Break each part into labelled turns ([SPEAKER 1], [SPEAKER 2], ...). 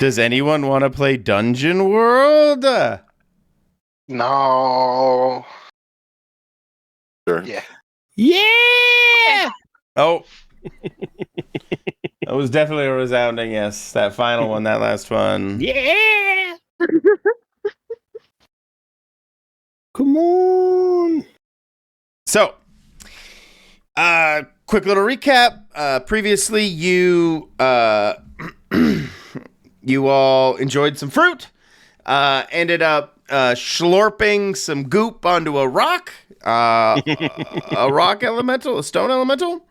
[SPEAKER 1] Does anyone want to play Dungeon World?
[SPEAKER 2] No.
[SPEAKER 3] Sure.
[SPEAKER 2] Yeah.
[SPEAKER 4] Yeah.
[SPEAKER 1] Oh. It was definitely a resounding yes. That final one, that last one.
[SPEAKER 4] Yeah. Come on.
[SPEAKER 1] So, quick little recap. Previously, you you all enjoyed some fruit. Ended up slurping some goop onto a rock. A rock elemental, a stone elemental.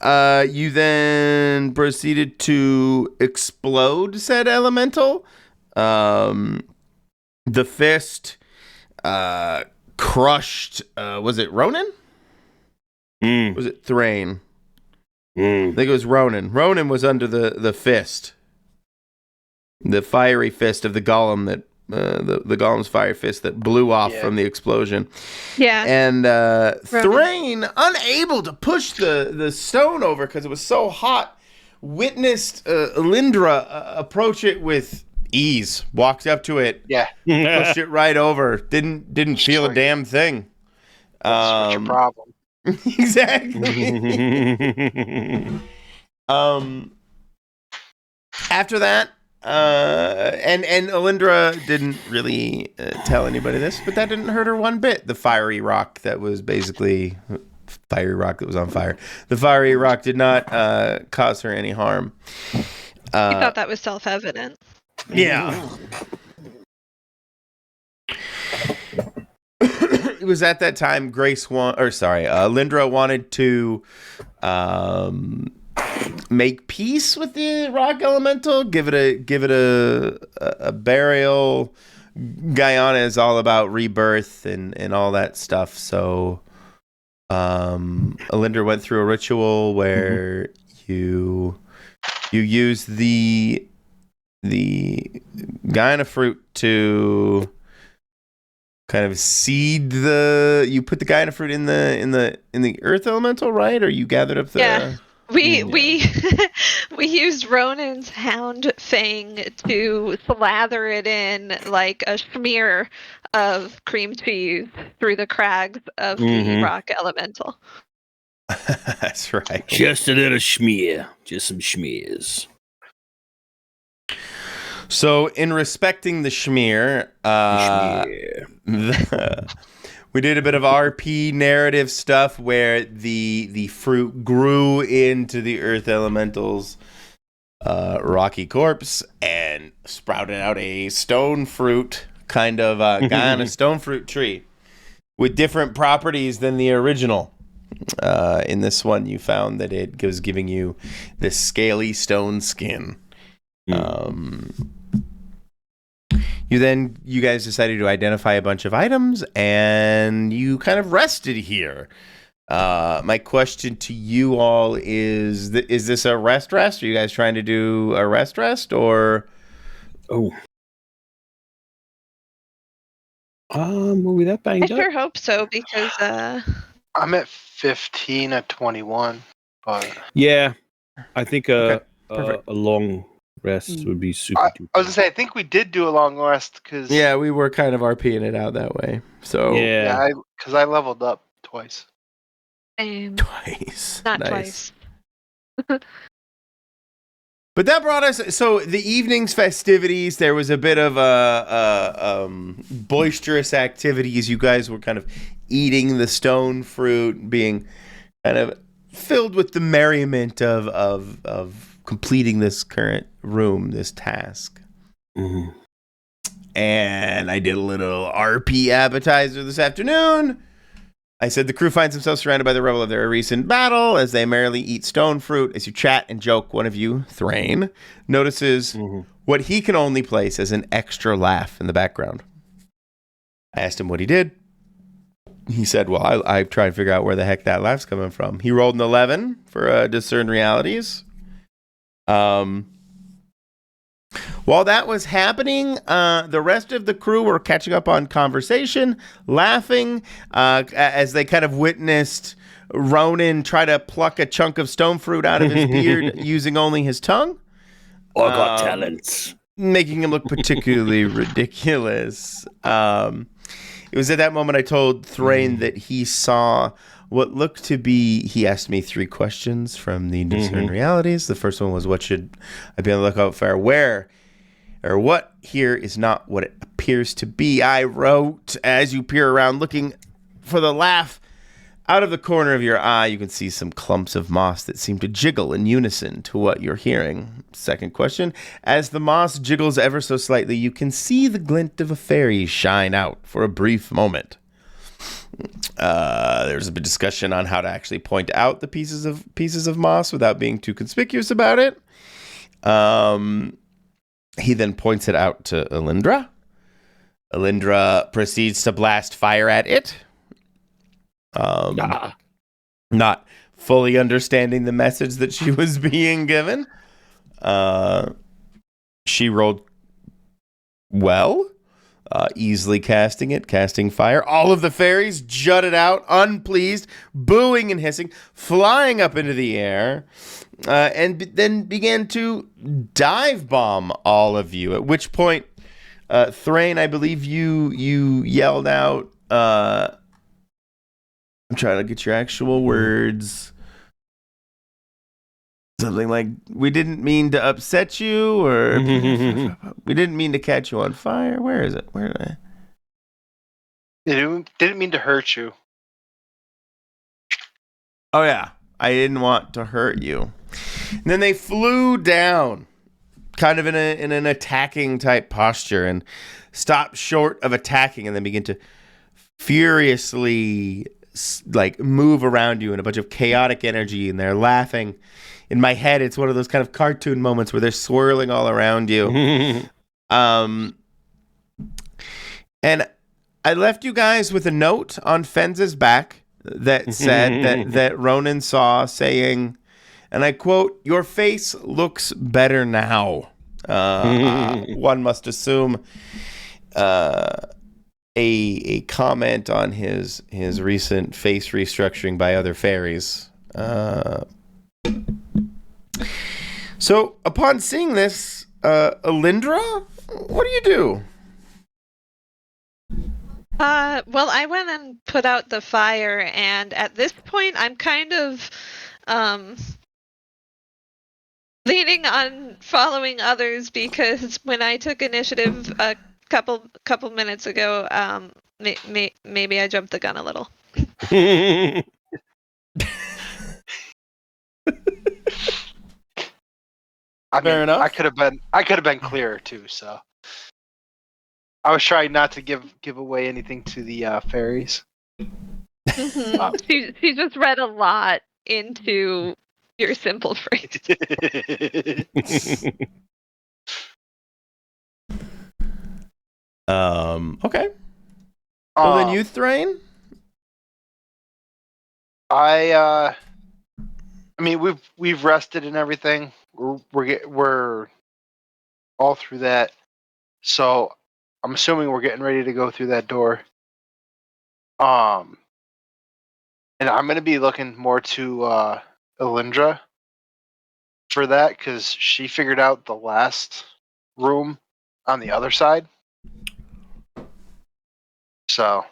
[SPEAKER 1] You then proceeded to explode said elemental. The fist crushed. Was it Ronan? Was it Thrain? I think it was Ronan. Ronan was under the fist. The fiery fist of the golem that the golem's fire fist that blew off from the explosion.
[SPEAKER 5] Yeah.
[SPEAKER 1] And Thrain, unable to push the stone over because it was so hot, witnessed Lindra approach it with ease. Walked up to it, pushed it right over. Didn't feel a damn thing.
[SPEAKER 2] What's your problem?
[SPEAKER 1] Exactly. After that, and Alindra didn't really tell anybody this, but that didn't hurt her one bit. The fiery rock that was basically fiery rock that was on fire. The fiery rock did not cause her any harm.
[SPEAKER 5] You thought that was self-evident.
[SPEAKER 1] Yeah. It was at that time Lindra wanted to make peace with the rock elemental, give it a burial. Guyana is all about rebirth and all that stuff. So Alindra went through a ritual where you use the Guyana fruit to kind of seed you put the Guyana fruit in the earth elemental, right? Or you gathered up the...
[SPEAKER 5] Yeah. We used Ronan's hound fang to slather it in like a smear of cream cheese through the crags of the rock elemental.
[SPEAKER 1] That's right.
[SPEAKER 4] Just a little schmear. Just some schmears.
[SPEAKER 1] So, in respecting the schmear, we did a bit of RP narrative stuff where the fruit grew into the earth elemental's rocky corpse and sprouted out a stone fruit, kind of Guyana stone fruit tree with different properties than the original. In this one, you found that it was giving you this scaly stone skin. You guys decided to identify a bunch of items, and you kind of rested here. My question to you all is this a rest? Are you guys trying to do a rest, or?
[SPEAKER 4] Oh. Were we that
[SPEAKER 5] I
[SPEAKER 4] banged up?
[SPEAKER 5] sure hope so, because
[SPEAKER 2] I'm at 15 at 21, but
[SPEAKER 4] Yeah, I think a
[SPEAKER 1] perfect.
[SPEAKER 4] long rest would be super.
[SPEAKER 2] I was gonna say I think we did do a long rest because
[SPEAKER 1] Yeah, we were kind of RPing it out that way. So
[SPEAKER 2] because I leveled up twice.
[SPEAKER 1] twice,
[SPEAKER 5] not
[SPEAKER 1] nice.
[SPEAKER 5] twice.
[SPEAKER 1] But that brought us. So the evening's festivities, there was a bit of boisterous activities. You guys were kind of eating the stone fruit, being kind of filled with the merriment of completing this current room, this task. And I did a little RP appetizer this afternoon. I said the crew finds themselves surrounded by the rubble of their recent battle as they merrily eat stone fruit. As you chat and joke, one of you, Thrain, notices what he can only place as an extra laugh in the background. I asked him what he did. He said, well, I tried to figure out where the heck that laugh's coming from. He rolled an 11 for discern realities. While that was happening, the rest of the crew were catching up on conversation, laughing, as they kind of witnessed Ronan try to pluck a chunk of stone fruit out of his beard using only his tongue.
[SPEAKER 4] I got talents.
[SPEAKER 1] making him look particularly ridiculous. It was at that moment I told Thrain that he saw what looked to be. He asked me 3 questions from the Discern Realities. The first one was, what should I be on the lookout for? Where or what here is not what it appears to be. I wrote, as you peer around looking for the laugh, out of the corner of your eye, you can see some clumps of moss that seem to jiggle in unison to what you're hearing. Second question, as the moss jiggles ever so slightly, you can see the glint of a fairy shine out for a brief moment. There's a bit of discussion on how to actually point out the pieces of moss without being too conspicuous about it. He then points it out to Alindra. Alindra proceeds to blast fire at it. Not fully understanding the message that she was being given. She rolled well, easily casting fire. All of the fairies jutted out, unpleased, booing and hissing, flying up into the air, and then began to dive bomb all of you. At which point, Thrain, I believe you yelled out, I'm trying to get your actual words. Something like, we didn't mean to upset you, or we didn't mean to catch you on fire. Where is it? Where did I?
[SPEAKER 2] They didn't mean to hurt you.
[SPEAKER 1] Oh, yeah. I didn't want to hurt you. And then they flew down, kind of in an attacking type posture, and stopped short of attacking, and then begin to furiously move around you in a bunch of chaotic energy, and they're laughing. In my head, it's one of those kind of cartoon moments where they're swirling all around you. And I left you guys with a note on Fenz's back that said that Ronan saw, saying, and I quote, "Your face looks better now." One must assume a comment on his recent face restructuring by other fairies. So upon seeing this, Alindra, what do you do?
[SPEAKER 5] Well, I went and put out the fire, and at this point, I'm kind of leaning on following others, because when I took initiative a couple minutes ago, maybe I jumped the gun a little.
[SPEAKER 1] Fair enough.
[SPEAKER 2] I could have been clearer too. So I was trying not to give away anything to the fairies.
[SPEAKER 5] She just read a lot into your simple phrase.
[SPEAKER 1] Okay. Well, then you, Thrain?
[SPEAKER 2] I mean, we've rested and everything. We're all through that. So I'm assuming we're getting ready to go through that door. And I'm gonna be looking more to Alindra for that, because she figured out the last room on the other side. So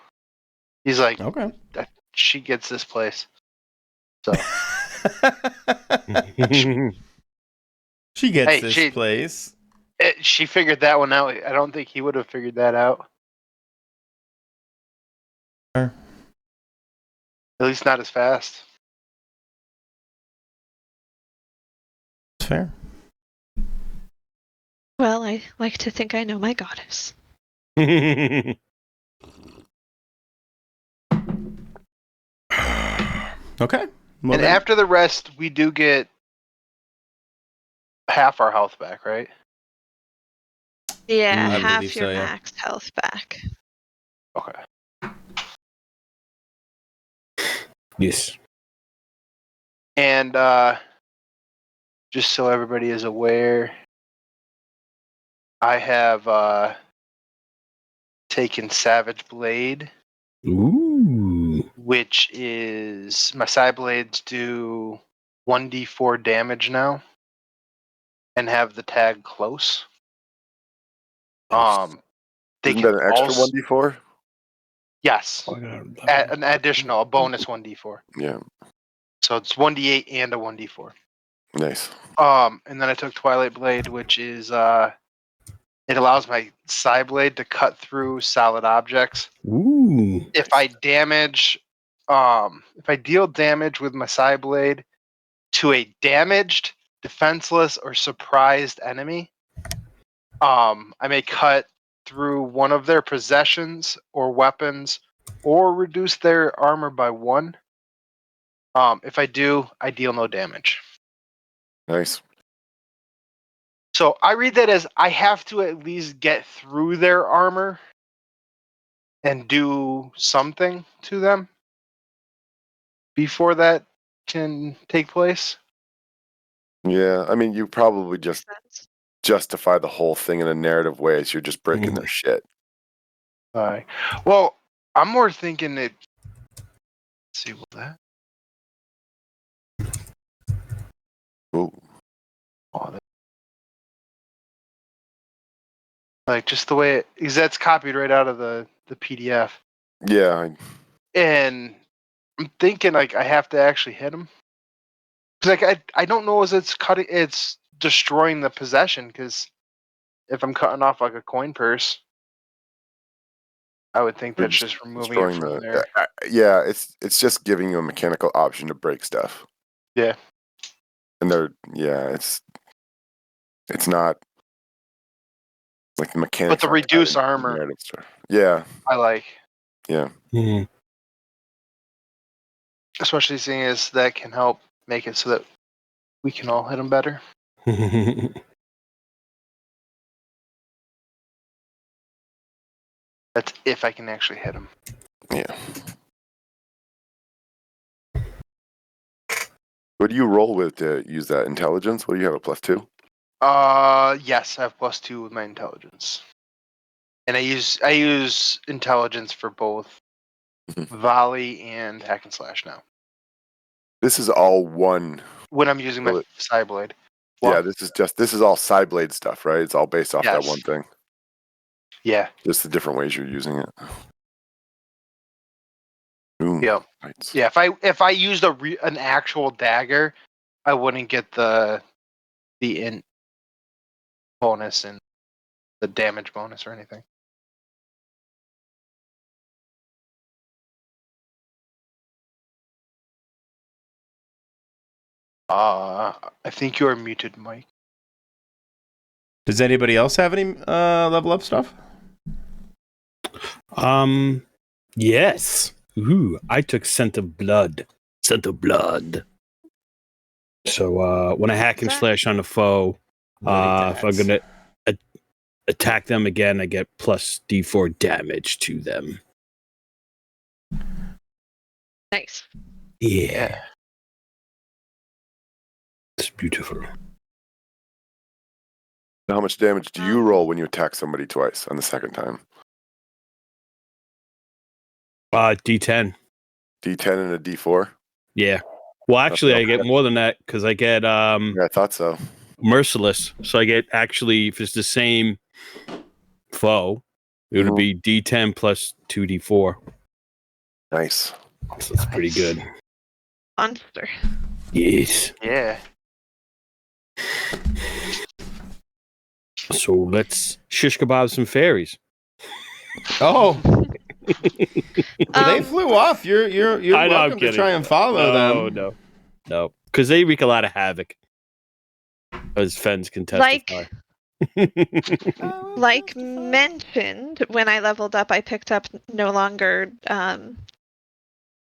[SPEAKER 2] he's like,
[SPEAKER 1] Okay.
[SPEAKER 2] She gets this place. So
[SPEAKER 1] She gets
[SPEAKER 2] Hey,
[SPEAKER 1] this place.
[SPEAKER 2] she figured that one out. I don't think he would have figured that out.
[SPEAKER 1] Sure.
[SPEAKER 2] At least not as fast.
[SPEAKER 1] It's fair.
[SPEAKER 5] Well, I like to think I know my goddess.
[SPEAKER 1] Okay. Well,
[SPEAKER 2] And
[SPEAKER 1] then,
[SPEAKER 2] after the rest, we do get half our health back, right?
[SPEAKER 5] Yeah,
[SPEAKER 1] I
[SPEAKER 5] half
[SPEAKER 1] believe
[SPEAKER 5] your
[SPEAKER 1] so, yeah.
[SPEAKER 5] max health back.
[SPEAKER 2] Okay.
[SPEAKER 4] Yes.
[SPEAKER 2] And just so everybody is aware, I have taken Savage Blade,
[SPEAKER 4] Ooh.
[SPEAKER 2] which is my side blades do 1d4 damage now, and have the tag close. They
[SPEAKER 3] Isn't
[SPEAKER 2] can
[SPEAKER 3] that an extra
[SPEAKER 2] also
[SPEAKER 3] 1d4?
[SPEAKER 2] yes, an additional, a bonus 1d4.
[SPEAKER 3] Yeah.
[SPEAKER 2] So it's 1d8 and a 1d4.
[SPEAKER 3] Nice.
[SPEAKER 2] And then I took Twilight Blade, which is it allows my Psy Blade to cut through solid objects.
[SPEAKER 4] Ooh.
[SPEAKER 2] If I deal damage with my Psy Blade to a damaged, defenseless, or surprised enemy, I may cut through one of their possessions or weapons, or reduce their armor by 1. If I do, I deal no damage.
[SPEAKER 3] Nice.
[SPEAKER 2] So I read that as I have to at least get through their armor and do something to them before that can take place.
[SPEAKER 3] Yeah, I mean, you probably just justify the whole thing in a narrative way as you're just breaking their shit.
[SPEAKER 2] Well, I'm more thinking that. Let's see what that.
[SPEAKER 3] Ooh.
[SPEAKER 2] Oh, like just the way because that's copied right out of the PDF.
[SPEAKER 3] Yeah.
[SPEAKER 2] And I'm thinking like I have to actually hit him. Cause like I don't know as it's destroying the possession because if I'm cutting off like a coin purse, I would think that's just removing it from there.
[SPEAKER 3] Yeah, it's just giving you a mechanical option to break stuff.
[SPEAKER 2] Yeah.
[SPEAKER 3] And it's not like the mechanics.
[SPEAKER 2] But the reduce armor.
[SPEAKER 3] Yeah.
[SPEAKER 2] I like.
[SPEAKER 3] Yeah.
[SPEAKER 4] Mm-hmm.
[SPEAKER 2] Especially seeing as that can help make it so that we can all hit them better. That's if I can actually hit them.
[SPEAKER 3] Yeah. What do you roll with to use that intelligence? What do you have, a +2?
[SPEAKER 2] Yes, I have +2 with my intelligence. And I use intelligence for both volley and hack and slash now.
[SPEAKER 3] This is all one.
[SPEAKER 2] When I'm using my Psy Blade.
[SPEAKER 3] Yeah, this is all Psy Blade stuff, right? It's all based off that one thing.
[SPEAKER 2] Yeah.
[SPEAKER 3] Just the different ways you're using it. Ooh,
[SPEAKER 2] yep.
[SPEAKER 3] Nice.
[SPEAKER 2] Yeah, if I used an actual dagger, I wouldn't get the int bonus and the damage bonus or anything. I think you are muted, Mike.
[SPEAKER 1] Does anybody else have any level up stuff?
[SPEAKER 4] Yes. Ooh, I took Scent of Blood. Scent of Blood. So when I hack and slash on the foe, if I'm gonna attack them again, I get plus D4 damage to them.
[SPEAKER 5] Nice.
[SPEAKER 4] Yeah. It's beautiful.
[SPEAKER 3] How much damage do you roll when you attack somebody twice on the second time?
[SPEAKER 4] D10.
[SPEAKER 3] D10 and a D4?
[SPEAKER 4] Yeah. Well, actually, I get more than that because I get
[SPEAKER 3] yeah, I thought so.
[SPEAKER 4] Merciless. So I get actually, if it's the same foe, it would be D10 plus 2D4.
[SPEAKER 3] Nice.
[SPEAKER 4] So that's pretty good.
[SPEAKER 5] Monster.
[SPEAKER 4] Yes.
[SPEAKER 2] Yeah.
[SPEAKER 4] So let's shish kebab some fairies.
[SPEAKER 1] Oh. Well, they flew off. You're welcome to try and follow them.
[SPEAKER 4] No. Because they wreak a lot of havoc. As Fens can testify.
[SPEAKER 5] Like mentioned, when I leveled up, I picked up no longer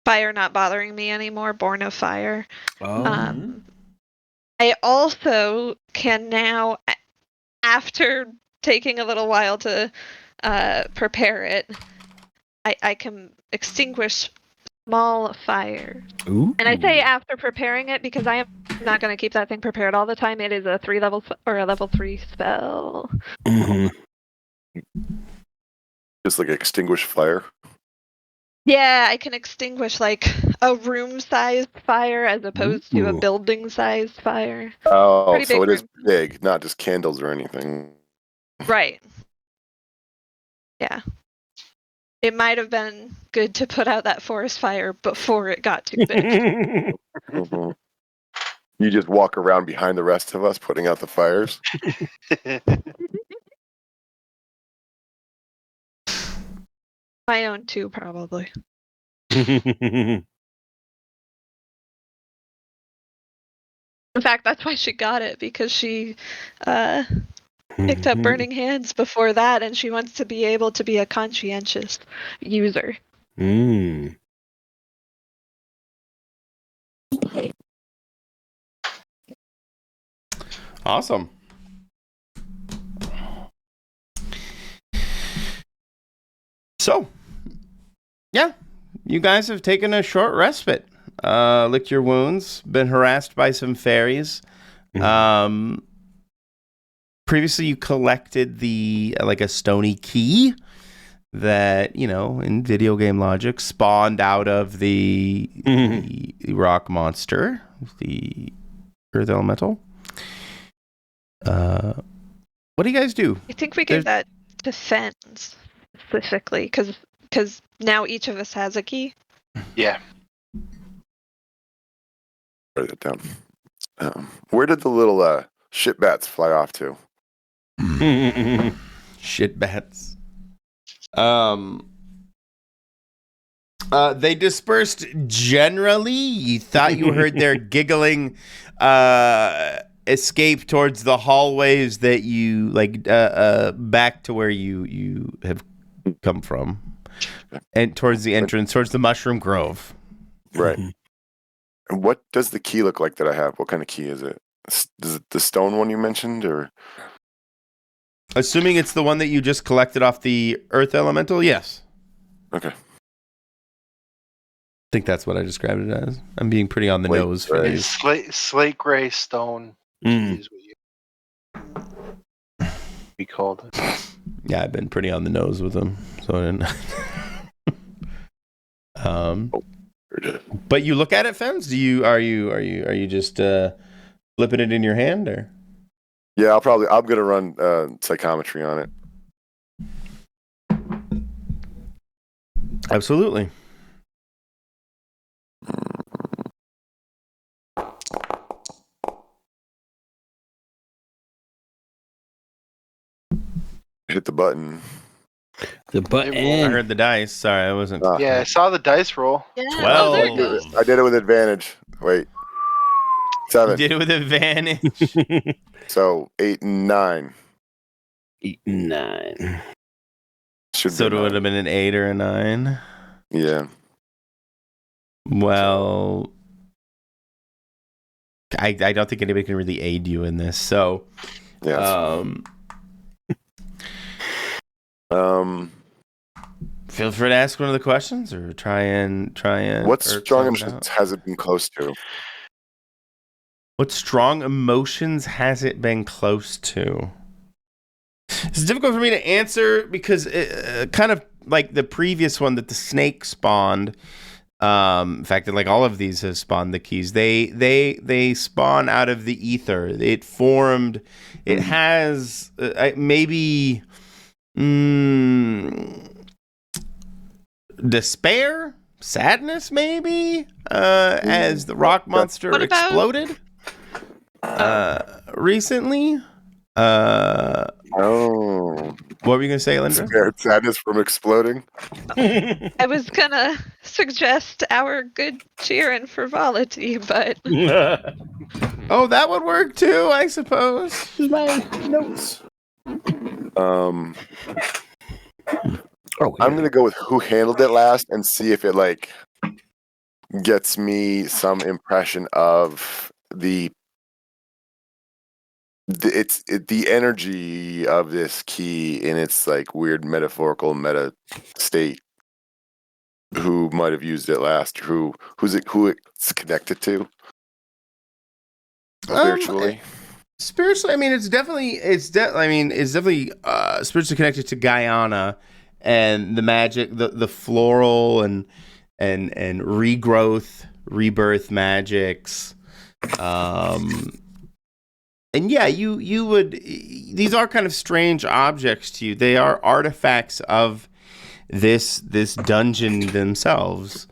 [SPEAKER 5] Fire Not Bothering Me Anymore, Born of Fire. I also can now, after taking a little while to prepare it, I can extinguish small fire.
[SPEAKER 4] Ooh.
[SPEAKER 5] And I say after preparing it because I am not going to keep that thing prepared all the time. It is a level 3 spell.
[SPEAKER 4] Mm-hmm.
[SPEAKER 3] Just like extinguish fire?
[SPEAKER 5] Yeah, I can extinguish like a room-sized fire as opposed to a building-sized fire.
[SPEAKER 3] Oh,
[SPEAKER 5] Pretty
[SPEAKER 3] so
[SPEAKER 5] big
[SPEAKER 3] it is
[SPEAKER 5] room.
[SPEAKER 3] big, not just candles or anything.
[SPEAKER 5] Right. Yeah. It might have been good to put out that forest fire before it got too big.
[SPEAKER 3] Mm-hmm. You just walk around behind the rest of us, putting out the fires.
[SPEAKER 5] My own too, probably. In fact, that's why she got it, because she picked up Burning Hands before that, and she wants to be able to be a conscientious user.
[SPEAKER 4] Mm.
[SPEAKER 1] Awesome. So, yeah, you guys have taken a short respite. Licked your wounds, been harassed by some fairies. Previously, you collected like a stony key that, in video game logic, spawned out of the rock monster, the earth elemental. What do you guys do?
[SPEAKER 5] I think we gave that to Fens specifically, because now each of us has a key.
[SPEAKER 2] Yeah.
[SPEAKER 3] Write it down. Where did the little shit bats fly off to?
[SPEAKER 1] Shit bats. They dispersed generally. You thought you heard their giggling escape towards the hallways that you back to where you have come from, and towards the entrance, towards the Mushroom Grove.
[SPEAKER 3] Right. And what does the key look like that I have? What kind of key is it? Is it the stone one you mentioned, or?
[SPEAKER 1] Assuming it's the one that you just collected off the earth elemental, yes.
[SPEAKER 3] Okay.
[SPEAKER 1] I think that's what I described it as. I'm being pretty on the nose for these.
[SPEAKER 2] Slate gray stone is what we called it.
[SPEAKER 1] Yeah, I've been pretty on the nose with them, so I didn't. But you look at it, Fems? Are you just flipping it in your hand, or?
[SPEAKER 3] Yeah, I'm gonna run psychometry on it.
[SPEAKER 1] Absolutely.
[SPEAKER 3] Hit the button.
[SPEAKER 4] The button.
[SPEAKER 1] I heard the dice. Sorry, I wasn't.
[SPEAKER 2] Yeah, I saw the dice roll.
[SPEAKER 5] Yeah.
[SPEAKER 1] 12.
[SPEAKER 5] There it goes.
[SPEAKER 3] I did it with advantage. Wait. 7.
[SPEAKER 1] You did it with advantage.
[SPEAKER 3] So 8 and 9.
[SPEAKER 4] 8 and 9.
[SPEAKER 1] So it would have been an 8 or a 9.
[SPEAKER 3] Yeah.
[SPEAKER 1] Well, I don't think anybody can really aid you in this. So,
[SPEAKER 3] Yeah.
[SPEAKER 1] Feel free to ask one of the questions, or try and.
[SPEAKER 3] What strong emotions has it been close to?
[SPEAKER 1] What strong emotions has it been close to? It's difficult for me to answer because kind of like the previous one that the snake spawned. In fact, like all of these have spawned the keys. They spawn out of the ether. It formed. It has maybe despair, sadness, maybe as the rock monster exploded recently. What were you gonna say, Linda?
[SPEAKER 3] Scared sadness from exploding.
[SPEAKER 5] I was gonna suggest our good cheer and frivolity, but
[SPEAKER 1] Oh, that would work too, I suppose.
[SPEAKER 4] My notes.
[SPEAKER 3] I'm gonna go with who handled it last and see if it gets me some impression of the energy of this key in its weird metaphorical meta state. Who might have used it last? Who it's connected to spiritually?
[SPEAKER 1] Spiritually, I mean, it's definitely spiritually connected to Guyana and the magic, the floral and regrowth, rebirth magics. And yeah, you would these are kind of strange objects to you. They are artifacts of this dungeon themselves.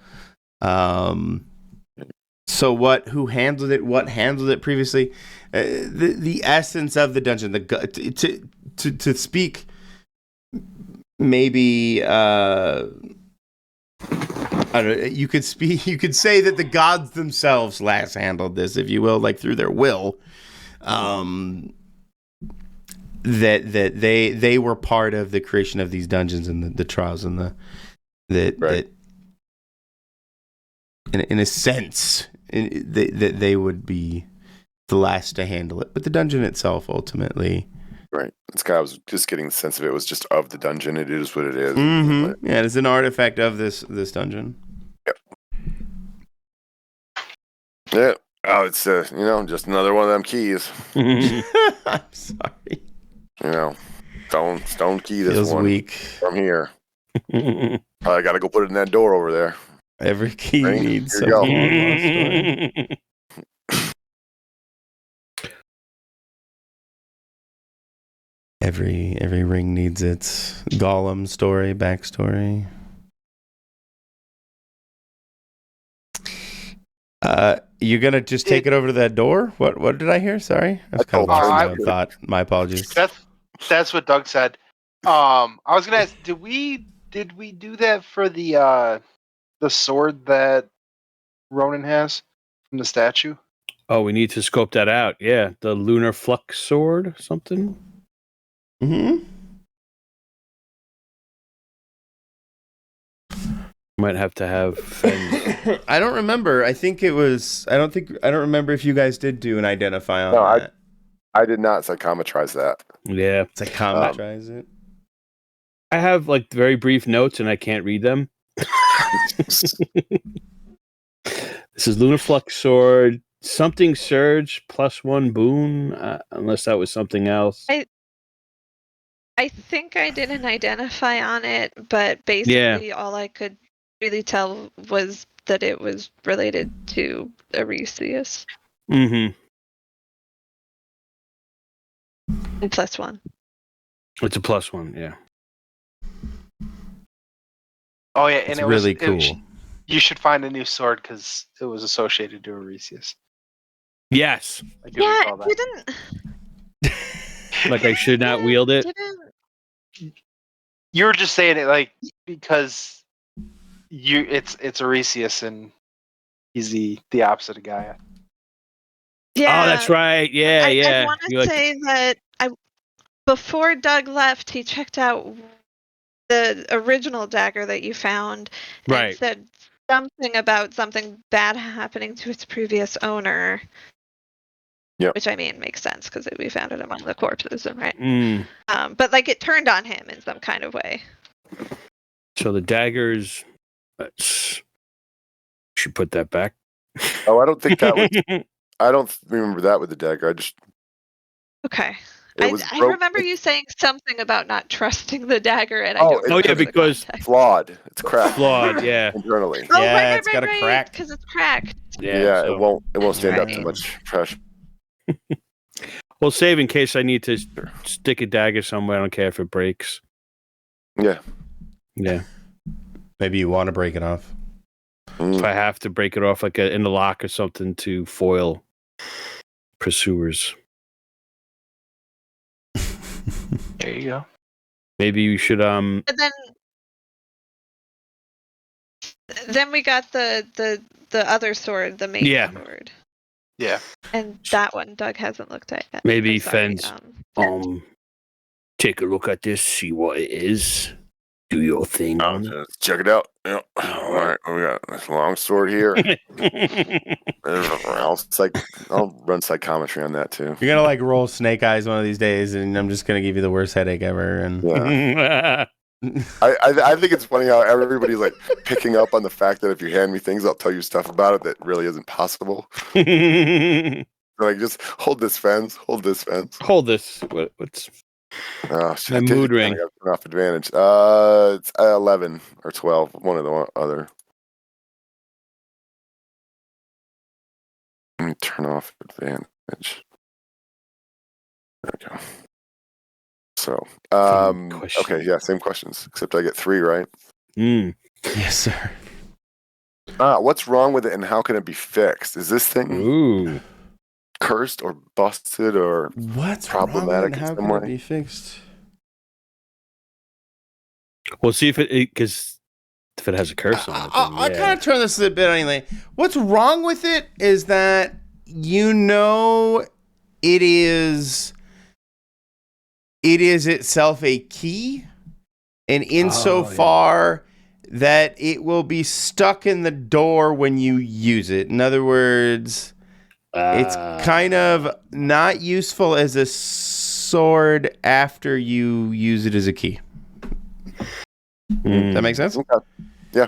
[SPEAKER 1] So who handled it? What handled it previously? The essence of the dungeon. To speak, maybe I don't know. You could say that the gods themselves last handled this, if you will, like through their will. That they were part of the creation of these dungeons and the trials and that in a sense that they would be the last to handle it, but the dungeon itself ultimately.
[SPEAKER 3] Right. This guy was just getting the sense of it was just of the dungeon. It is what it is.
[SPEAKER 1] Mm-hmm. Yeah, it's an artifact of this dungeon.
[SPEAKER 3] Yep. Yeah. Oh, it's just another one of them keys.
[SPEAKER 1] I'm sorry.
[SPEAKER 3] Stone key. This
[SPEAKER 1] Feels
[SPEAKER 3] one
[SPEAKER 1] weak.
[SPEAKER 3] from here. I got to go put it in that door over there.
[SPEAKER 1] Every key
[SPEAKER 3] Right?
[SPEAKER 1] needs
[SPEAKER 3] Here you go.
[SPEAKER 1] story. Every ring needs its Gollum story, backstory. You're gonna just take it over to that door? What did I hear? Sorry, I was kind of lost in my own thought. My apologies.
[SPEAKER 2] That's what Doug said. I was gonna ask, did we do that for the sword that Ronan has from the statue?
[SPEAKER 4] Oh, we need to scope that out. Yeah, the lunar flux sword or something.
[SPEAKER 1] Mm-hmm.
[SPEAKER 4] Might have to have Fen.
[SPEAKER 1] I don't remember. I don't remember if you guys did do an identify on that.
[SPEAKER 3] I did not psychometrize that.
[SPEAKER 4] Yeah.
[SPEAKER 1] Psychometrize it.
[SPEAKER 4] I have like very brief notes and I can't read them. This is lunar flux sword, something surge +1 boon, unless that was something else.
[SPEAKER 5] I think I didn't identify on it, but basically all I could really tell was that it was related to Arceus.
[SPEAKER 4] Mm-hmm.
[SPEAKER 5] And +1.
[SPEAKER 4] It's a +1, yeah.
[SPEAKER 2] Oh yeah, and
[SPEAKER 1] It's really cool.
[SPEAKER 2] You should find a new sword because it was associated to Arceus.
[SPEAKER 4] Yes.
[SPEAKER 5] Yeah, it didn't.
[SPEAKER 4] Like I should not wield it.
[SPEAKER 2] You were just saying it like because it's Arceus and he's the opposite of Gaia.
[SPEAKER 5] Yeah.
[SPEAKER 4] Oh, that's right. Yeah,
[SPEAKER 5] I want to say that before Doug left, he checked out the original dagger that you found and said something about something bad happening to its previous owner.
[SPEAKER 3] Yep.
[SPEAKER 5] Which I mean makes sense because we found it among the corpses, right?
[SPEAKER 4] Mm.
[SPEAKER 5] But like it turned on him in some kind of way.
[SPEAKER 4] So the daggers. Should put that back.
[SPEAKER 3] Oh, I don't think that was. I don't remember that with the dagger. I just.
[SPEAKER 5] Okay. I remember you saying something about not trusting the dagger, and I don't remember
[SPEAKER 4] because
[SPEAKER 3] it's flawed. It's cracked.
[SPEAKER 4] Flawed, yeah.
[SPEAKER 3] Internally.
[SPEAKER 5] Oh,
[SPEAKER 1] yeah,
[SPEAKER 5] right,
[SPEAKER 1] it's got a crack
[SPEAKER 5] because it's cracked.
[SPEAKER 3] Yeah,
[SPEAKER 4] so.
[SPEAKER 3] it won't stand up to much pressure.
[SPEAKER 4] Well, save in case I need to stick a dagger somewhere. I don't care if it breaks.
[SPEAKER 3] Yeah.
[SPEAKER 4] Yeah.
[SPEAKER 1] Maybe you want to break it off.
[SPEAKER 4] If I have to break it off, like in the lock or something, to foil pursuers.
[SPEAKER 2] There you go.
[SPEAKER 4] Maybe you should
[SPEAKER 5] And then we got the other sword, the main sword.
[SPEAKER 2] Yeah.
[SPEAKER 5] And that one Doug hasn't looked at yet.
[SPEAKER 4] Maybe Fen's take a look at this, see what it is. Do your thing.
[SPEAKER 3] Check it out. Yeah. All right, we got this long sword here. I'll run psychometry on that too.
[SPEAKER 1] You're gonna roll snake eyes one of these days, and I'm just gonna give you the worst headache ever. And
[SPEAKER 3] I think it's funny how everybody's picking up on the fact that if you hand me things, I'll tell you stuff about it that really isn't possible. Just hold this fence. Hold this fence.
[SPEAKER 4] Hold this. What's
[SPEAKER 3] my
[SPEAKER 4] mood ring?
[SPEAKER 3] I got to turn off advantage. It's 11 or 12. One or the other. Let me turn off advantage. There we go. So,
[SPEAKER 4] question.
[SPEAKER 3] okay, yeah, same questions, except I get 3, right?
[SPEAKER 1] Yes, sir.
[SPEAKER 3] What's wrong with it and how can it be fixed? Is this thing
[SPEAKER 4] Ooh.
[SPEAKER 3] cursed or busted or
[SPEAKER 1] What's wrong with it
[SPEAKER 3] problematic
[SPEAKER 1] and
[SPEAKER 3] in
[SPEAKER 1] how
[SPEAKER 3] some
[SPEAKER 1] can it
[SPEAKER 3] way?
[SPEAKER 1] be fixed?
[SPEAKER 4] We'll see if because if it has a curse on it, then
[SPEAKER 1] I kind of turn this a bit anyway. What's wrong with it is that it is itself a key, and insofar that it will be stuck in the door when you use it. In other words, it's kind of not useful as a sword after you use it as a key. That makes sense?
[SPEAKER 3] Okay. Yeah.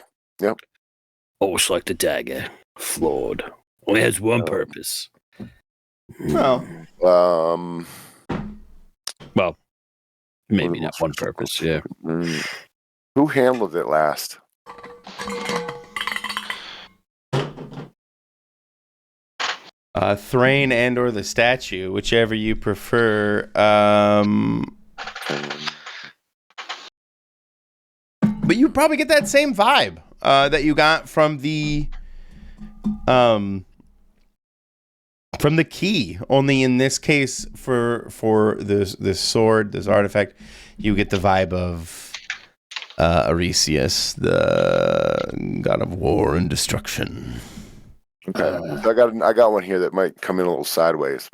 [SPEAKER 4] almost like the dagger, flawed. Only has one purpose.
[SPEAKER 1] Well,
[SPEAKER 4] Well, maybe not one purpose. Yeah.
[SPEAKER 3] Who handled it last?
[SPEAKER 1] Thrain and or the statue, whichever you prefer. But you probably get that same vibe that you got from the key. Only in this case, for this sword, this artifact, you get the vibe of Arceus, the god of war and destruction.
[SPEAKER 3] Okay, so I got one here that might come in a little sideways.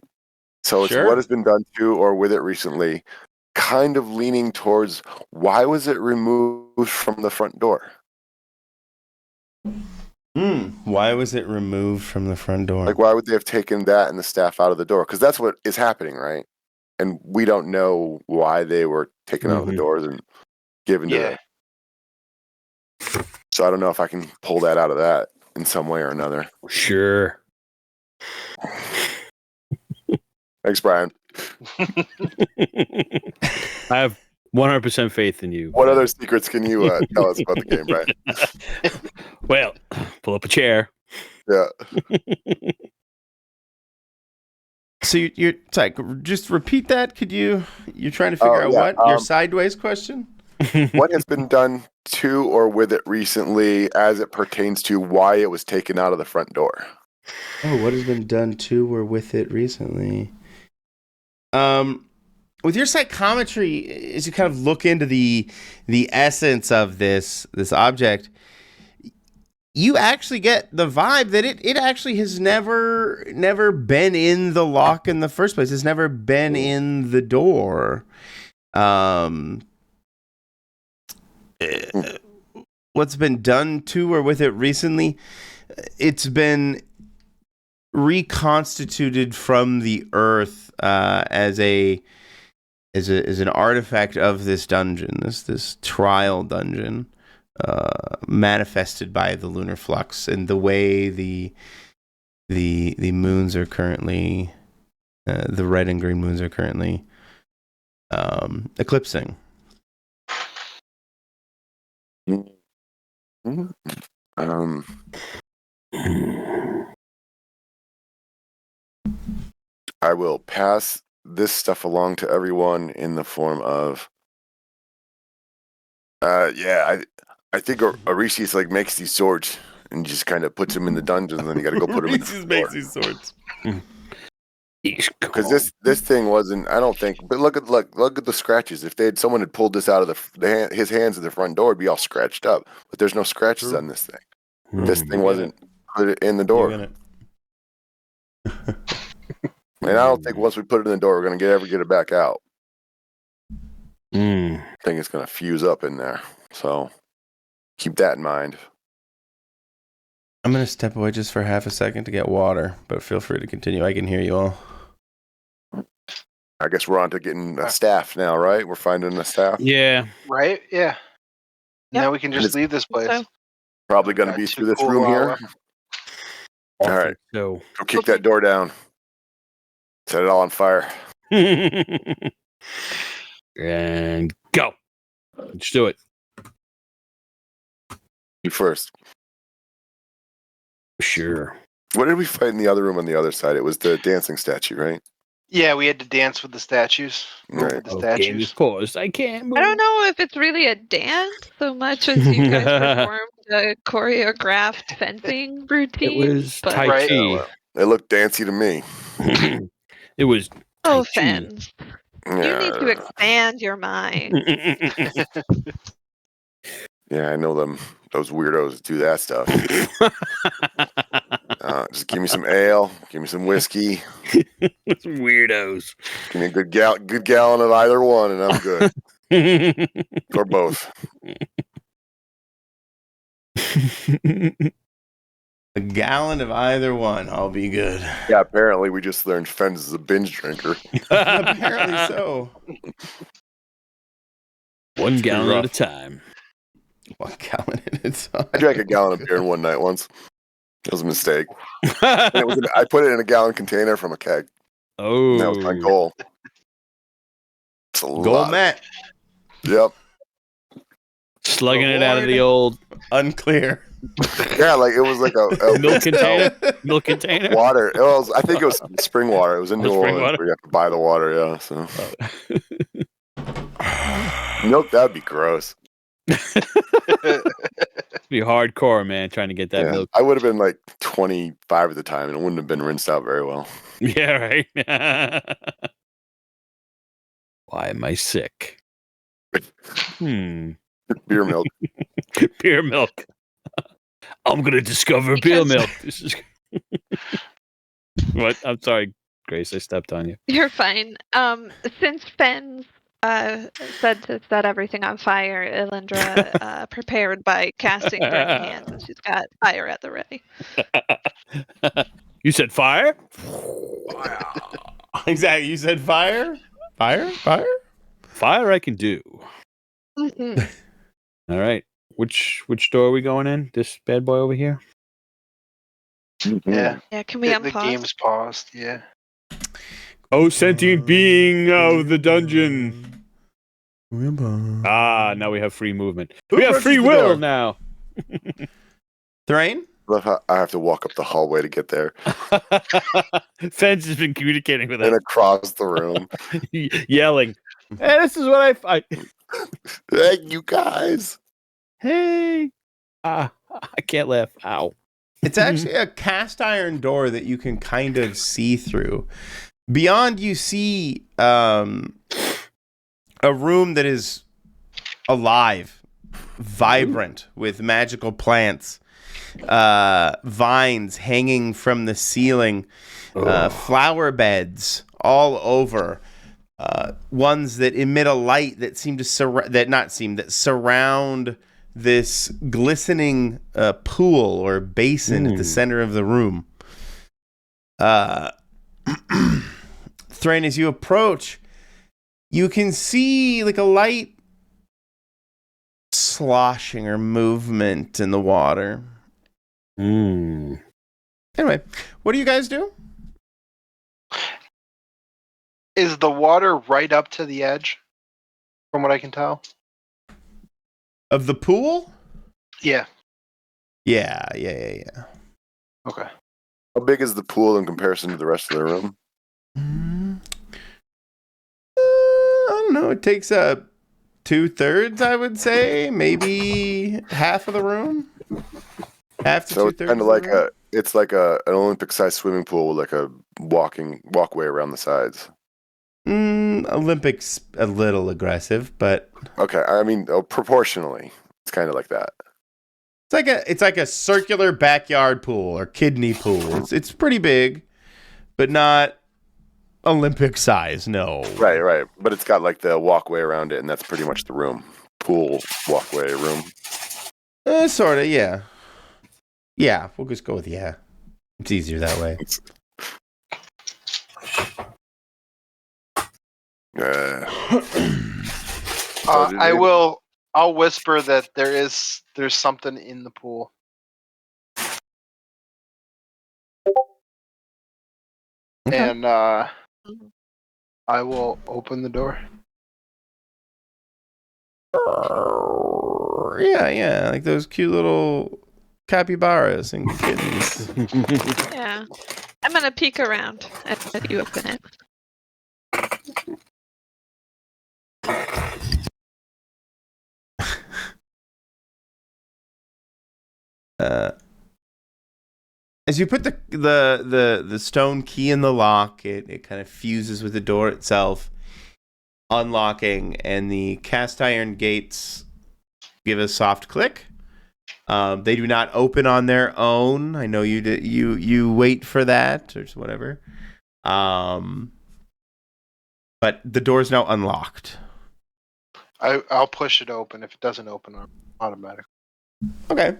[SPEAKER 3] So it's
[SPEAKER 1] Sure.
[SPEAKER 3] what has been done to or with it recently, kind of leaning towards why was it removed from the front door?
[SPEAKER 1] Why was it removed from the front door?
[SPEAKER 3] Like, why would they have taken that and the staff out of the door? Because that's what is happening, right? And we don't know why they were taken out of the doors and given to them. So I don't know if I can pull that out of that in some way or another.
[SPEAKER 4] Sure.
[SPEAKER 3] Thanks, Brian.
[SPEAKER 4] I have 100% faith in you.
[SPEAKER 3] What other secrets can you tell us about the game, Brian?
[SPEAKER 4] Well, pull up a chair.
[SPEAKER 3] Yeah.
[SPEAKER 1] So you're like, just repeat that. Could you? You're trying to figure out what your sideways question?
[SPEAKER 3] What has been done to or with it recently as it pertains to why it was taken out of the front door?
[SPEAKER 1] Oh, what has been done to or with it recently? With your psychometry, as you kind of look into the essence of this object, you actually get the vibe that it actually has never been in the lock in the first place. It's never been in the door. What's been done to or with it recently? It's been reconstituted from the earth as an artifact of this dungeon, this trial dungeon, manifested by the lunar flux and the way the moons are currently, the red and green moons are currently eclipsing.
[SPEAKER 3] I will pass this stuff along to everyone in the form of I think Arceus like makes these swords and just kind of puts them in the dungeons, and then you got to go put them in the
[SPEAKER 1] makes these swords.
[SPEAKER 3] Because this thing wasn't, I don't think. But look at the scratches. If someone had pulled this out of his hands at the front door, it'd be all scratched up. But there's no scratches on this thing. This thing wasn't put it in the door. And I don't think once we put it in the door, we're gonna ever get it back out. I think it's gonna fuse up in there. So keep that in mind.
[SPEAKER 1] I'm gonna step away just for half a second to get water, but feel free to continue. I can hear you all.
[SPEAKER 3] I guess we're on to getting a staff now, right? We're finding a staff.
[SPEAKER 4] Yeah.
[SPEAKER 2] Right? Yeah.
[SPEAKER 5] Yep.
[SPEAKER 2] Now we can just leave this place.
[SPEAKER 5] So,
[SPEAKER 3] Probably going to be through this room here. All right.
[SPEAKER 4] So
[SPEAKER 3] Go kick that door down. Set it all on fire.
[SPEAKER 4] And go. Let's do it.
[SPEAKER 3] You first.
[SPEAKER 4] Sure.
[SPEAKER 3] What did we fight in the other room on the other side? It was the dancing statue, right?
[SPEAKER 2] Yeah, we had to dance with the statues. Move
[SPEAKER 3] Right.
[SPEAKER 2] with the
[SPEAKER 4] Oh, game is
[SPEAKER 2] statues.
[SPEAKER 4] paused. I can't move.
[SPEAKER 5] I don't know if it's really a dance so much as you guys performed a choreographed fencing routine.
[SPEAKER 4] It was
[SPEAKER 5] but
[SPEAKER 4] Tai
[SPEAKER 2] Right.
[SPEAKER 4] Chi.
[SPEAKER 3] It looked dancy to me.
[SPEAKER 4] It was
[SPEAKER 5] oh,
[SPEAKER 4] Tai Chi.
[SPEAKER 5] Fens, you need to
[SPEAKER 3] Yeah,
[SPEAKER 5] expand your mind.
[SPEAKER 3] yeah, I know them. Those weirdos do that stuff. Just give me some ale. Give me some whiskey.
[SPEAKER 4] Weirdos.
[SPEAKER 3] Give me a good gallon of either one, and I'm good. Or both.
[SPEAKER 1] A gallon of either one, I'll be good.
[SPEAKER 3] Yeah, apparently we just learned Fens is a binge drinker.
[SPEAKER 1] Apparently so.
[SPEAKER 4] 1
[SPEAKER 1] pretty
[SPEAKER 4] gallon at a
[SPEAKER 1] rough.
[SPEAKER 4] time.
[SPEAKER 1] 1 gallon at a time.
[SPEAKER 3] I drank a gallon of beer in one night once. It was a mistake. And I put it in a gallon container from a keg. And that was my
[SPEAKER 4] Oh,
[SPEAKER 3] goal. It's a
[SPEAKER 1] Goal
[SPEAKER 3] lot.
[SPEAKER 1] met.
[SPEAKER 3] Yep.
[SPEAKER 4] slugging it out of the
[SPEAKER 1] Reward.
[SPEAKER 4] old
[SPEAKER 1] Unclear.
[SPEAKER 3] Yeah, like it was like a
[SPEAKER 4] milk container. Milk container.
[SPEAKER 3] water. I think it was spring water. It was in New
[SPEAKER 4] Spring
[SPEAKER 3] Orleans
[SPEAKER 4] water?
[SPEAKER 3] where you have to buy the water. Yeah, so milk, that'd be gross.
[SPEAKER 4] Be hardcore, man, trying to get that
[SPEAKER 3] Yeah.
[SPEAKER 4] milk.
[SPEAKER 3] I would have been like 25 at the time, and it wouldn't have been rinsed out very well.
[SPEAKER 4] Yeah, right. Why am I sick?
[SPEAKER 3] Beer milk.
[SPEAKER 4] Beer milk. I'm gonna discover beer
[SPEAKER 5] Because-
[SPEAKER 4] milk. This is what? I'm sorry, Grace. I stepped on you.
[SPEAKER 5] You're fine. Since Fens said to set everything on fire, Elendra prepared by casting burning hands, and she's got fire at the ready.
[SPEAKER 4] You said fire?
[SPEAKER 1] Exactly. You said fire? Fire? Fire?
[SPEAKER 4] Fire I can do.
[SPEAKER 5] Mhm.
[SPEAKER 4] All right. Which door are we going in? This bad boy over here?
[SPEAKER 2] Yeah.
[SPEAKER 5] Yeah, can we
[SPEAKER 2] The
[SPEAKER 5] unpause?
[SPEAKER 2] game's paused. Yeah.
[SPEAKER 4] Oh, sentient being of the dungeon. Ah, now we have free movement.
[SPEAKER 1] Who
[SPEAKER 4] we have
[SPEAKER 1] approaches
[SPEAKER 4] free
[SPEAKER 1] the
[SPEAKER 4] will
[SPEAKER 1] door?
[SPEAKER 4] now.
[SPEAKER 1] Thrain?
[SPEAKER 3] I have to walk up the hallway to get there
[SPEAKER 4] Fence has been communicating with
[SPEAKER 3] and
[SPEAKER 4] us,
[SPEAKER 3] across the room.
[SPEAKER 4] yelling, "Hey, this is what I
[SPEAKER 3] Hey, you guys.
[SPEAKER 4] Hey, I can't laugh. Ow.
[SPEAKER 1] It's actually a cast iron door that you can kind of see through. Beyond, you see a room that is alive, vibrant, with magical plants, vines hanging from the ceiling, flower beds all over. Ones that emit a light that seem to surround this glistening pool or basin at the center of the room. Thrain, as you approach, you can see like a light sloshing or movement in the water. Anyway, what do you guys do?
[SPEAKER 2] Is the water right up to the edge? From what I can tell.
[SPEAKER 1] Of the pool?
[SPEAKER 2] Yeah.
[SPEAKER 1] Yeah.
[SPEAKER 2] Okay.
[SPEAKER 3] How big is the pool in comparison to the rest of the room?
[SPEAKER 1] I don't know. It takes up 2/3, I would say. Maybe half of the room. Half to
[SPEAKER 3] So it's
[SPEAKER 1] 2/3.
[SPEAKER 3] kind of like an Olympic-sized swimming pool with like a walkway around the sides.
[SPEAKER 1] Olympics a little aggressive, but
[SPEAKER 3] Okay, I mean proportionally, it's kind of like that.
[SPEAKER 1] it's like a circular backyard pool or kidney pool. It's pretty big, but not Olympic size. No.
[SPEAKER 3] Right. But it's got like the walkway around it, and that's pretty much the room. Pool, walkway, room.
[SPEAKER 1] Sort of. Yeah. Yeah. We'll just go with yeah. It's easier that way.
[SPEAKER 2] I'll whisper that there's something in the pool.
[SPEAKER 1] Okay.
[SPEAKER 2] And I will open the door.
[SPEAKER 1] Yeah, like those cute little capybaras and kittens.
[SPEAKER 5] Yeah. I'm gonna peek around as you open it.
[SPEAKER 1] As you put the stone key in the lock, it kind of fuses with the door itself, unlocking, and the cast iron gates give a soft click. They do not open on their own. I know you wait for that or whatever. But the door's now unlocked.
[SPEAKER 2] I'll push it open. If it doesn't open automatically.
[SPEAKER 1] Okay.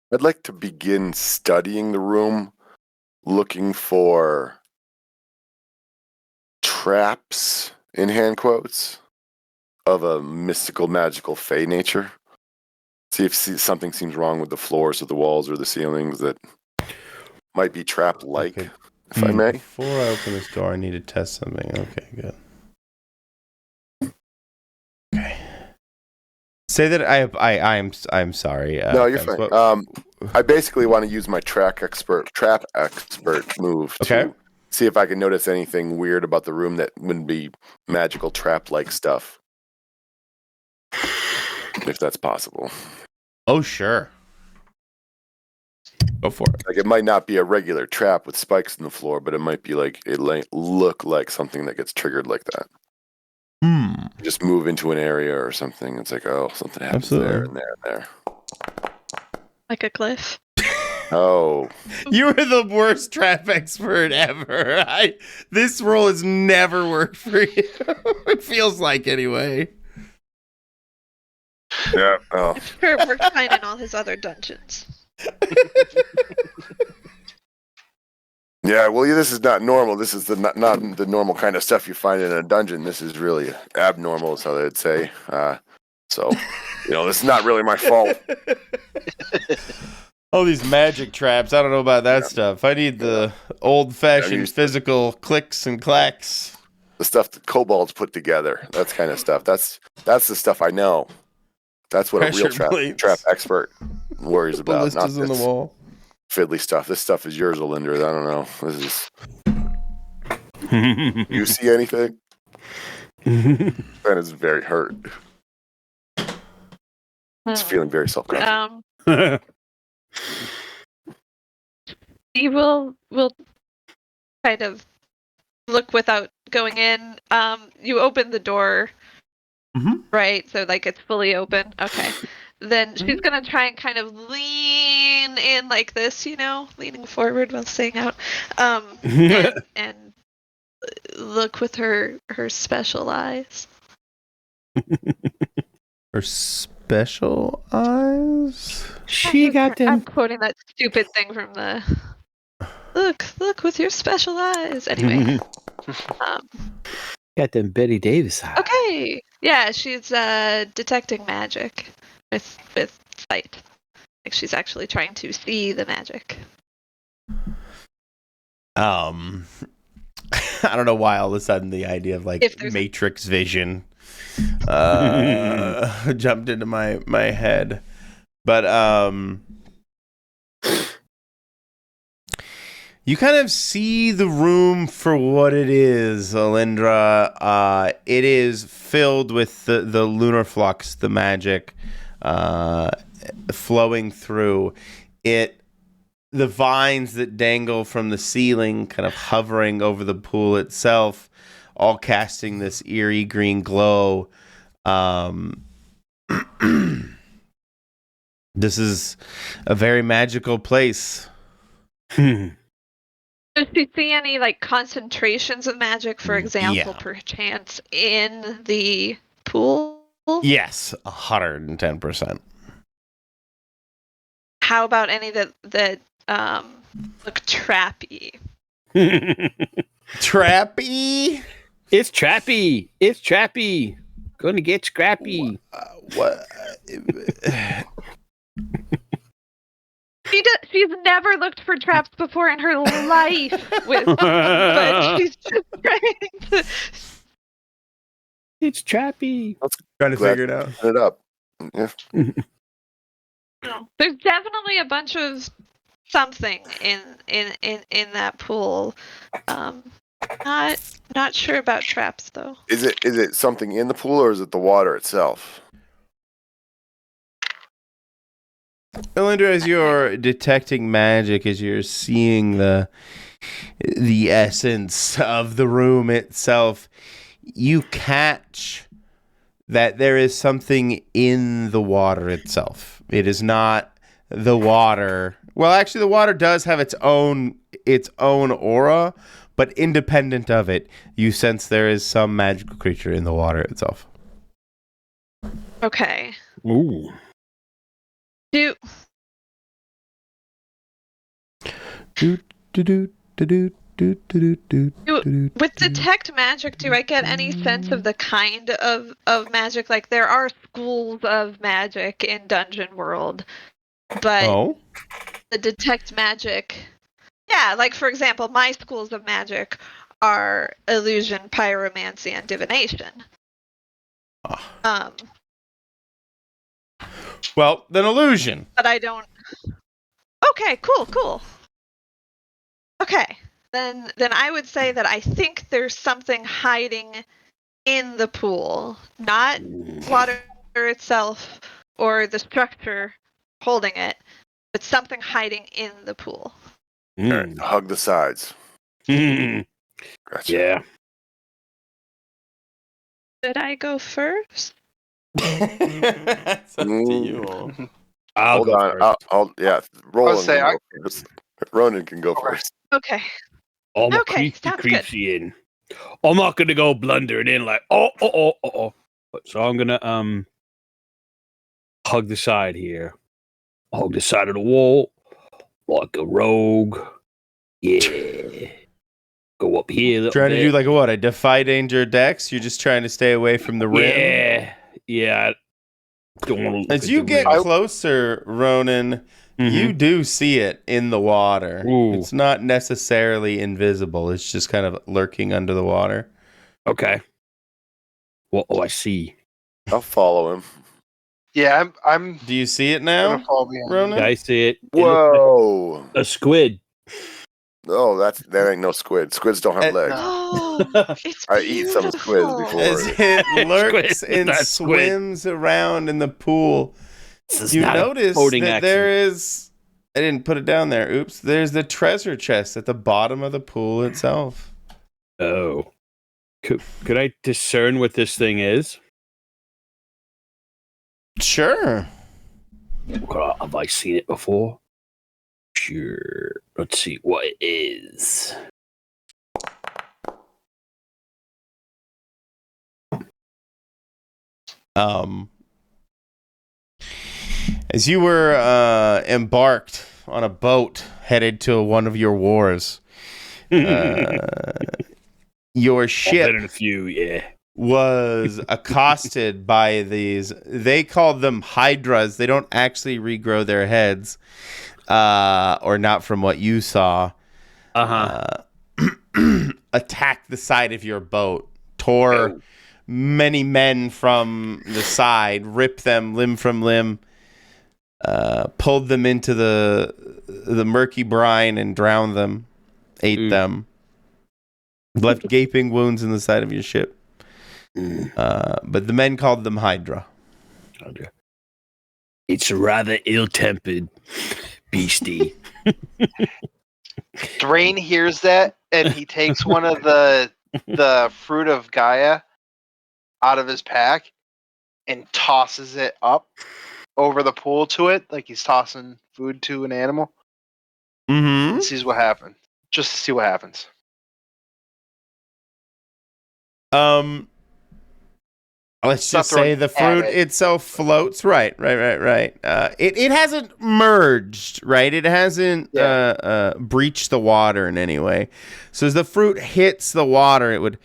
[SPEAKER 3] I'd like to begin studying the room, looking for traps, in hand quotes, of a mystical, magical, fey nature. See if something seems wrong with the floors or the walls or the ceilings that might be trap-like,
[SPEAKER 1] Okay.
[SPEAKER 3] if I may.
[SPEAKER 1] Before I open this door, I need to test something. Okay, good. Okay. Say that I'm sorry.
[SPEAKER 3] No, you're
[SPEAKER 1] thanks.
[SPEAKER 3] fine. I basically want to use my trap expert move to see if I can notice anything weird about the room that wouldn't be magical trap-like stuff. If that's possible.
[SPEAKER 1] Oh, sure. Go for it.
[SPEAKER 3] Like, it might not be a regular trap with spikes in the floor, but it might be like, look like something that gets triggered like that. Just move into an area or something. It's like, oh, something happens there and there and there.
[SPEAKER 5] Like a cliff.
[SPEAKER 3] Oh.
[SPEAKER 1] You are the worst trap expert ever. This role has never worked for you. It feels like, anyway.
[SPEAKER 3] Yeah. Oh.
[SPEAKER 5] I'm sure it works fine in all his other dungeons.
[SPEAKER 3] Yeah, well, this is not normal. This is not the normal kind of stuff you find in a dungeon. This is really abnormal, is how they'd say. So, this is not really my fault.
[SPEAKER 1] All these magic traps. I don't know about that stuff. I need the old-fashioned physical clicks and clacks.
[SPEAKER 3] The stuff that kobolds put together. That's kind of stuff. That's the stuff I know. That's what
[SPEAKER 1] Pressure
[SPEAKER 3] a real trap expert worries about.
[SPEAKER 1] Ballistas
[SPEAKER 3] not
[SPEAKER 1] on the
[SPEAKER 3] this
[SPEAKER 1] wall.
[SPEAKER 3] fiddly stuff. This stuff is yours, Olinda. I don't know. This is. You see anything? That is very hurt. It's feeling very self-conscious.
[SPEAKER 5] He will kind of look without going in. You open the door, right? So like it's fully open. Okay. Then she's gonna try and kind of lean in like this, leaning forward while staying out, and look with her special eyes.
[SPEAKER 1] Her special eyes?
[SPEAKER 4] She got them.
[SPEAKER 5] I'm quoting that stupid thing from the look with your special eyes. Anyway,
[SPEAKER 4] Got them Betty Davis eyes.
[SPEAKER 5] okay, yeah, she's detecting magic with sight. Like she's actually trying to see the magic.
[SPEAKER 1] I don't know why all of a sudden the idea of like Matrix vision jumped into my head. But you kind of see the room for what it is, Alindra. It is filled with the lunar flux, the magic flowing through it. The vines that dangle from the ceiling kind of hovering over the pool itself, all casting this eerie green glow. This is a very magical place.
[SPEAKER 5] Does she see any like concentrations of magic, for example, perchance in the pool?
[SPEAKER 1] Yes, 110%.
[SPEAKER 5] How about any that look trappy?
[SPEAKER 1] Trappy?
[SPEAKER 4] It's trappy. It's trappy. Gonna get scrappy.
[SPEAKER 1] What?
[SPEAKER 5] She's never looked for traps before in her life, but she's just trying to.
[SPEAKER 4] It's trappy.
[SPEAKER 1] Trying to figure it out.
[SPEAKER 3] Put it up. Yeah.
[SPEAKER 5] There's definitely a bunch of something in that pool. Not sure about traps though.
[SPEAKER 3] Is it something in the pool or is it the water itself?
[SPEAKER 1] Melinda, as you're detecting magic, as you're seeing the essence of the room itself, you catch that there is something in the water itself. It is not the water. Well, actually, the water does have its own aura, but independent of it, you sense there is some magical creature in the water itself.
[SPEAKER 5] Okay.
[SPEAKER 4] Ooh.
[SPEAKER 5] Do with detect magic, do I get any sense of the kind of magic? Like, there are schools of magic in Dungeon World, but the detect magic, yeah, like, for example, my schools of magic are illusion, pyromancy, and divination.
[SPEAKER 1] Well, then illusion.
[SPEAKER 5] But I don't. Okay, cool. Okay, then I would say that I think there's something hiding in the pool, not water itself or the structure holding it, but something hiding in the pool.
[SPEAKER 3] All right, hug the sides.
[SPEAKER 4] Gotcha. Yeah.
[SPEAKER 5] Should I go first?
[SPEAKER 1] It's up to you all.
[SPEAKER 4] I'll
[SPEAKER 3] Hold
[SPEAKER 4] go
[SPEAKER 3] on.
[SPEAKER 4] first.
[SPEAKER 3] Roland
[SPEAKER 2] say,
[SPEAKER 3] can go first. Ronan can go first.
[SPEAKER 5] Okay.
[SPEAKER 4] All my
[SPEAKER 5] Okay, sounds good.
[SPEAKER 4] creepsy in. I'm not gonna go blunder it in like oh. So I'm gonna hug the side here. Hug the side of the wall like a rogue. Yeah. Go up here. A little
[SPEAKER 1] Trying
[SPEAKER 4] bit.
[SPEAKER 1] to do like what? A defy danger dex? You're just trying to stay away from the rim?
[SPEAKER 4] Yeah. Don't want to look
[SPEAKER 1] As
[SPEAKER 4] at
[SPEAKER 1] you
[SPEAKER 4] the
[SPEAKER 1] get
[SPEAKER 4] rim.
[SPEAKER 1] closer, Ronan, you do see it in the water.
[SPEAKER 4] Ooh.
[SPEAKER 1] It's not necessarily invisible. It's just kind of lurking under the water.
[SPEAKER 4] Okay. What do I see?
[SPEAKER 3] I'll follow him.
[SPEAKER 2] Yeah, I'm
[SPEAKER 1] Do you see it
[SPEAKER 2] gonna
[SPEAKER 1] now,
[SPEAKER 2] follow behind.
[SPEAKER 1] Ronan?
[SPEAKER 4] Yeah, I see it. It looks
[SPEAKER 3] Whoa!
[SPEAKER 4] like a squid.
[SPEAKER 3] Oh, that ain't no squid. Squids don't have legs.
[SPEAKER 5] Oh, it's
[SPEAKER 3] I eat some squids
[SPEAKER 5] beautiful.
[SPEAKER 3] before.
[SPEAKER 1] As it lurks
[SPEAKER 4] Squid,
[SPEAKER 1] and
[SPEAKER 4] not squid.
[SPEAKER 1] swims around in the pool,
[SPEAKER 4] This is
[SPEAKER 1] you
[SPEAKER 4] not a
[SPEAKER 1] notice
[SPEAKER 4] floating
[SPEAKER 1] that
[SPEAKER 4] accident.
[SPEAKER 1] there is... I didn't put it down there. Oops. There's the treasure chest at the bottom of the pool itself.
[SPEAKER 4] Oh. Could I discern what this thing is?
[SPEAKER 1] Sure.
[SPEAKER 4] Have I seen it before? Sure. Let's see what it is.
[SPEAKER 1] As you were embarked on a boat headed to one of your wars, your ship
[SPEAKER 4] A few, yeah.
[SPEAKER 1] was accosted by these. They called them hydras. They don't actually regrow their heads, or not from what you saw. Attacked the side of your boat, tore many men from the side, ripped them limb from limb, pulled them into the murky brine and drowned them, ate them, left gaping wounds in the side of your ship. But the men called them Hydra.
[SPEAKER 4] It's a rather ill-tempered beastie.
[SPEAKER 2] Drain hears that, and he takes one of the fruit of Gaia out of his pack and tosses it up over the pool to it, like he's tossing food to an animal.
[SPEAKER 1] Mm-hmm.
[SPEAKER 2] And sees what happens. Just to see what happens.
[SPEAKER 1] Let's just say the fruit itself floats. Right. It hasn't merged, right? It hasn't breached the water in any way. So as the fruit hits the water, it would,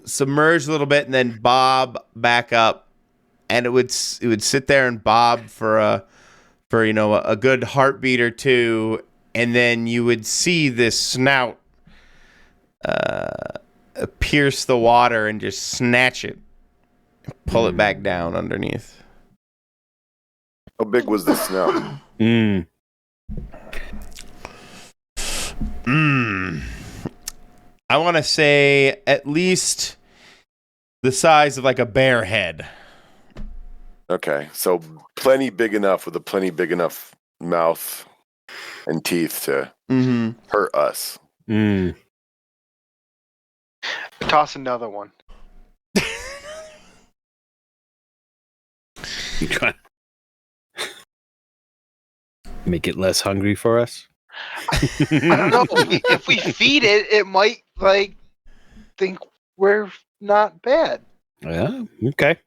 [SPEAKER 1] submerge a little bit and then bob back up, and it would sit there and bob for a good heartbeat or two, and then you would see this snout pierce the water and just snatch it. Pull it back down underneath.
[SPEAKER 3] How big was the snout?
[SPEAKER 1] I want to say at least the size of like a bear head.
[SPEAKER 3] Okay, so plenty big enough with a plenty big enough mouth and teeth to hurt us.
[SPEAKER 4] Mm.
[SPEAKER 2] Toss another one.
[SPEAKER 4] You try make it less hungry for us?
[SPEAKER 2] I don't know. If we feed it, it might like think we're not bad.
[SPEAKER 4] Yeah, okay.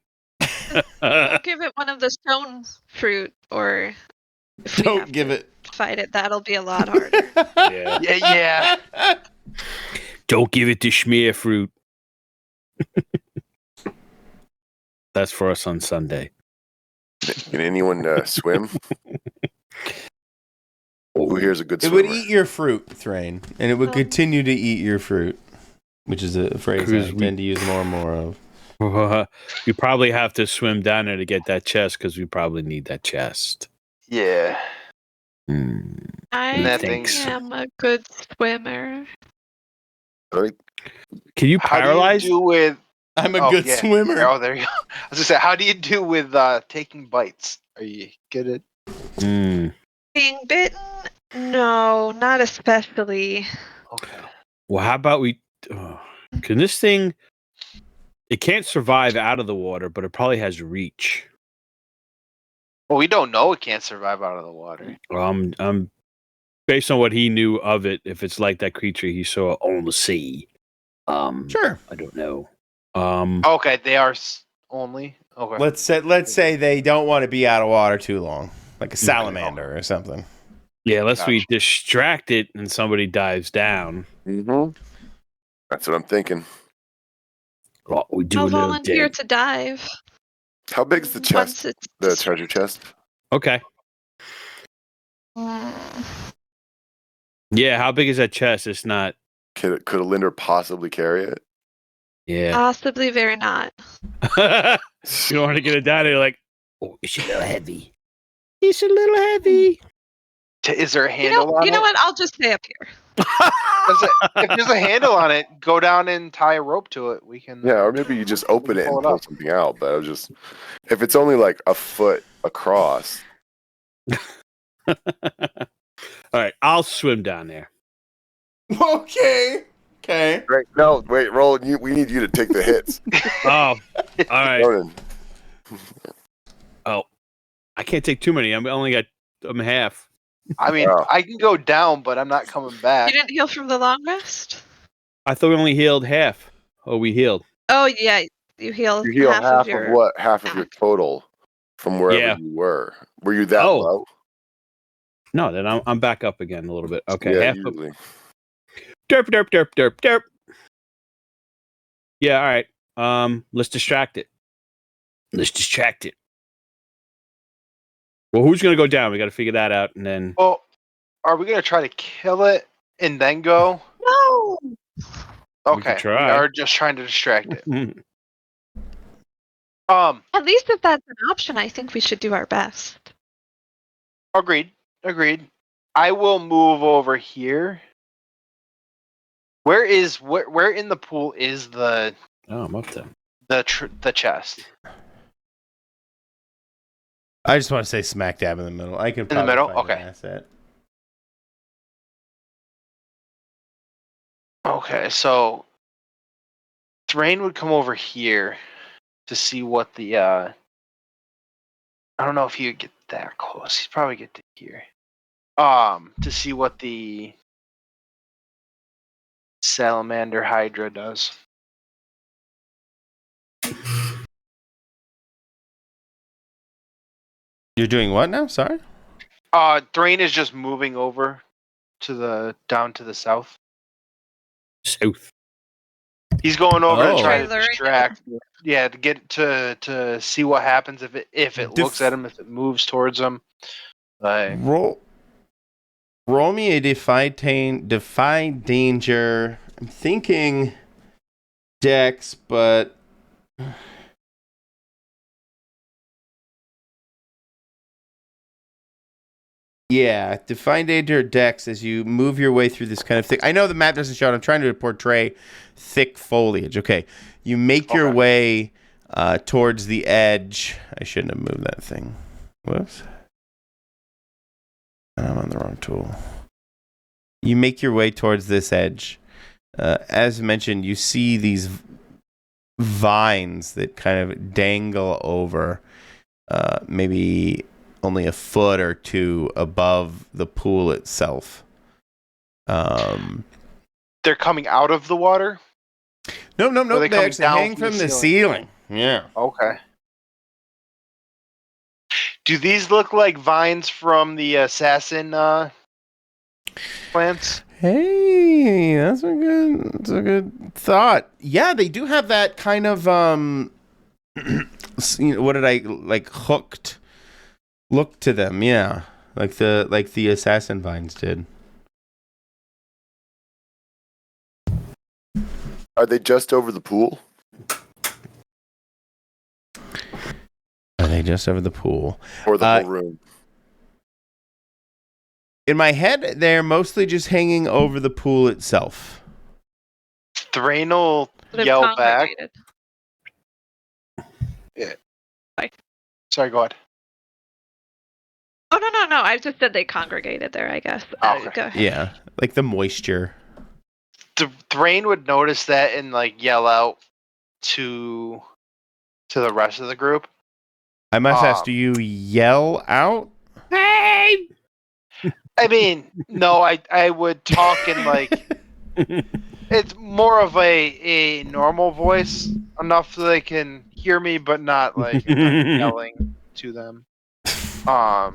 [SPEAKER 5] Don't give it one of the stone fruit, or if we
[SPEAKER 1] Don't
[SPEAKER 5] have
[SPEAKER 1] give
[SPEAKER 5] to
[SPEAKER 1] it.
[SPEAKER 5] fight it, that'll be a lot harder.
[SPEAKER 4] Yeah.
[SPEAKER 2] Yeah.
[SPEAKER 4] Don't give it the schmear fruit. That's for us on Sunday.
[SPEAKER 3] Can anyone swim? Who here's a good
[SPEAKER 1] It
[SPEAKER 3] swimmer?
[SPEAKER 1] would eat your fruit, Thrain, and it would continue to eat your fruit, which is a phrase I tend to use more and more of.
[SPEAKER 4] We probably have to swim down there to get that chest because we probably need that chest.
[SPEAKER 2] Yeah.
[SPEAKER 5] I
[SPEAKER 2] that thing-
[SPEAKER 5] am a good swimmer.
[SPEAKER 3] Right?
[SPEAKER 4] Can you paralyze?
[SPEAKER 2] How do you do with?
[SPEAKER 1] I'm a
[SPEAKER 2] Oh,
[SPEAKER 1] good
[SPEAKER 2] yeah.
[SPEAKER 1] swimmer.
[SPEAKER 2] Oh, there you go. I was gonna say, how do you do with taking bites? Are you good at?
[SPEAKER 4] Mm.
[SPEAKER 5] Being bitten? No, not especially.
[SPEAKER 2] Okay.
[SPEAKER 4] Well, how about we? Can this thing? It can't survive out of the water, but it probably has reach.
[SPEAKER 2] Well, we don't know it can't survive out of the water.
[SPEAKER 4] I'm based on what he knew of it. If it's like that creature he saw on the sea,
[SPEAKER 1] Sure.
[SPEAKER 4] I don't know.
[SPEAKER 2] Okay, they are only. Okay.
[SPEAKER 1] Let's say they don't want to be out of water too long, like a salamander or something.
[SPEAKER 4] Yeah, unless we
[SPEAKER 2] Gotcha.
[SPEAKER 4] distract it and somebody dives down.
[SPEAKER 3] Mm-hmm. That's what I'm thinking.
[SPEAKER 4] Well, we do
[SPEAKER 5] I'll
[SPEAKER 4] a little
[SPEAKER 5] volunteer
[SPEAKER 4] dig.
[SPEAKER 5] to dive.
[SPEAKER 3] How big's the
[SPEAKER 5] Once
[SPEAKER 3] chest?
[SPEAKER 5] it's
[SPEAKER 3] The treasure chest?
[SPEAKER 4] Okay. Yeah, how big is that chest? It's not.
[SPEAKER 3] Could a Linder possibly carry it?
[SPEAKER 4] Yeah.
[SPEAKER 5] Possibly very not.
[SPEAKER 4] You don't want to get it down there like, oh, it's a little heavy. It's a little heavy.
[SPEAKER 2] Is there a handle on
[SPEAKER 5] You
[SPEAKER 2] it?
[SPEAKER 5] know what? I'll just stay up here.
[SPEAKER 2] If there's a handle on it, go down and tie a rope to it. We can.
[SPEAKER 3] Yeah, or maybe you just open it
[SPEAKER 2] Pull
[SPEAKER 3] and
[SPEAKER 2] it
[SPEAKER 3] pull
[SPEAKER 2] up.
[SPEAKER 3] something out. But I was just, if it's only like a foot across.
[SPEAKER 4] All right, I'll swim down there.
[SPEAKER 1] Okay.
[SPEAKER 3] Right? No, wait, Roland. We need you to take the hits.
[SPEAKER 4] Oh, all right.
[SPEAKER 3] Ronan.
[SPEAKER 4] Oh, I can't take too many. I'm half.
[SPEAKER 2] I mean,
[SPEAKER 3] Oh.
[SPEAKER 2] I can go down, but I'm not coming back.
[SPEAKER 5] You didn't heal from the long rest?
[SPEAKER 4] I thought we only healed half. Oh, we healed.
[SPEAKER 5] Oh, yeah. You heal,
[SPEAKER 3] You heal half
[SPEAKER 5] of your.
[SPEAKER 3] of what? Half of your total from wherever
[SPEAKER 4] Yeah.
[SPEAKER 3] you were. Were you that
[SPEAKER 4] Oh.
[SPEAKER 3] low?
[SPEAKER 4] No, then I'm back up again a little bit. Okay,
[SPEAKER 3] Yeah,
[SPEAKER 4] half
[SPEAKER 3] usually.
[SPEAKER 4] Derp, derp, derp, derp, derp. Yeah, all right. Let's distract it. Let's distract it. Well, who's gonna go down? We got to figure that out, and then.
[SPEAKER 2] Well, are we gonna try to kill it and then go?
[SPEAKER 5] No!
[SPEAKER 2] Okay, we
[SPEAKER 4] try.
[SPEAKER 2] are just trying to distract it.
[SPEAKER 4] Mm.
[SPEAKER 5] At least if that's an option, I think we should do our best.
[SPEAKER 2] Agreed. I will move over here. Where in the pool is the
[SPEAKER 4] Oh, I'm up there.
[SPEAKER 2] the chest?
[SPEAKER 1] I just want to say smack dab in the middle. I can
[SPEAKER 2] In the
[SPEAKER 1] probably
[SPEAKER 2] middle?
[SPEAKER 1] find an
[SPEAKER 2] Okay.
[SPEAKER 1] asset.
[SPEAKER 2] Okay, so Thrain would come over here to see what the I don't know if he would get that close. He'd probably get to here. To see what the salamander hydra does.
[SPEAKER 1] You're doing what now? Sorry.
[SPEAKER 2] Thrain is just moving over down to the south.
[SPEAKER 4] South.
[SPEAKER 2] He's going over to
[SPEAKER 1] Oh.
[SPEAKER 2] try to
[SPEAKER 5] Luring it.
[SPEAKER 2] distract. Yeah, to get to see what happens if it looks at him, if it moves towards him. Like,
[SPEAKER 1] Roll me a defy danger. I'm thinking Dex, but yeah, defy danger Dex as you move your way through this kind of thing. I know the map doesn't show it. I'm trying to portray thick foliage. Okay, you make your
[SPEAKER 2] Okay.
[SPEAKER 1] way towards the edge. I shouldn't have moved that thing. Whoops. I'm on the wrong tool. You make your way towards this edge. As mentioned, you see these vines that kind of dangle over maybe only a foot or two above the pool itself.
[SPEAKER 2] They're coming out of the water?
[SPEAKER 1] No.
[SPEAKER 2] they
[SPEAKER 1] They
[SPEAKER 2] coming
[SPEAKER 1] actually
[SPEAKER 2] down
[SPEAKER 1] hang from the ceiling. Yeah.
[SPEAKER 2] Okay. Do these look like vines from the assassin plants?
[SPEAKER 1] Hey, that's a good thought. Yeah, they do have that kind of what did I like hooked look to them? Yeah, like the assassin vines did.
[SPEAKER 3] Are they just over the pool?
[SPEAKER 1] Are they just over the pool?
[SPEAKER 3] Or the whole room?
[SPEAKER 1] In my head, they're mostly just hanging over the pool itself.
[SPEAKER 2] Thrain will
[SPEAKER 5] They've
[SPEAKER 2] yell back.
[SPEAKER 5] congregated.
[SPEAKER 2] Yeah.
[SPEAKER 5] Bye.
[SPEAKER 2] Sorry, go ahead.
[SPEAKER 5] Oh, no. I just said they congregated there, I guess.
[SPEAKER 2] Okay.
[SPEAKER 5] Go ahead.
[SPEAKER 1] Yeah, like the moisture.
[SPEAKER 2] Thrain would notice that and like yell out to the rest of the group.
[SPEAKER 1] I must ask, do you yell out?
[SPEAKER 4] Hey!
[SPEAKER 2] I mean, no, I would talk in like it's more of a normal voice, enough so they can hear me, but not like I'm not yelling to them.
[SPEAKER 1] I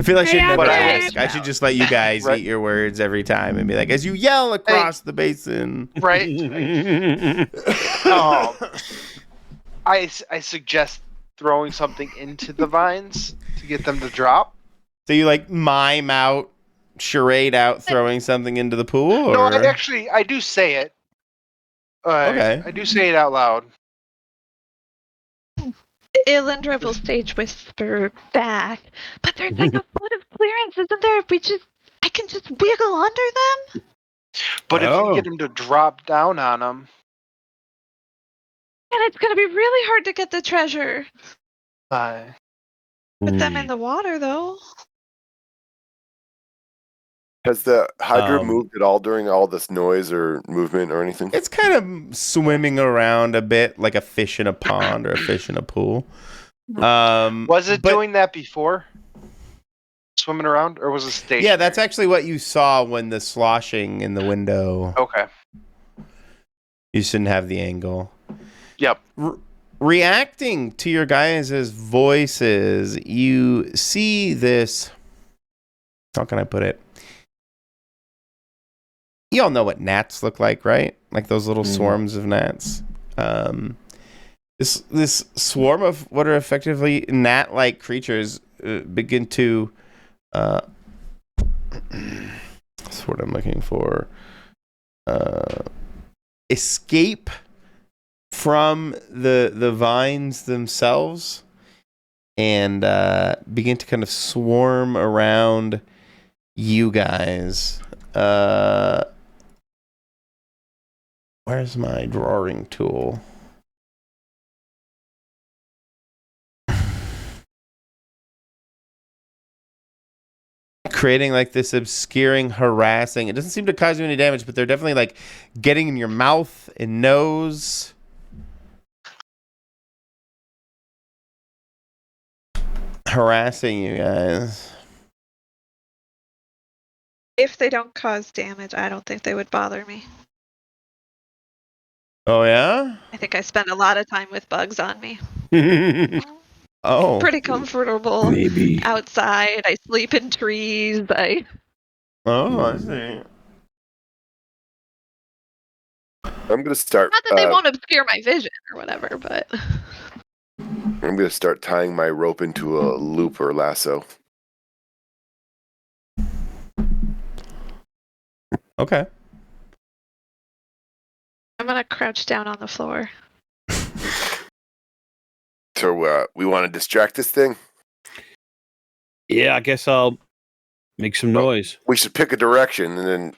[SPEAKER 1] feel I should never
[SPEAKER 2] But I
[SPEAKER 1] ask.
[SPEAKER 2] would-
[SPEAKER 1] I should just let you guys
[SPEAKER 2] Right.
[SPEAKER 1] eat your words every time and be like, as you yell across the basin.
[SPEAKER 2] Right? I suggest throwing something into the vines to get them to drop.
[SPEAKER 1] So you like mime out, charade out, throwing something into the pool?
[SPEAKER 2] No,
[SPEAKER 1] Or?
[SPEAKER 2] I do say it.
[SPEAKER 1] Okay.
[SPEAKER 2] I do say it out loud.
[SPEAKER 5] Ilindra will stage whisper back, but there's like a foot of clearance, isn't there? I can just wiggle under them.
[SPEAKER 2] But if
[SPEAKER 4] Oh.
[SPEAKER 2] you get them to drop down on them,
[SPEAKER 5] And it's gonna be really hard to get the treasure.
[SPEAKER 2] uh,
[SPEAKER 5] Put them in the water, though.
[SPEAKER 3] Has the Hydra
[SPEAKER 1] Um,
[SPEAKER 3] moved at all during all this noise or movement or anything?
[SPEAKER 1] It's kind of swimming around a bit like a fish in a pond or a fish in a pool.
[SPEAKER 2] was it
[SPEAKER 1] but-
[SPEAKER 2] doing that before? Swimming around, or was it stationary?
[SPEAKER 1] Yeah, that's actually what you saw when the sloshing in the window.
[SPEAKER 2] Okay.
[SPEAKER 1] You shouldn't have the angle.
[SPEAKER 2] Yep.
[SPEAKER 1] Reacting to your guys' voices, you see this. How can I put it? You all know what gnats look like, right? Like those little swarms of gnats. This swarm of what are effectively gnat-like creatures begin to. That's what I'm looking for. Escape from the vines themselves and begin to kind of swarm around you guys. Where's my drawing tool? Creating like this obscuring, harassing. It doesn't seem to cause you any damage, but they're definitely like getting in your mouth and nose. Harassing you guys.
[SPEAKER 5] If they don't cause damage, I don't think they would bother me.
[SPEAKER 1] Oh yeah?
[SPEAKER 5] I think I spend a lot of time with bugs on me.
[SPEAKER 1] Oh.
[SPEAKER 5] Pretty comfortable.
[SPEAKER 4] Maybe.
[SPEAKER 5] Outside, I sleep in trees.
[SPEAKER 1] Oh, I see.
[SPEAKER 3] I'm gonna start.
[SPEAKER 5] Not that they won't obscure my vision or whatever, but
[SPEAKER 3] I'm gonna start tying my rope into a loop or lasso.
[SPEAKER 1] Okay.
[SPEAKER 5] I'm gonna crouch down on the floor.
[SPEAKER 3] So we want to distract this thing.
[SPEAKER 4] Yeah, I guess I'll make some noise.
[SPEAKER 3] We should pick a direction, and then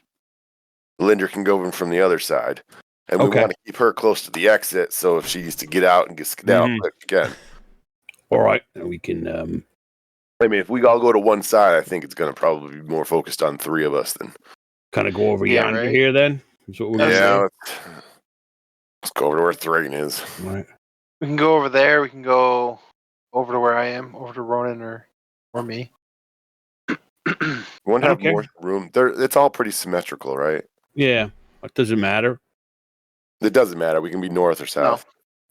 [SPEAKER 3] Linder can go in from the other side. And we
[SPEAKER 4] Okay.
[SPEAKER 3] want to keep her close to the exit, so if she needs to get out and get out quick again.
[SPEAKER 4] All right, and we can.
[SPEAKER 3] I mean, if we all go to one side, I think it's going to probably be more focused on 3 of us than.
[SPEAKER 4] Kind of go over
[SPEAKER 2] Yeah,
[SPEAKER 4] yonder
[SPEAKER 2] right.
[SPEAKER 4] here then. That's what we're gonna
[SPEAKER 3] Yeah, let's go over to where Thrain is.
[SPEAKER 4] do. All right.
[SPEAKER 2] We can go over there. We can go over to where I am, over to Ronan or me.
[SPEAKER 3] We want to
[SPEAKER 4] I
[SPEAKER 3] have
[SPEAKER 4] don't care.
[SPEAKER 3] more room. It's all pretty symmetrical, right?
[SPEAKER 4] Yeah. What does it matter?
[SPEAKER 3] It doesn't matter. We can be north or south.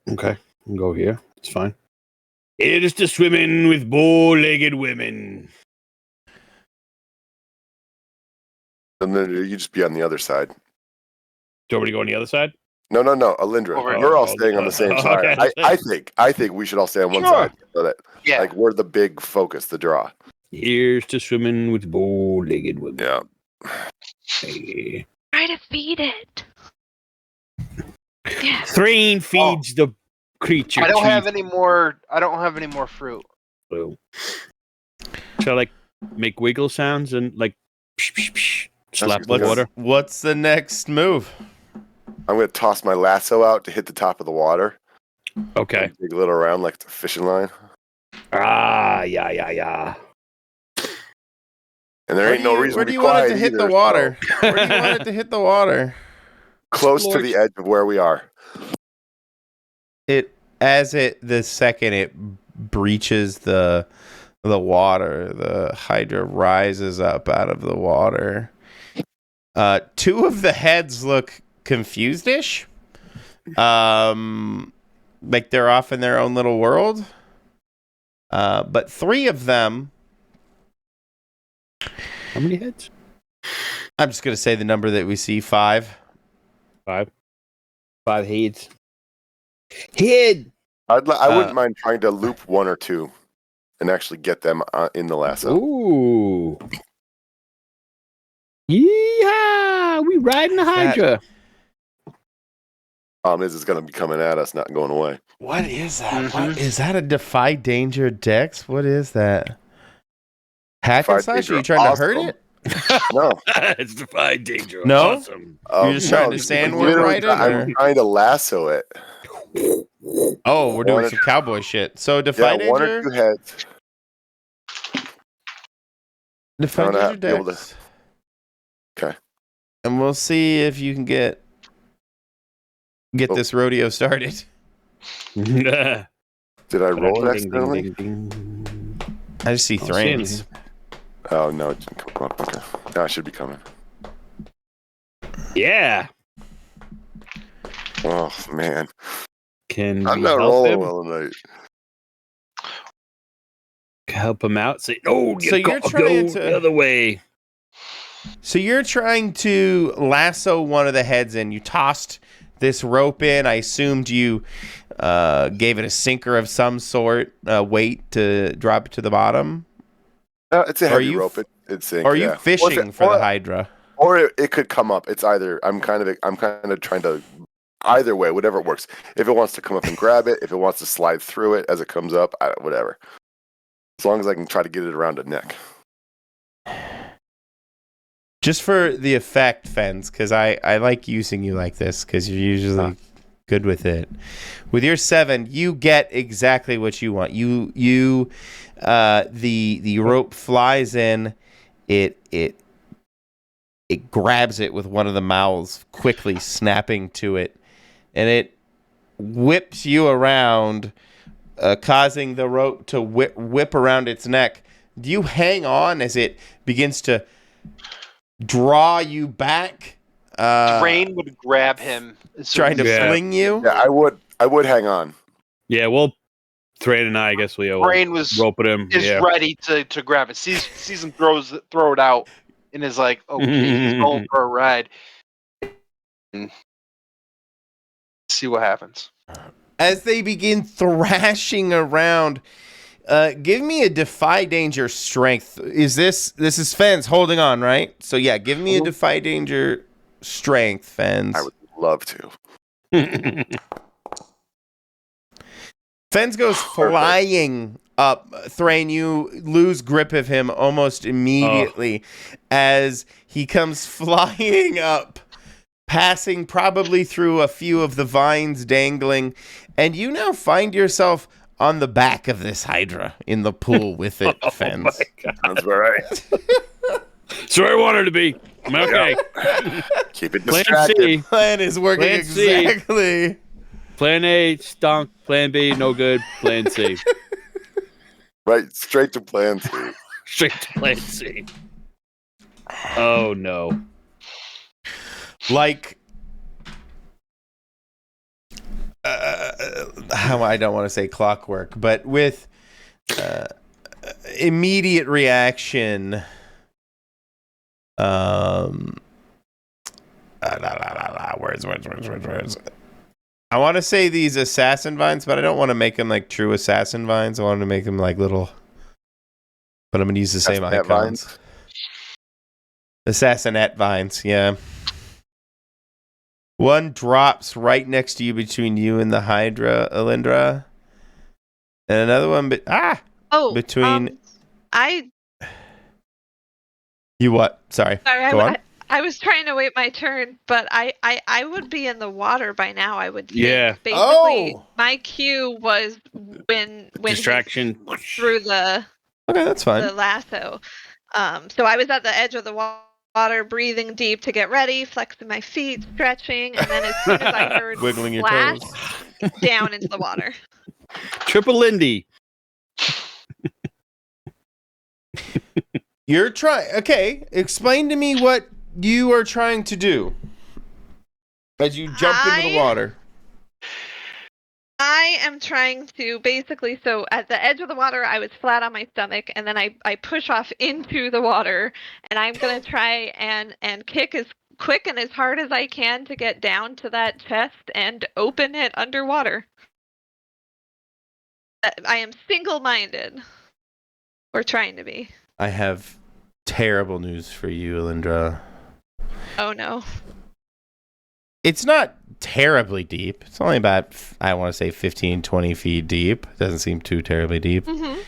[SPEAKER 4] Okay. We can go here. It's fine. It is to swimming with bow-legged women.
[SPEAKER 3] And then you just be on the other side.
[SPEAKER 4] Do you want me to go on the other side?
[SPEAKER 3] No, Alindra.
[SPEAKER 2] Over
[SPEAKER 3] We're all
[SPEAKER 4] here.
[SPEAKER 3] staying on the same side.
[SPEAKER 4] Okay.
[SPEAKER 3] I think we should all stay on one
[SPEAKER 4] Sure.
[SPEAKER 3] side so that
[SPEAKER 2] Yeah.
[SPEAKER 3] like we're the big focus, the draw.
[SPEAKER 4] Here's to swimming with bow-legged women.
[SPEAKER 3] Yeah.
[SPEAKER 4] Hey.
[SPEAKER 5] Try to feed it. Yeah.
[SPEAKER 4] Thrain feeds the creature.
[SPEAKER 2] I don't have
[SPEAKER 4] chief.
[SPEAKER 2] any more. I don't have any more fruit.
[SPEAKER 4] Shall I like make wiggle sounds and like psh, psh, psh, slap
[SPEAKER 3] good.
[SPEAKER 4] the water?
[SPEAKER 1] What's the next move?
[SPEAKER 3] I'm going to toss my lasso out to hit the top of the water.
[SPEAKER 4] Okay.
[SPEAKER 3] And dig a little around like the fishing line.
[SPEAKER 4] Yeah.
[SPEAKER 3] And there ain't no reason
[SPEAKER 1] Where
[SPEAKER 3] to
[SPEAKER 1] do
[SPEAKER 3] be
[SPEAKER 1] you want it
[SPEAKER 3] quiet
[SPEAKER 1] to hit the
[SPEAKER 3] either,
[SPEAKER 1] water?
[SPEAKER 3] so
[SPEAKER 1] Where do you want it to hit the water?
[SPEAKER 3] close to the edge of where we are.
[SPEAKER 1] The second it breaches the water, the Hydra rises up out of the water. 2 of the heads look confused-ish. Like they're off in their own little world. But 3 of them.
[SPEAKER 4] How many heads?
[SPEAKER 1] I'm just gonna say the number that we see, 5.
[SPEAKER 4] 5 heads. Head.
[SPEAKER 3] I wouldn't mind trying to loop 1 or 2 and actually get them in the lasso.
[SPEAKER 4] Ooh. Yeah, we riding the Hydra.
[SPEAKER 3] Problem is, it's going to be coming at us, not going away.
[SPEAKER 1] What is that?
[SPEAKER 2] Mhm.
[SPEAKER 1] What is that? A defy danger dex? What is that? Hack and
[SPEAKER 3] Defy
[SPEAKER 1] slash? Are you
[SPEAKER 3] danger.
[SPEAKER 1] trying to hurt
[SPEAKER 3] Awesome.
[SPEAKER 1] it?
[SPEAKER 3] No.
[SPEAKER 4] It's defy danger.
[SPEAKER 1] No?
[SPEAKER 4] Awesome.
[SPEAKER 1] You're just trying to
[SPEAKER 3] just
[SPEAKER 1] sandworm
[SPEAKER 3] literally
[SPEAKER 1] ride it,
[SPEAKER 3] I'm
[SPEAKER 1] or-
[SPEAKER 3] trying to lasso it.
[SPEAKER 1] Oh, we're doing
[SPEAKER 3] One
[SPEAKER 1] some cowboy shit. So defy
[SPEAKER 3] Yeah, 1 or
[SPEAKER 1] danger.
[SPEAKER 3] 2 heads.
[SPEAKER 1] Defy
[SPEAKER 3] I'm gonna
[SPEAKER 1] danger
[SPEAKER 3] be able to-
[SPEAKER 1] dex.
[SPEAKER 3] Okay.
[SPEAKER 1] And we'll see if you can get
[SPEAKER 3] Oh.
[SPEAKER 1] this rodeo started.
[SPEAKER 3] Did I roll it accidentally?
[SPEAKER 1] I just see
[SPEAKER 4] I don't see
[SPEAKER 1] Thrains.
[SPEAKER 4] anything.
[SPEAKER 3] Oh, no, it didn't come up. Okay. No, I should be coming.
[SPEAKER 4] Yeah.
[SPEAKER 3] Oh, man.
[SPEAKER 4] Can
[SPEAKER 3] I'm
[SPEAKER 4] we
[SPEAKER 3] not
[SPEAKER 4] help
[SPEAKER 3] rolling
[SPEAKER 4] him?
[SPEAKER 3] well tonight.
[SPEAKER 4] Help him out. Say, no,
[SPEAKER 1] So you're
[SPEAKER 4] go
[SPEAKER 1] trying to-
[SPEAKER 4] the other way.
[SPEAKER 1] So you're trying to lasso one of the heads in. You tossed this rope in. I assumed you gave it a sinker of some sort, weight to drop it to the bottom.
[SPEAKER 3] It's a
[SPEAKER 1] Are
[SPEAKER 3] heavy
[SPEAKER 1] you-
[SPEAKER 3] rope. It sinks.
[SPEAKER 1] Or are you
[SPEAKER 3] yeah.
[SPEAKER 1] fishing for the Hydra?
[SPEAKER 3] Or it could come up. It's either. I'm kind of trying to. Either way, whatever works. If it wants to come up and grab it, if it wants to slide through it as it comes up, whatever. As long as I can try to get it around a neck.
[SPEAKER 1] Just for the effect, Fens, because I like using you like this, because you're usually good with it. With your 7, you get exactly what you want. The rope flies in, it grabs it with one of the mouths, quickly snapping to it, and it whips you around, causing the rope to whip around its neck. Do you hang on as it begins to draw you back?
[SPEAKER 2] Rain would grab him. as soon
[SPEAKER 1] Trying
[SPEAKER 2] as
[SPEAKER 1] to
[SPEAKER 2] he-
[SPEAKER 1] fling you?
[SPEAKER 3] Yeah, I would hang on.
[SPEAKER 4] Yeah, well, Thrain and I guess we'll
[SPEAKER 2] Rain was
[SPEAKER 4] rope at him.
[SPEAKER 2] is
[SPEAKER 4] Yeah.
[SPEAKER 2] ready to grab it. Sees him throw it out, and is like, okay, he's going for a ride. And see what happens.
[SPEAKER 1] As they begin thrashing around, give me a defy danger strength. This is Fens holding on, right? So yeah, give me a defy danger strength, Fens.
[SPEAKER 3] I would love to.
[SPEAKER 1] Fens goes flying up. Thrain, you lose grip of him almost immediately as he comes flying up passing probably through a few of the vines dangling, and you now find yourself on the back of this hydra in the pool with it, Fens.
[SPEAKER 3] Sounds all right.
[SPEAKER 4] That's where I wanted to be. I'm okay.
[SPEAKER 3] Keep it
[SPEAKER 4] Plan
[SPEAKER 3] distracted.
[SPEAKER 4] C.
[SPEAKER 1] Plan is working
[SPEAKER 4] Plan C.
[SPEAKER 1] exactly.
[SPEAKER 4] Plan A stunk. Plan B no good. Plan C.
[SPEAKER 3] Right, straight to plan C.
[SPEAKER 4] Straight to Plan C. Oh no.
[SPEAKER 1] Like, how I don't want to say clockwork, but with immediate reaction. Words. I want to say these assassin vines, but I don't want to make them like true assassin vines. I want to make them like little. But I'm going to use the same
[SPEAKER 3] Assassinate
[SPEAKER 1] icons.
[SPEAKER 3] vines?
[SPEAKER 1] Assassinate vines, yeah. One drops right next to you between you and the Hydra, Alindra. And another one, between...
[SPEAKER 5] I
[SPEAKER 1] You what? Sorry. Go on.
[SPEAKER 5] I was trying to wait my turn, but I would be in the water by now, I would think.
[SPEAKER 4] Yeah.
[SPEAKER 5] Basically, my cue was when
[SPEAKER 4] Distraction.
[SPEAKER 5] he threw the
[SPEAKER 1] Okay, that's fine.
[SPEAKER 5] the lasso. So I was at the edge of the water, breathing deep to get ready, flexing my feet, stretching, and then as soon as I heard
[SPEAKER 1] Wiggling your
[SPEAKER 5] splash,
[SPEAKER 1] toes.
[SPEAKER 5] down into the water.
[SPEAKER 4] Triple Lindy.
[SPEAKER 1] You're trying... Okay, explain to me what you are trying to do as you jump into the water.
[SPEAKER 5] I am trying to basically, so at the edge of the water, I was flat on my stomach, and then I push off into the water, and I'm going to try and kick as quick and as hard as I can to get down to that chest and open it underwater. I am single-minded. Or trying to be.
[SPEAKER 1] I have terrible news for you, Alindra.
[SPEAKER 5] Oh, no.
[SPEAKER 1] It's not terribly deep. It's only about, I want to say, 15, 20 feet deep. It doesn't seem too terribly deep.
[SPEAKER 5] Mm-hmm.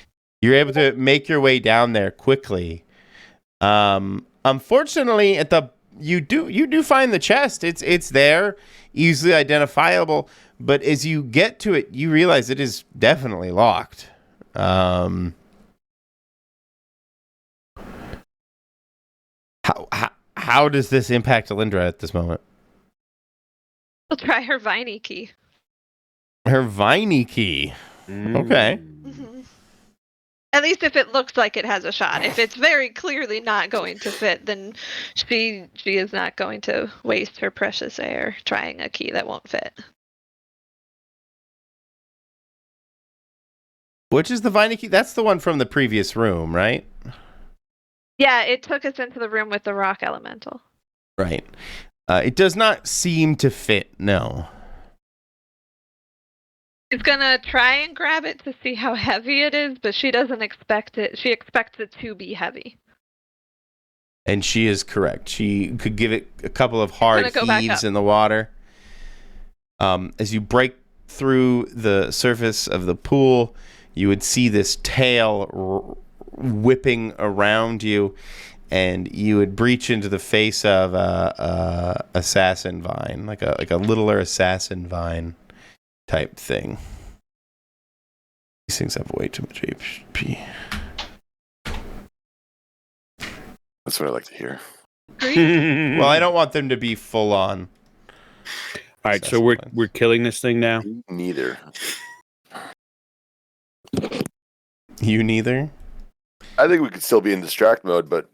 [SPEAKER 1] You're able to make your way down there quickly. Unfortunately, you do find the chest. It's there, easily identifiable. But as you get to it, you realize it is definitely locked. How does this impact Alindra at this moment?
[SPEAKER 5] We'll try her viney key.
[SPEAKER 1] Her viney key. Okay.
[SPEAKER 5] Mm-hmm. At least if it looks like it has a shot. If it's very clearly not going to fit, then she is not going to waste her precious air trying a key that won't fit.
[SPEAKER 1] Which is the viney key? That's the one from the previous room, right?
[SPEAKER 5] Yeah, it took us into the room with the rock elemental.
[SPEAKER 1] Right. It does not seem to fit, no.
[SPEAKER 5] She's gonna try and grab it to see how heavy it is, but she doesn't expect it. She expects it to be heavy.
[SPEAKER 1] And she is correct. She could give it a couple of hard heaves in the water. As you break through the surface of the pool, you would see this tail whipping around you, and you would breach into the face of a assassin vine, like a littler assassin vine type thing. These things have way too much HP.
[SPEAKER 3] That's what I like to hear.
[SPEAKER 1] Well, I don't want them to be full on.
[SPEAKER 4] All right, so we're killing this thing now.
[SPEAKER 3] Neither.
[SPEAKER 1] You neither?
[SPEAKER 3] I think we could still be in distract mode, but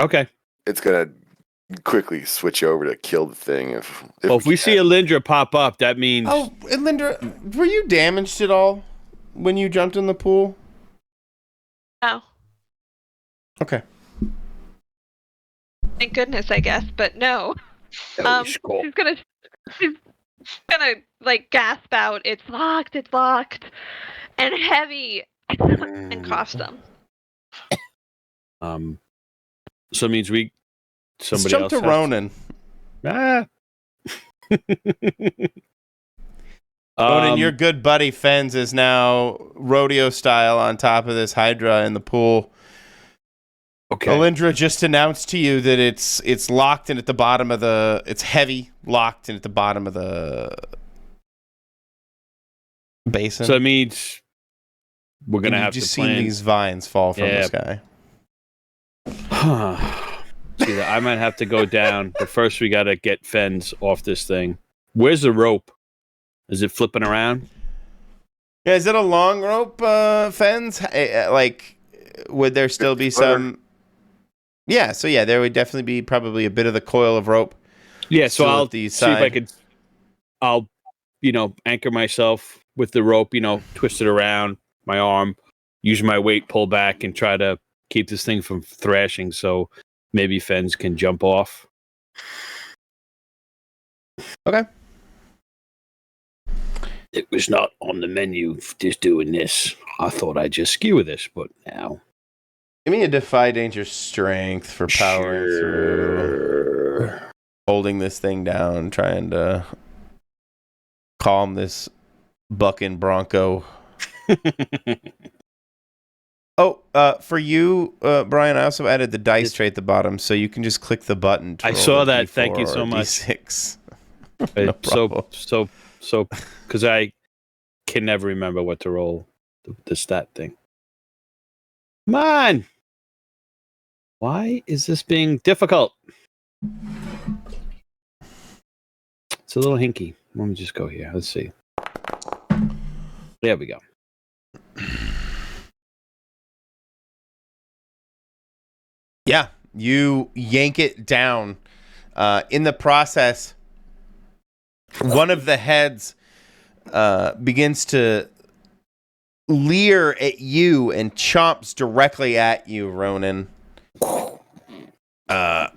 [SPEAKER 4] Okay.
[SPEAKER 3] it's gonna quickly switch over to kill the thing. If
[SPEAKER 4] we see Alindra pop up, that means.
[SPEAKER 1] Oh, Alindra, were you damaged at all when you jumped in the pool?
[SPEAKER 5] No.
[SPEAKER 1] Okay.
[SPEAKER 5] Thank goodness, I guess, but no. She's gonna like gasp out, it's locked, and heavy, and cough some.
[SPEAKER 4] So it means
[SPEAKER 1] Let's jump to Ronan. Ronan, your good buddy Fens is now rodeo style on top of this hydra in the pool.
[SPEAKER 4] Okay.
[SPEAKER 1] Alindra just announced to you that it's locked and at the bottom of the... It's heavy, locked and at the bottom of the basin.
[SPEAKER 4] So that means we're going to have to
[SPEAKER 1] just
[SPEAKER 4] plan.
[SPEAKER 1] seen these vines fall from the sky.
[SPEAKER 4] See, I might have to go down, but first we got to get Fens off this thing. Where's the rope? Is it flipping around?
[SPEAKER 1] Yeah, is it a long rope, Fens? Like, would there still be some... Yeah, so yeah, there would definitely be probably a bit of the coil of rope.
[SPEAKER 4] Yeah, so I'll
[SPEAKER 1] see
[SPEAKER 4] if I could... I'll, anchor myself with the rope, twist it around my arm, use my weight, pull back, and try to keep this thing from thrashing so maybe Fens can jump off.
[SPEAKER 1] Okay.
[SPEAKER 4] It was not on the menu just doing this. I thought I'd just skewer this, but now...
[SPEAKER 1] Give me a defy danger strength for powering through. Holding this thing down, trying to calm this bucking bronco. For you, Brian, I also added the dice tray at the bottom, so you can just click the button. To
[SPEAKER 4] I
[SPEAKER 1] roll
[SPEAKER 4] saw
[SPEAKER 1] a
[SPEAKER 4] that.
[SPEAKER 1] D4
[SPEAKER 4] Thank you so
[SPEAKER 1] or
[SPEAKER 4] much.
[SPEAKER 1] D6.
[SPEAKER 4] So, because I can never remember what to roll the stat thing. Come on! Why is this being difficult? It's a little hinky. Let me just go here. Let's see. There we go.
[SPEAKER 1] Yeah, you yank it down. In the process, one of the heads begins to leer at you and chomps directly at you, Ronan.
[SPEAKER 4] Not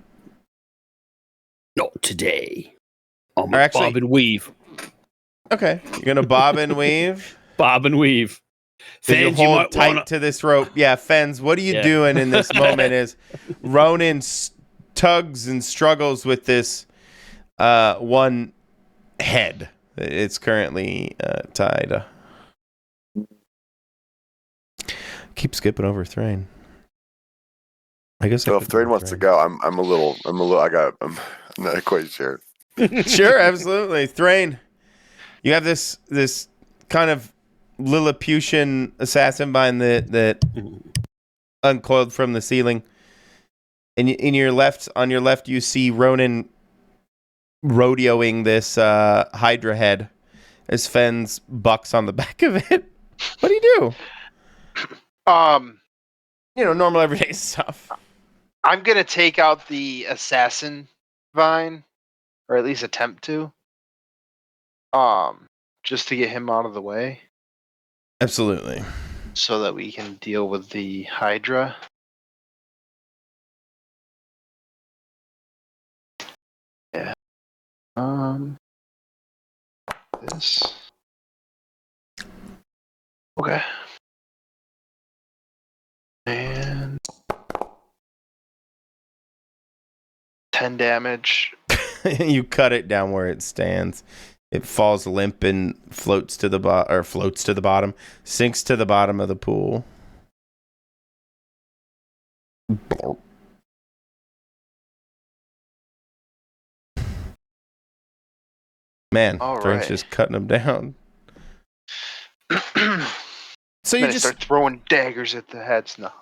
[SPEAKER 4] today. I'm
[SPEAKER 1] Or actually-
[SPEAKER 4] bob and weave.
[SPEAKER 1] Okay, you're gonna bob and weave.
[SPEAKER 4] Bob and weave.
[SPEAKER 1] So you
[SPEAKER 4] Fens, you
[SPEAKER 1] hold
[SPEAKER 4] might
[SPEAKER 1] tight
[SPEAKER 4] wanna...
[SPEAKER 1] to this rope. Yeah, Fens, what are you
[SPEAKER 4] Yeah.
[SPEAKER 1] doing in this moment is Ronan tugs and struggles with this one head. It's currently tied. Keep skipping over Thrain. I guess.
[SPEAKER 3] So if Thrain wants to go, I'm not quite sure.
[SPEAKER 1] Sure, absolutely. Thrain, you have this kind of Lilliputian assassin vine that uncoiled from the ceiling. And on your left, you see Ronan rodeoing this Hydra head as Fens bucks on the back of it. What do you do? Normal everyday stuff.
[SPEAKER 2] I'm gonna take out the assassin vine, or at least attempt to. Just to get him out of the way,
[SPEAKER 1] Absolutely.
[SPEAKER 2] so that we can deal with the Hydra. Yeah. This. Okay. And 10 damage.
[SPEAKER 1] You cut it down where it stands. It falls limp and floats to the bottom, sinks to the bottom of the pool. Man,
[SPEAKER 2] All
[SPEAKER 1] Thrain's
[SPEAKER 2] right.
[SPEAKER 1] just cutting them down. So you
[SPEAKER 2] Then I
[SPEAKER 1] just,
[SPEAKER 2] start throwing daggers at the heads now.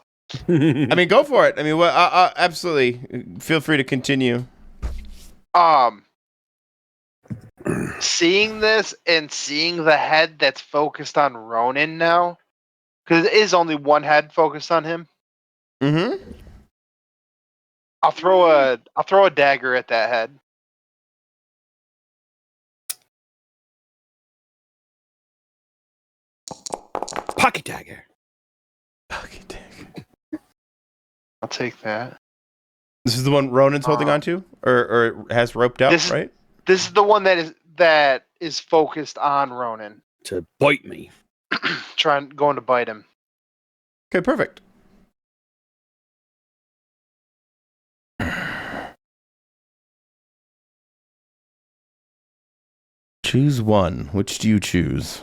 [SPEAKER 1] I mean, go for it. I mean, absolutely. Feel free to continue.
[SPEAKER 2] Seeing this and seeing the head that's focused on Ronan now, because it is only one head focused on him.
[SPEAKER 1] Mm-hmm.
[SPEAKER 2] I'll throw a dagger at that head.
[SPEAKER 4] Pocket dagger.
[SPEAKER 1] Pocket dagger.
[SPEAKER 2] I'll take that.
[SPEAKER 1] This is the one Ronan's holding on to, or has roped up, right?
[SPEAKER 2] This is the one that is focused on Ronan,
[SPEAKER 4] To bite me.
[SPEAKER 2] going to bite him.
[SPEAKER 1] Okay, perfect. Choose one. Which do you choose?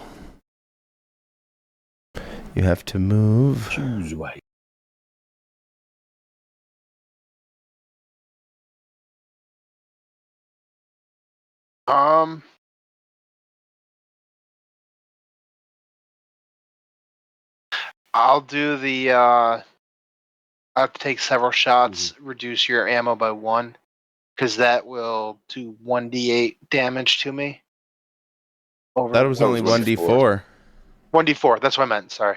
[SPEAKER 1] You have to move.
[SPEAKER 4] Choose way.
[SPEAKER 2] I'll do the. I have to take several shots. Reduce your ammo by 1, because that will do 1d8 damage to me.
[SPEAKER 1] That was only 1d4.
[SPEAKER 2] 1d4. That's what I meant. Sorry.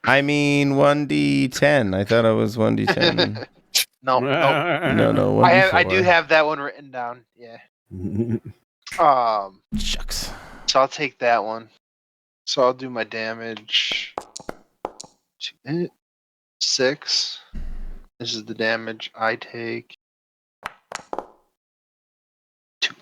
[SPEAKER 1] I mean 1d10. I thought it was 1d10.
[SPEAKER 2] No.
[SPEAKER 1] No, 1d4.
[SPEAKER 2] I do have that one written down. Yeah.
[SPEAKER 1] Shucks.
[SPEAKER 2] So I'll take that one. So I'll do my damage. 6. This is the damage I take. 2.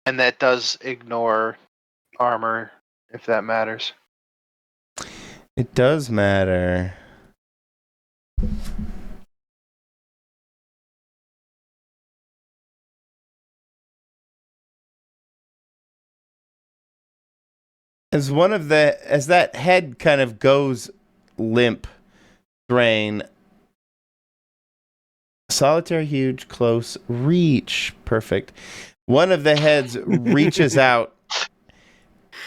[SPEAKER 2] And that does ignore armor, if that matters.
[SPEAKER 1] It does matter. As that head kind of goes limp, Thrain, solitaire, huge, close, reach, perfect. One of the heads reaches out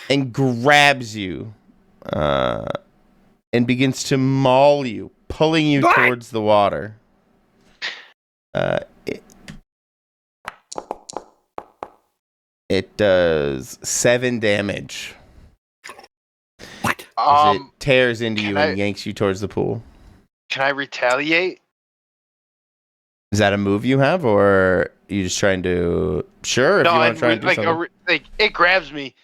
[SPEAKER 1] and grabs you, and begins to maul you, pulling you towards the water. It does 7 damage.
[SPEAKER 4] What?
[SPEAKER 1] As it tears into you
[SPEAKER 2] I-
[SPEAKER 1] and yanks you towards the pool.
[SPEAKER 2] Can I retaliate?
[SPEAKER 1] Is that a move you have, or are you just trying to? Sure, if you want to try and do something.
[SPEAKER 2] It grabs me.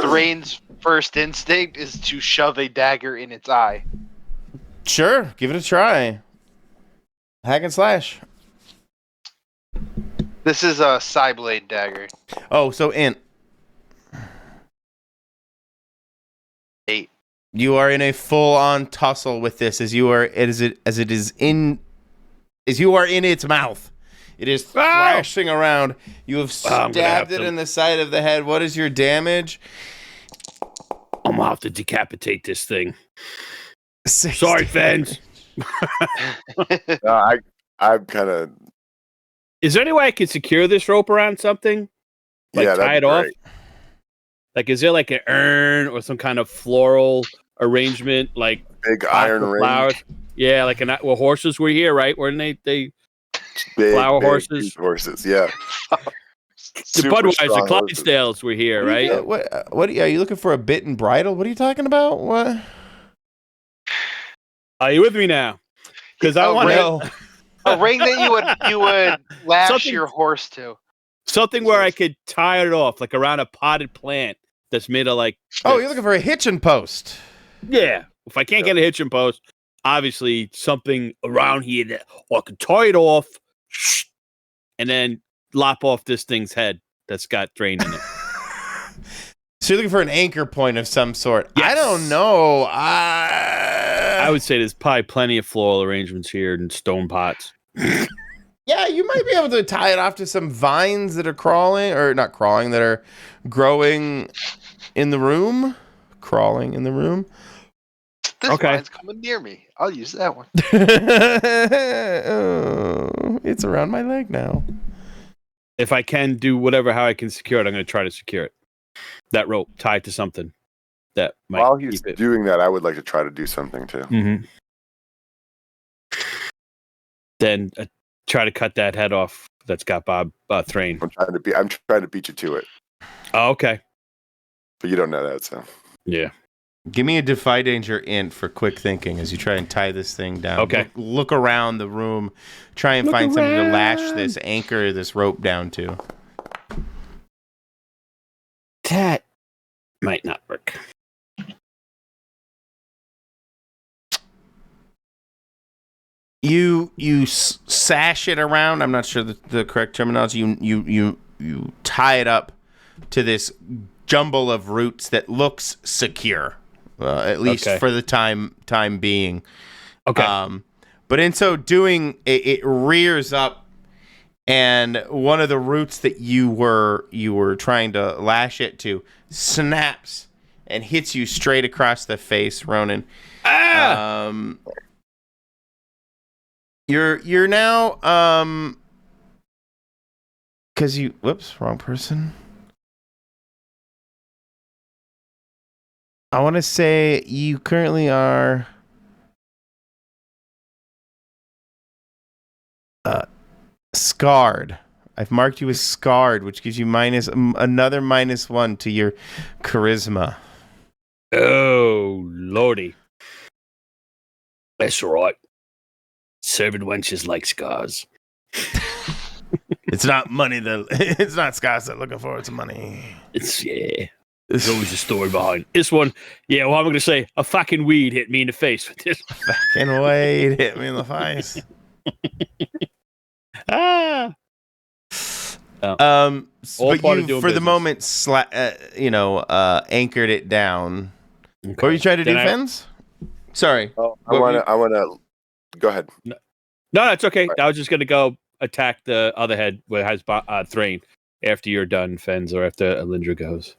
[SPEAKER 2] Thrain's first instinct is to shove a dagger in its eye.
[SPEAKER 1] Sure, give it a try. Hack and slash.
[SPEAKER 2] This is a Psyblade dagger.
[SPEAKER 1] Oh, so Int,
[SPEAKER 2] 8.
[SPEAKER 1] you are in a full-on tussle with this as you are as it is in its mouth. It is thrashing around. You have stabbed it in the side of the head. What is your damage?
[SPEAKER 4] I'm gonna have to decapitate this thing.
[SPEAKER 1] 6
[SPEAKER 4] Sorry,
[SPEAKER 1] damage.
[SPEAKER 4] fans.
[SPEAKER 3] I'm kind of.
[SPEAKER 4] Is there any way I can secure this rope around something? Like
[SPEAKER 3] Yeah,
[SPEAKER 4] tie it
[SPEAKER 3] that'd be
[SPEAKER 4] off?
[SPEAKER 3] great.
[SPEAKER 4] Like, is there like an urn or some kind of floral arrangement? Like
[SPEAKER 3] Big
[SPEAKER 4] pots
[SPEAKER 3] iron
[SPEAKER 4] with
[SPEAKER 3] ring.
[SPEAKER 4] flowers? Yeah, like well, horses were here, right? Weren't they?
[SPEAKER 3] Big,
[SPEAKER 4] flower
[SPEAKER 3] big
[SPEAKER 4] horses.
[SPEAKER 3] Horses, yeah.
[SPEAKER 4] The
[SPEAKER 3] Super
[SPEAKER 4] Budweiser,
[SPEAKER 3] strong horses.
[SPEAKER 4] Clydesdales were here, right?
[SPEAKER 1] What are you looking for? A bit and bridle? What are you talking about? What?
[SPEAKER 4] Are you with me now? Because I want
[SPEAKER 1] No.
[SPEAKER 2] A ring that you would lash
[SPEAKER 4] Something-
[SPEAKER 2] your horse to.
[SPEAKER 4] something where I could tie it off, like around a potted plant that's made of like.
[SPEAKER 1] Oh, you're looking for a hitching post.
[SPEAKER 4] Yeah. If I can't get a hitching post, obviously something around here that I could tie it off, and then lop off this thing's head that's got drain in it.
[SPEAKER 1] So you're looking for an anchor point of some sort.
[SPEAKER 4] Yes.
[SPEAKER 1] I don't know.
[SPEAKER 4] I would say there's probably plenty of floral arrangements here and stone pots.
[SPEAKER 1] Yeah, you might be able to tie it off to some vines that are crawling, or not crawling, that are growing in the room. Crawling in the room.
[SPEAKER 2] This
[SPEAKER 4] Okay.
[SPEAKER 2] vine's coming near me. I'll use that one.
[SPEAKER 1] Oh, it's around my leg now.
[SPEAKER 4] If I can do how I can secure it, I'm going to try to secure it. That rope tied to something that might
[SPEAKER 3] While he's
[SPEAKER 4] keep it.
[SPEAKER 3] doing that, I would like to try to do something too.
[SPEAKER 4] Mm-hmm. Then try to cut that head off that's got Bob Thrain.
[SPEAKER 3] I'm trying to beat you to it,
[SPEAKER 4] Oh, okay.
[SPEAKER 3] but you don't know that, so.
[SPEAKER 4] Yeah.
[SPEAKER 1] Give me a defy danger int for quick thinking as you try and tie this thing down.
[SPEAKER 4] Okay.
[SPEAKER 1] Look around the room. Try and find something to lash this anchor, this rope down to.
[SPEAKER 4] That might not work.
[SPEAKER 1] You sash it around. I'm not sure the correct terminology. You tie it up to this jumble of roots that looks secure, at least for the time being.
[SPEAKER 4] Okay.
[SPEAKER 1] But in so doing, it rears up, and one of the roots that you were trying to lash it to snaps and hits you straight across the face, Ronan. You're now because you whoops, wrong person. I want to say you currently are scarred. I've marked you as scarred, which gives you another -1 to your charisma.
[SPEAKER 4] Oh, lordy. That's all right. Serving wenches like scars.
[SPEAKER 1] It's not money it's not scars that looking for, it's money.
[SPEAKER 4] There's always a story behind this one. Yeah, what am I going to say? A fucking weed hit me in the face with this.
[SPEAKER 1] Fucking Wade hit me in the face. But you, for the moment, anchored it down. Okay. What were you trying to do, Fens? Sorry.
[SPEAKER 3] Oh, I want to. Go ahead.
[SPEAKER 4] No, it's okay. Right. I was just going to go attack the other head where it has Thrain after you're done, Fens, or after Alindra goes.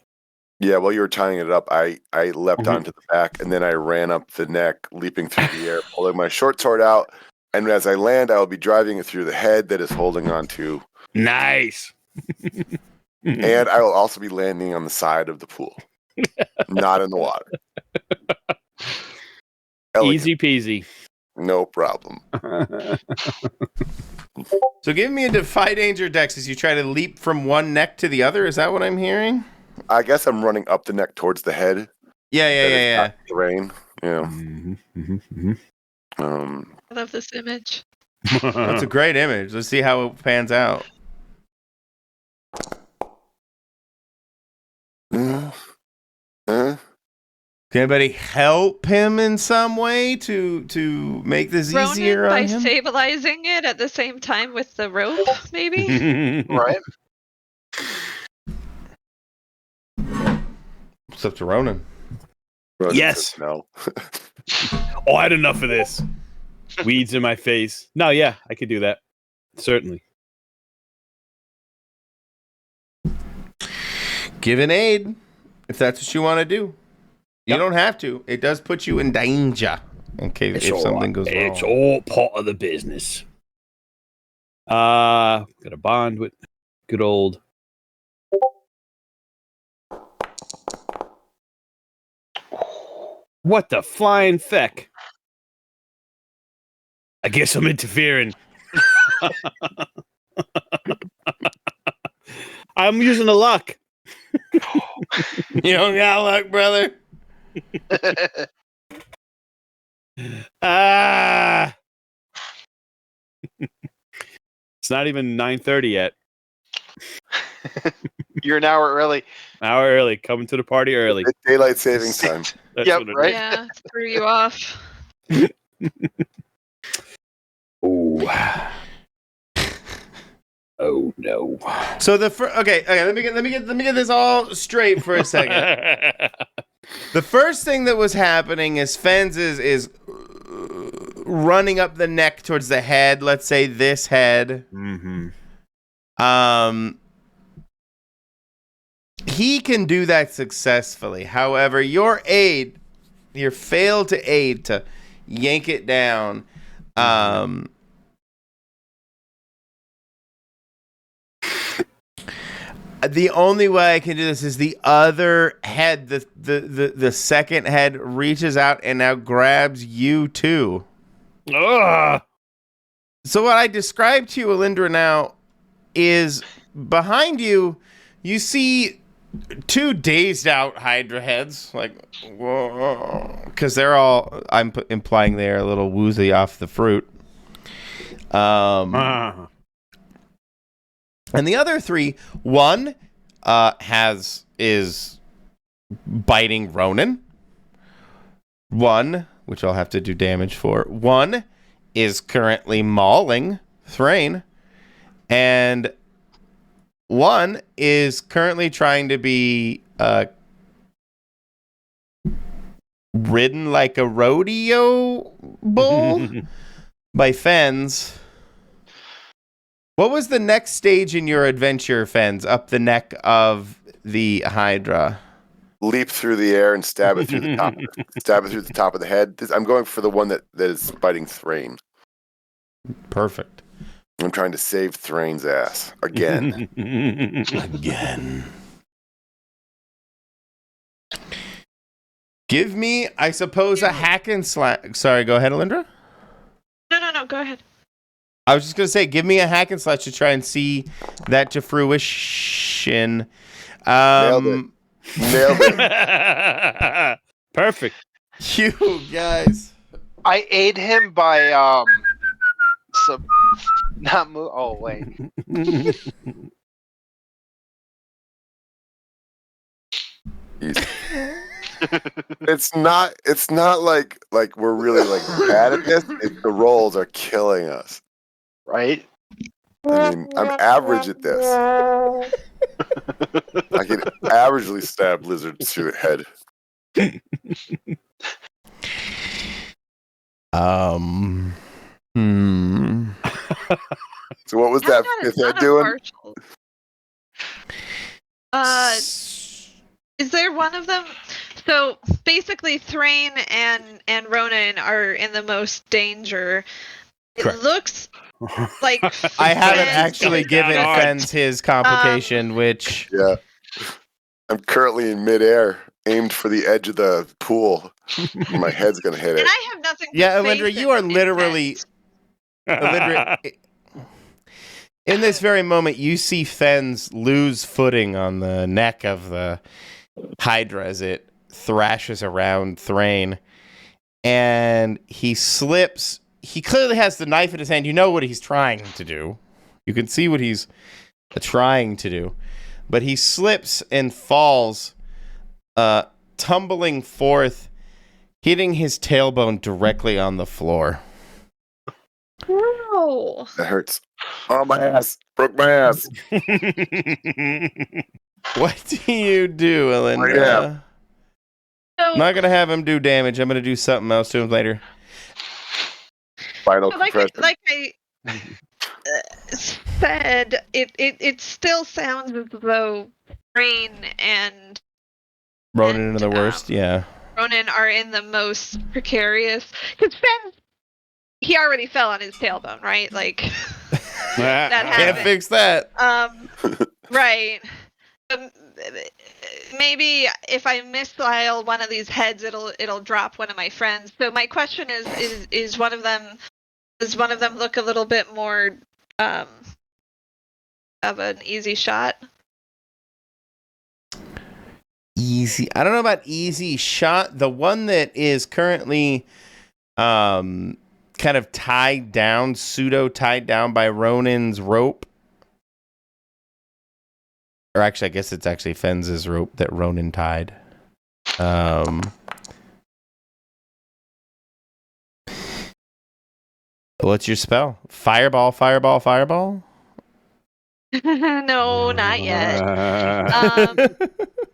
[SPEAKER 3] Yeah, while you were tying it up, I leapt onto the back, and then I ran up the neck, leaping through the air, pulling my short sword out. And as I land, I will be driving it through the head that is holding on to.
[SPEAKER 4] Nice.
[SPEAKER 3] And I will also be landing on the side of the pool, not in the water.
[SPEAKER 4] Easy peasy.
[SPEAKER 3] No problem.
[SPEAKER 1] So give me a defy danger dex as you try to leap from one neck to the other. Is that what I'm hearing?
[SPEAKER 3] I guess I'm running up the neck towards the head.
[SPEAKER 1] Yeah.
[SPEAKER 3] Terrain. Yeah.
[SPEAKER 5] I love this image.
[SPEAKER 1] That's a great image. Let's see how it pans out. Can anybody help him in some way to make this easier on him?
[SPEAKER 5] By stabilizing it at the same time with the rope, maybe?
[SPEAKER 2] Right.
[SPEAKER 1] It's up to Ronan.
[SPEAKER 4] Yes.
[SPEAKER 3] No.
[SPEAKER 4] Oh, I had enough of this. Weeds in my face. No, yeah, I could do that. Certainly.
[SPEAKER 1] Give an aid if that's what you want to do. You don't have to. It does put you in danger in case if something goes wrong.
[SPEAKER 4] It's all part of the business. Got a bond with good old. What the flying feck? I guess I'm interfering. I'm using the luck.
[SPEAKER 1] You don't got luck, brother.
[SPEAKER 4] It's not even 9:30 yet.
[SPEAKER 2] You're an hour early.
[SPEAKER 4] Coming to the party early.
[SPEAKER 3] It's daylight savings time.
[SPEAKER 2] Yep, right.
[SPEAKER 5] Yeah, threw you off.
[SPEAKER 4] Oh no.
[SPEAKER 1] So okay, let me get this all straight for a second. The first thing that was happening is Fens is running up the neck towards the head, let's say this head.
[SPEAKER 4] Mm-hmm.
[SPEAKER 1] He can do that successfully. However, your fail to aid to yank it down. The only way I can do this is the other head, the second head reaches out and now grabs you too.
[SPEAKER 4] Ugh.
[SPEAKER 1] So what I described to you, Alindra, now is behind you, you see two dazed out Hydra heads, like, whoa, because they're all, I'm implying they're a little woozy off the fruit. And the other three, one is biting Ronan. One, which I'll have to do damage for. One is currently mauling Thrain. And one is currently trying to be ridden like a rodeo bull by Fens. What was the next stage in your adventure, Fens, up the neck of the Hydra?
[SPEAKER 3] leap through the air and stab it through the top. Stab it through the top of the head. I'm going for the one that is biting Thrain.
[SPEAKER 1] Perfect.
[SPEAKER 3] I'm trying to save Thrain's ass again.
[SPEAKER 1] Again. Give me, I suppose, a hack and slash. Sorry, go ahead, Alindra.
[SPEAKER 5] No. Go ahead.
[SPEAKER 1] I was just going to say, give me a hack and slash to try and see that to fruition.
[SPEAKER 3] Nailed it.
[SPEAKER 4] Perfect.
[SPEAKER 1] You guys.
[SPEAKER 2] I aid him by not move. Oh wait.
[SPEAKER 3] Easy. It's not like we're really like bad at this. It's the rolls are killing us.
[SPEAKER 2] Right.
[SPEAKER 3] I mean, I'm average at this. I can averagely stab lizards through the head. So what was that fifth head doing?
[SPEAKER 5] Is there one of them? So basically, Thrain and Ronan are in the most danger. It
[SPEAKER 1] Correct.
[SPEAKER 5] looks like
[SPEAKER 1] I haven't
[SPEAKER 5] Fenn
[SPEAKER 1] actually
[SPEAKER 5] is
[SPEAKER 1] given
[SPEAKER 5] gonna-
[SPEAKER 1] Fenz his complication, which...
[SPEAKER 3] Yeah. I'm currently in midair, aimed for the edge of the pool. My head's gonna hit
[SPEAKER 5] And
[SPEAKER 3] it.
[SPEAKER 5] I have nothing.
[SPEAKER 1] Yeah,
[SPEAKER 5] to
[SPEAKER 1] Alindra,
[SPEAKER 5] face
[SPEAKER 1] you are
[SPEAKER 5] in
[SPEAKER 1] literally...
[SPEAKER 5] Fenn.
[SPEAKER 1] Alindra, in this very moment, you see Fenz lose footing on the neck of the Hydra as it thrashes around Thrain. And he slips. He clearly has the knife in his hand. You know what he's trying to do. You can see what he's trying to do. But he slips and falls, tumbling forth, hitting his tailbone directly on the floor.
[SPEAKER 5] No.
[SPEAKER 3] That hurts. Oh, my ass. Broke my ass.
[SPEAKER 1] What do you do, Alindra?
[SPEAKER 3] Yeah.
[SPEAKER 5] So,
[SPEAKER 1] I'm not going to have him do damage. I'm going to do something else to him later.
[SPEAKER 3] Final
[SPEAKER 5] like
[SPEAKER 3] compression.
[SPEAKER 5] I said, it still sounds as though Thrain and
[SPEAKER 1] Ronan into the worst, yeah.
[SPEAKER 5] Ronan are in the most precarious. Because Fenn, he already fell on his tailbone, right? Like that
[SPEAKER 1] Can't
[SPEAKER 5] happened.
[SPEAKER 1] fix that.
[SPEAKER 5] Right. Maybe if I missile one of these heads, it'll drop one of my friends. So my question is one of them, does one of them look a little bit more of an easy shot?
[SPEAKER 1] Easy. I don't know about easy shot. The one that is currently kind of tied down, pseudo tied down by Ronan's rope. Or actually, I guess it's actually Fenz's rope that Ronan tied. What's your spell? Fireball, fireball, fireball?
[SPEAKER 5] No, not yet.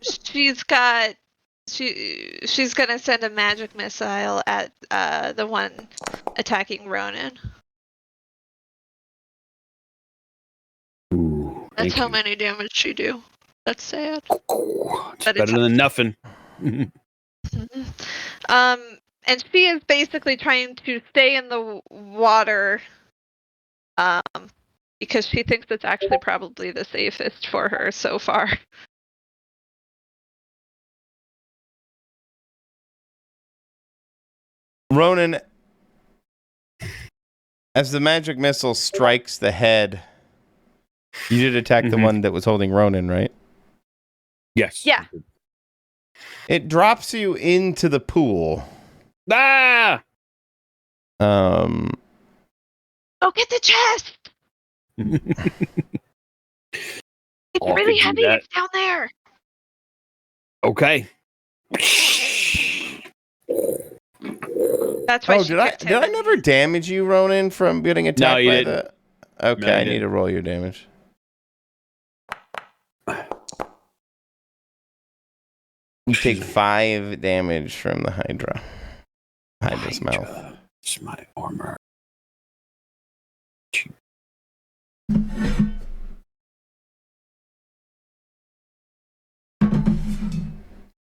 [SPEAKER 5] She's gonna send a magic missile at the one attacking Ronan.
[SPEAKER 4] Ooh,
[SPEAKER 5] That's
[SPEAKER 4] thank
[SPEAKER 5] how
[SPEAKER 4] you.
[SPEAKER 5] many damage she do. That's sad.
[SPEAKER 4] It's
[SPEAKER 5] But
[SPEAKER 4] better than nothing.
[SPEAKER 5] And she is basically trying to stay in the water, because she thinks it's actually probably the safest for her so far.
[SPEAKER 1] Ronan, as the magic missile strikes the head, you did attack the one that was holding Ronan, right?
[SPEAKER 4] Yes.
[SPEAKER 5] Yeah.
[SPEAKER 1] It drops you into the pool.
[SPEAKER 4] Ah!
[SPEAKER 5] Oh, get the chest! It's
[SPEAKER 4] Oh, I
[SPEAKER 5] really
[SPEAKER 4] could do
[SPEAKER 5] heavy.
[SPEAKER 4] that.
[SPEAKER 5] It's down there.
[SPEAKER 4] Okay.
[SPEAKER 5] That's why
[SPEAKER 1] Oh,
[SPEAKER 5] she
[SPEAKER 1] did I
[SPEAKER 5] kicked him.
[SPEAKER 1] never damage you, Ronan, from getting attacked
[SPEAKER 4] you
[SPEAKER 1] by
[SPEAKER 4] didn't.
[SPEAKER 1] the... Okay,
[SPEAKER 4] No, you
[SPEAKER 1] I need
[SPEAKER 4] didn't.
[SPEAKER 1] to roll your damage. You take 5 damage from the Hydra. Hydra's mouth.
[SPEAKER 4] It's my armor.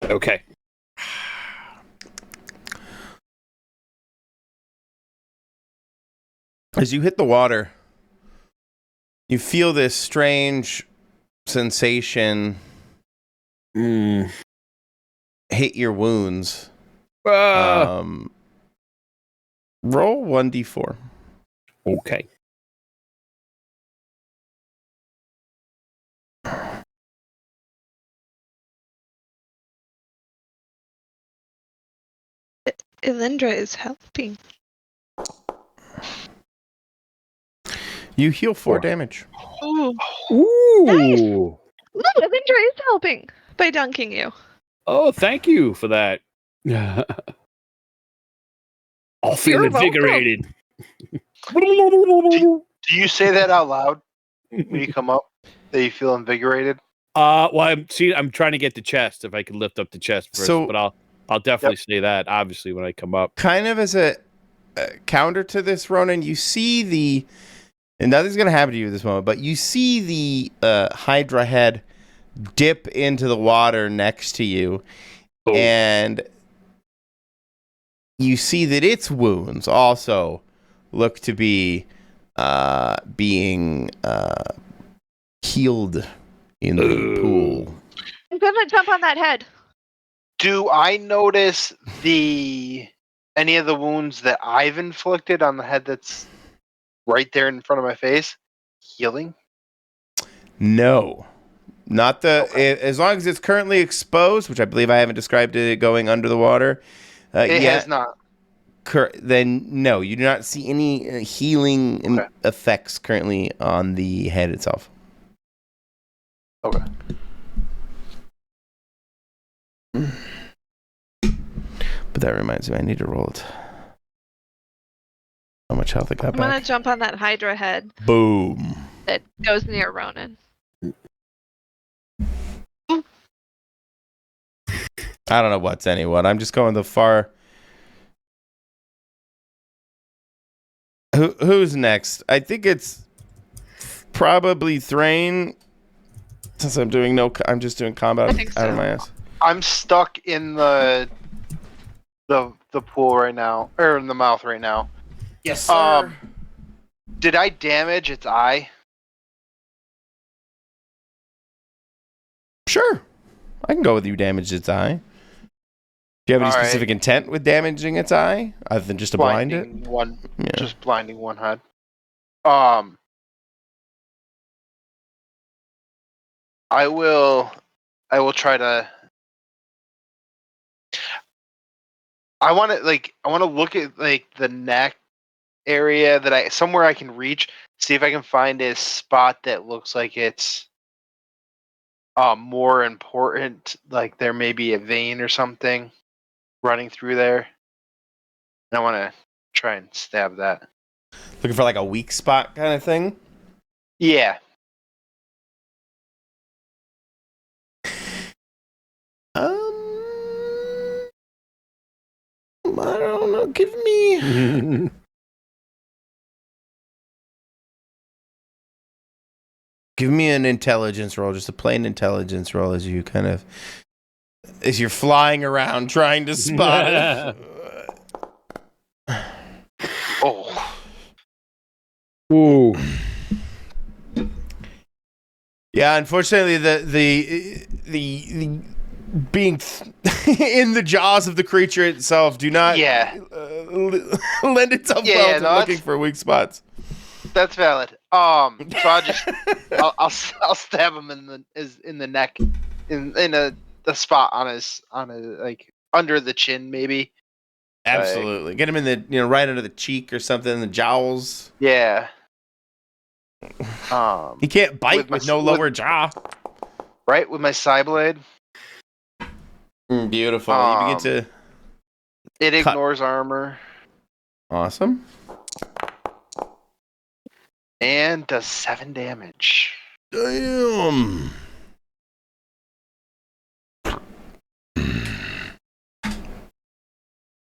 [SPEAKER 4] Okay.
[SPEAKER 1] As you hit the water, you feel this strange sensation hit your wounds. Roll 1d4.
[SPEAKER 4] Okay.
[SPEAKER 5] Elendra is helping.
[SPEAKER 1] You heal 4 damage.
[SPEAKER 5] Ooh.
[SPEAKER 4] Ooh.
[SPEAKER 5] Nice. Look, Elendra is helping by dunking you.
[SPEAKER 4] Oh, thank you for that. I'll feel
[SPEAKER 5] You're welcome.
[SPEAKER 4] invigorated.
[SPEAKER 2] Do you say that out loud when you come up? That you feel invigorated?
[SPEAKER 4] Well, I'm trying to get the chest if I can lift up the chest first,
[SPEAKER 1] So-
[SPEAKER 4] but I'll definitely say that obviously when I come up.
[SPEAKER 1] Kind of as a counter to this, Ronan, you see and nothing's going to happen to you at this moment, but you see the Hydra head dip into the water next to you, and you see that its wounds also look to be being healed in the pool.
[SPEAKER 5] I'm gonna jump on that head.
[SPEAKER 2] Do I notice any of the wounds that I've inflicted on the head that's right there in front of my face healing?
[SPEAKER 1] No. Not as long as it's currently exposed, which I believe I haven't described it going under the water.
[SPEAKER 2] It has not.
[SPEAKER 1] Then no, you do not see any healing effects currently on the head itself.
[SPEAKER 2] Okay.
[SPEAKER 1] But that reminds me, I need to roll it. How much health I got
[SPEAKER 5] I'm gonna
[SPEAKER 1] back?
[SPEAKER 5] jump on that Hydra head
[SPEAKER 1] Boom.
[SPEAKER 5] that goes near Ronan.
[SPEAKER 1] I don't know what's anyone. I'm just going the far. Who's next? I think it's probably Thrain. Since I'm just doing combat
[SPEAKER 5] I think so.
[SPEAKER 1] out of my ass.
[SPEAKER 2] I'm stuck in the pool right now, or in the mouth right now.
[SPEAKER 1] Yes, sir.
[SPEAKER 2] Did I damage its eye?
[SPEAKER 1] Sure. I can go with you damage its eye. Do you have any
[SPEAKER 2] All right.
[SPEAKER 1] specific intent with damaging its eye, other than just to blind it? Yeah.
[SPEAKER 2] Just blinding one head. I will try to. I want to look at like the neck area somewhere I can reach. See if I can find a spot that looks like it's more important. Like there may be a vein or something running through there. And I want to try and stab that.
[SPEAKER 1] Looking for like a weak spot kind of thing?
[SPEAKER 2] Yeah.
[SPEAKER 1] I don't know. Give me an intelligence roll, just a plain intelligence roll as you're flying around trying to spot it.
[SPEAKER 2] Oh.
[SPEAKER 4] Ooh.
[SPEAKER 1] Yeah, unfortunately, the being in the jaws of the creature itself do not lend itself well to looking for weak spots.
[SPEAKER 2] That's valid. So I'll stab him in the neck, in the spot on his like under the chin maybe.
[SPEAKER 1] Absolutely, get him in the right under the cheek or something, the jowls.
[SPEAKER 2] Yeah.
[SPEAKER 1] He can't bite with no lower jaw.
[SPEAKER 2] Right, with my Psyblade.
[SPEAKER 1] Beautiful. You begin to.
[SPEAKER 2] It ignores armor.
[SPEAKER 1] Awesome.
[SPEAKER 2] And does 7 damage.
[SPEAKER 1] Damn.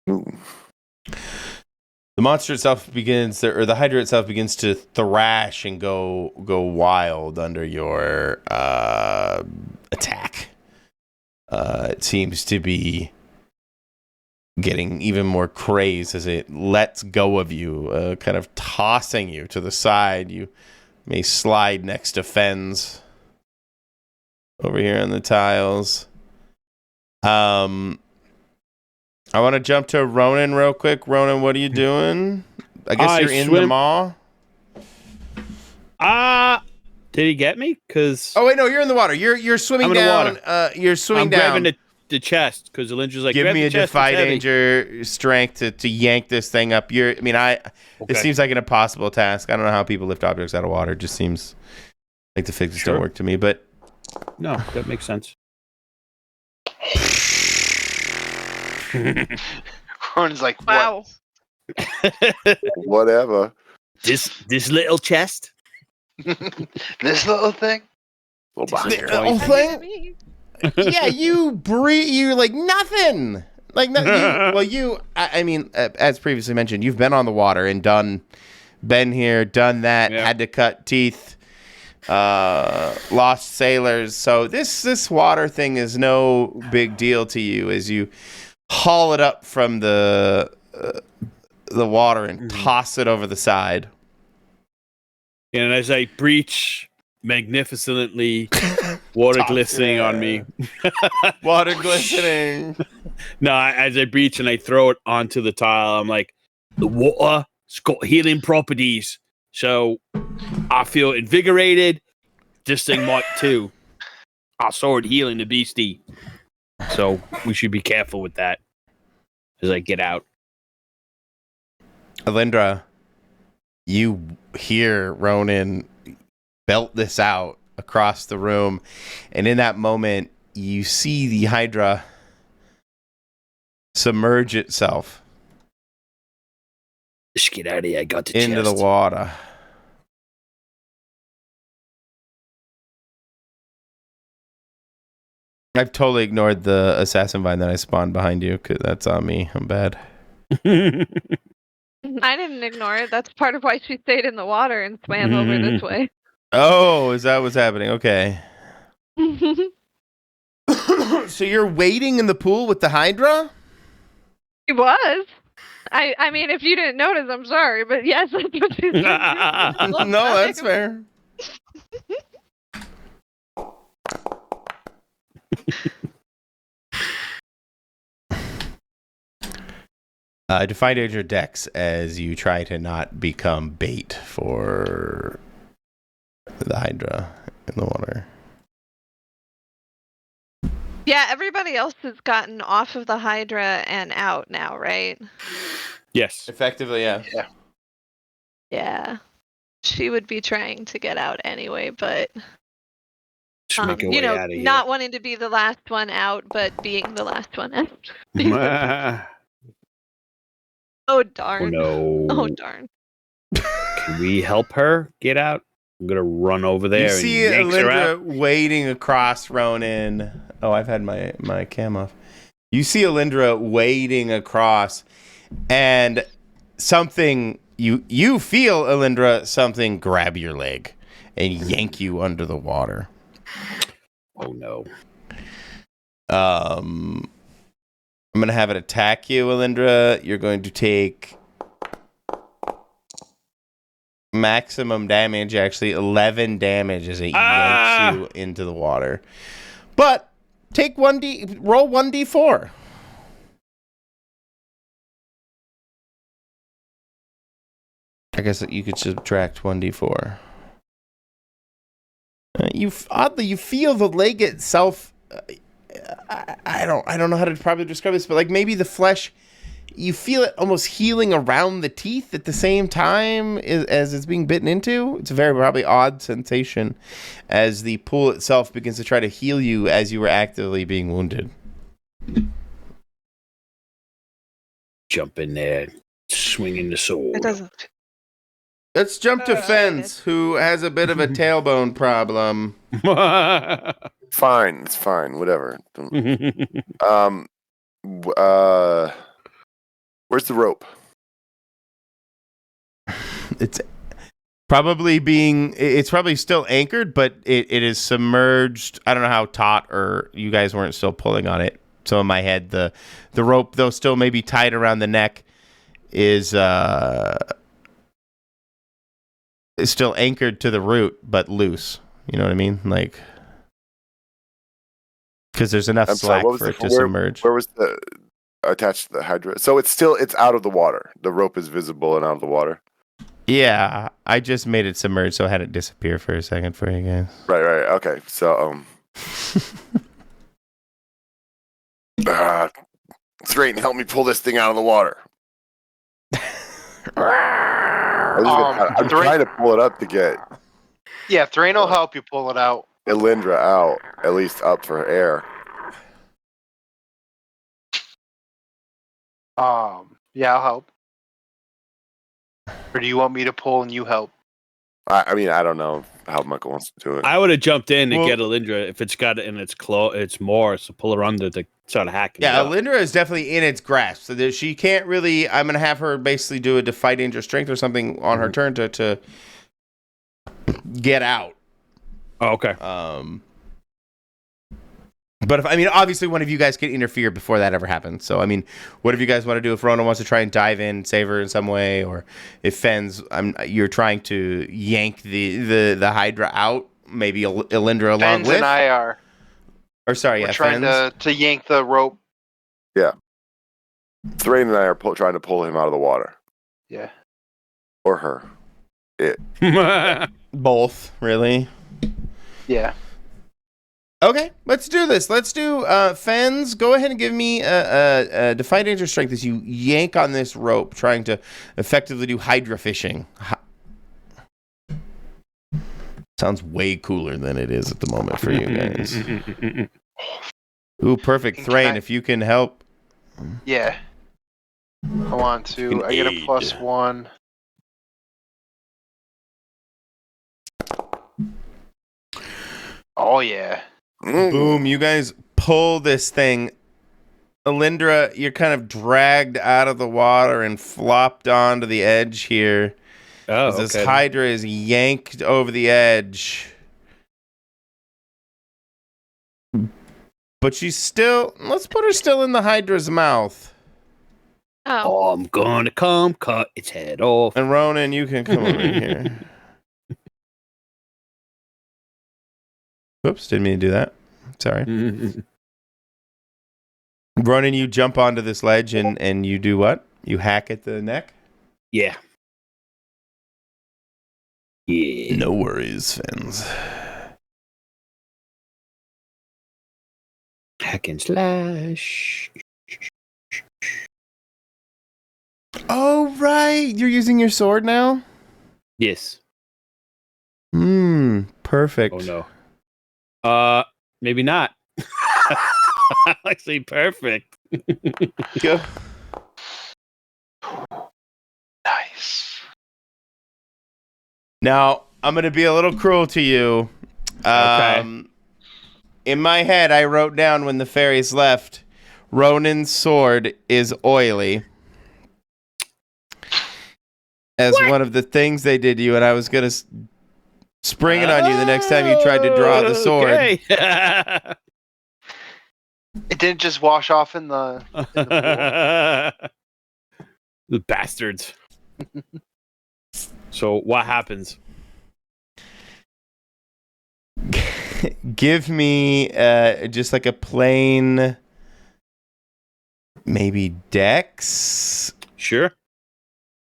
[SPEAKER 3] Ooh.
[SPEAKER 1] The monster itself or the Hydra itself begins to thrash and go wild under your attack. It seems to be getting even more crazed as it lets go of you, kind of tossing you to the side. You may slide next to Fens over here on the tiles. I want to jump to Ronan real quick. Ronan, what are you doing? I guess you're in the maw.
[SPEAKER 4] Did he get me? Cause
[SPEAKER 1] oh wait, no, you're in the water. You're swimming
[SPEAKER 4] I'm in
[SPEAKER 1] down.
[SPEAKER 4] the water.
[SPEAKER 1] You're swimming
[SPEAKER 4] I'm
[SPEAKER 1] down.
[SPEAKER 4] grabbing the chest because Elindra's like,
[SPEAKER 1] give
[SPEAKER 4] grab
[SPEAKER 1] me
[SPEAKER 4] the
[SPEAKER 1] a
[SPEAKER 4] chest,
[SPEAKER 1] defy
[SPEAKER 4] it's heavy.
[SPEAKER 1] danger strength to yank this thing up. It seems like an impossible task. I don't know how people lift objects out of water. It just seems like the physics don't work to me. But
[SPEAKER 4] no, that makes sense.
[SPEAKER 2] Ron's like,
[SPEAKER 5] Wow.
[SPEAKER 3] Whatever.
[SPEAKER 4] This little chest.
[SPEAKER 2] This little thing?
[SPEAKER 3] Little behind here.
[SPEAKER 1] whole thing. Yeah, you breathe. You're like nothing. Like as previously mentioned, you've been on the water and been here, done that.
[SPEAKER 4] Yeah.
[SPEAKER 1] Had to cut teeth. Lost sailors. So this water thing is no big deal to you as you haul it up from the water and toss it over the side.
[SPEAKER 4] And as I breach magnificently, water glistening on me.
[SPEAKER 1] Water glistening.
[SPEAKER 4] No, as I breach and I throw it onto the tile, I'm like, the water's got healing properties. So I feel invigorated. This thing might too. Our sword healing the beastie. So we should be careful with that as I get out.
[SPEAKER 1] Alindra, you hear Ronan belt this out across the room, and in that moment, you see the Hydra submerge itself
[SPEAKER 4] Let's get out of here. I got the
[SPEAKER 1] into
[SPEAKER 4] chest.
[SPEAKER 1] the water. I've totally ignored the assassin vine that I spawned behind you, because that's on me. I'm bad.
[SPEAKER 5] I didn't ignore it. That's part of why she stayed in the water and swam over this way.
[SPEAKER 1] Oh, is that what's happening? Okay. So you're waiting in the pool with the Hydra?
[SPEAKER 5] She was. I mean, if you didn't notice, I'm sorry, but yes, that's what she's been doing.
[SPEAKER 1] No, that's fair. Defy danger dex as you try to not become bait for the Hydra in the water.
[SPEAKER 5] Yeah, everybody else has gotten off of the Hydra and out now, right?
[SPEAKER 4] Yes.
[SPEAKER 1] Effectively, yeah.
[SPEAKER 5] Yeah. She would be trying to get out anyway, but
[SPEAKER 4] Just make our way out of here.
[SPEAKER 5] not wanting to be the last one out, but being the last one out. Oh darn.
[SPEAKER 4] Oh, no.
[SPEAKER 5] Oh darn.
[SPEAKER 4] Can we help her get out? I'm gonna run over there.
[SPEAKER 1] You see
[SPEAKER 4] and yanks her out.
[SPEAKER 1] Alindra wading across Ronan. Oh, I've had my cam off. You see Alindra wading across, and something you feel Alindra something grab your leg and yank you under the water.
[SPEAKER 4] Oh no.
[SPEAKER 1] I'm gonna have it attack you, Alindra. You're going to take maximum damage, actually 11 damage as it yanks you into the water. But take roll 1d4. I guess that you could subtract 1d4. You feel the leg itself. I don't know how to probably describe this, but like maybe the flesh, you feel it almost healing around the teeth at the same time as it's being bitten into. It's a very probably odd sensation as the pool itself begins to try to heal you as you were actively being wounded.
[SPEAKER 4] Jump in there, swinging the sword.
[SPEAKER 5] It doesn't.
[SPEAKER 1] Let's jump to Fens, who has a bit of a tailbone problem.
[SPEAKER 3] Fine, it's fine, whatever. Where's the rope?
[SPEAKER 1] It's Probably it's probably still anchored, but it is submerged. I don't know how taut or you guys weren't still pulling on it. So in my head, the rope, though still maybe tied around the neck, is still anchored to the root, but loose. You know what I mean? Like, because there's enough
[SPEAKER 3] I'm sorry,
[SPEAKER 1] slack
[SPEAKER 3] what was
[SPEAKER 1] for
[SPEAKER 3] the
[SPEAKER 1] it to
[SPEAKER 3] where,
[SPEAKER 1] submerge.
[SPEAKER 3] where was the attached to the hydra? So it's out of the water. The rope is visible and out of the water.
[SPEAKER 1] Yeah, I just made it submerge, so I had it disappear for a second for you guys.
[SPEAKER 3] Right. Okay. So Thrain, help me pull this thing out of the water. I'm trying to pull it up to get
[SPEAKER 2] Yeah, Thrain will help you pull it out.
[SPEAKER 3] Elindra out, at least up for air.
[SPEAKER 2] Yeah, I'll help. Or do you want me to pull and you help?
[SPEAKER 3] I mean, I don't know how Michael wants to do it.
[SPEAKER 4] I would have jumped in to
[SPEAKER 1] Well-
[SPEAKER 4] get Elindra if it's got it in its claw. It's more so pull her under to start hacking.
[SPEAKER 1] Yeah,
[SPEAKER 4] it up.
[SPEAKER 1] Alindra is definitely in its grasp, so that she can't really. I'm gonna have her basically do a defy danger strength or something on her turn to get out.
[SPEAKER 4] Oh, okay.
[SPEAKER 1] But if obviously one of you guys can interfere before that ever happens. So what if you guys want to do? If Rona wants to try and dive in, save her in some way, or if Fen's, you're trying to yank the Hydra out, maybe Alindra along
[SPEAKER 2] Fens
[SPEAKER 1] with.
[SPEAKER 2] and I are.
[SPEAKER 1] Or sorry,
[SPEAKER 2] We're trying
[SPEAKER 1] Fens.
[SPEAKER 2] to yank the rope.
[SPEAKER 3] Thrain and I are trying to pull him out of the water.
[SPEAKER 2] Yeah.
[SPEAKER 3] Or her.
[SPEAKER 1] Both, really.
[SPEAKER 2] Yeah.
[SPEAKER 1] Okay, let's do this. Let's do Fens. Go ahead and give me a defy danger strength as you yank on this rope, trying to effectively do Hydra fishing. Sounds way cooler than it is at the moment for you guys. Ooh, perfect. Thrain, if you can help.
[SPEAKER 2] Yeah. I want to. I get a +1. Oh, yeah.
[SPEAKER 1] Boom, you guys pull this thing. Alindra, you're kind of dragged out of the water and flopped onto the edge here.
[SPEAKER 4] Oh,
[SPEAKER 1] As this
[SPEAKER 4] okay.
[SPEAKER 1] Hydra is yanked over the edge. But she's still... Let's put her still in the Hydra's mouth.
[SPEAKER 5] Oh.
[SPEAKER 4] I'm gonna come cut its head off.
[SPEAKER 1] And Ronan, you can come over here. Whoops, didn't mean to do that. Sorry. Ronan, you jump onto this ledge and you do what? You hack at the neck?
[SPEAKER 4] Yeah. Yeah.
[SPEAKER 1] No worries, Fens.
[SPEAKER 4] Hack and slash.
[SPEAKER 1] Oh, right. You're using your sword now?
[SPEAKER 4] Yes.
[SPEAKER 1] Perfect.
[SPEAKER 4] Oh no. Maybe not. Actually, perfect.
[SPEAKER 1] Go.
[SPEAKER 2] Nice.
[SPEAKER 1] Now, I'm going to be a little cruel to you.
[SPEAKER 4] Okay.
[SPEAKER 1] In my head, I wrote down when the fairies left, Ronan's sword is oily. As one of the things they did to you, and I was going to spring it on you the next time you tried to draw the sword.
[SPEAKER 4] Okay.
[SPEAKER 2] It didn't just wash off in the pool.
[SPEAKER 4] The bastards. So what happens?
[SPEAKER 1] Give me just like a plain, maybe dex?
[SPEAKER 4] Sure.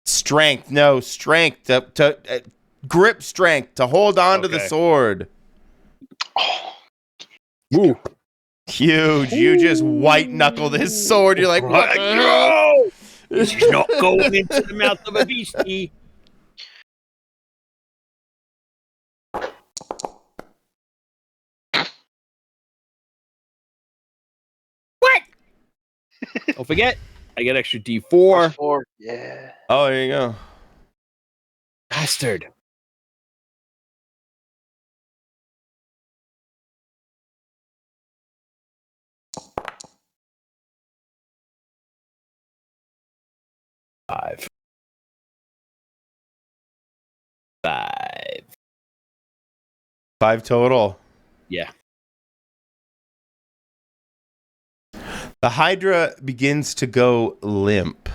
[SPEAKER 1] Strength. No, strength. To grip strength. To hold on to the
[SPEAKER 4] Okay.
[SPEAKER 1] sword.
[SPEAKER 2] Oh,
[SPEAKER 4] Ooh.
[SPEAKER 1] Huge. You just white knuckled his sword. You're like, what?
[SPEAKER 4] No! This is not going into the mouth of a beastie. What? Don't forget, I get extra D4.
[SPEAKER 2] +4. Yeah.
[SPEAKER 1] Oh, there you go.
[SPEAKER 4] Bastard. Five.
[SPEAKER 1] 5 total.
[SPEAKER 4] Yeah.
[SPEAKER 1] The Hydra begins to go limp.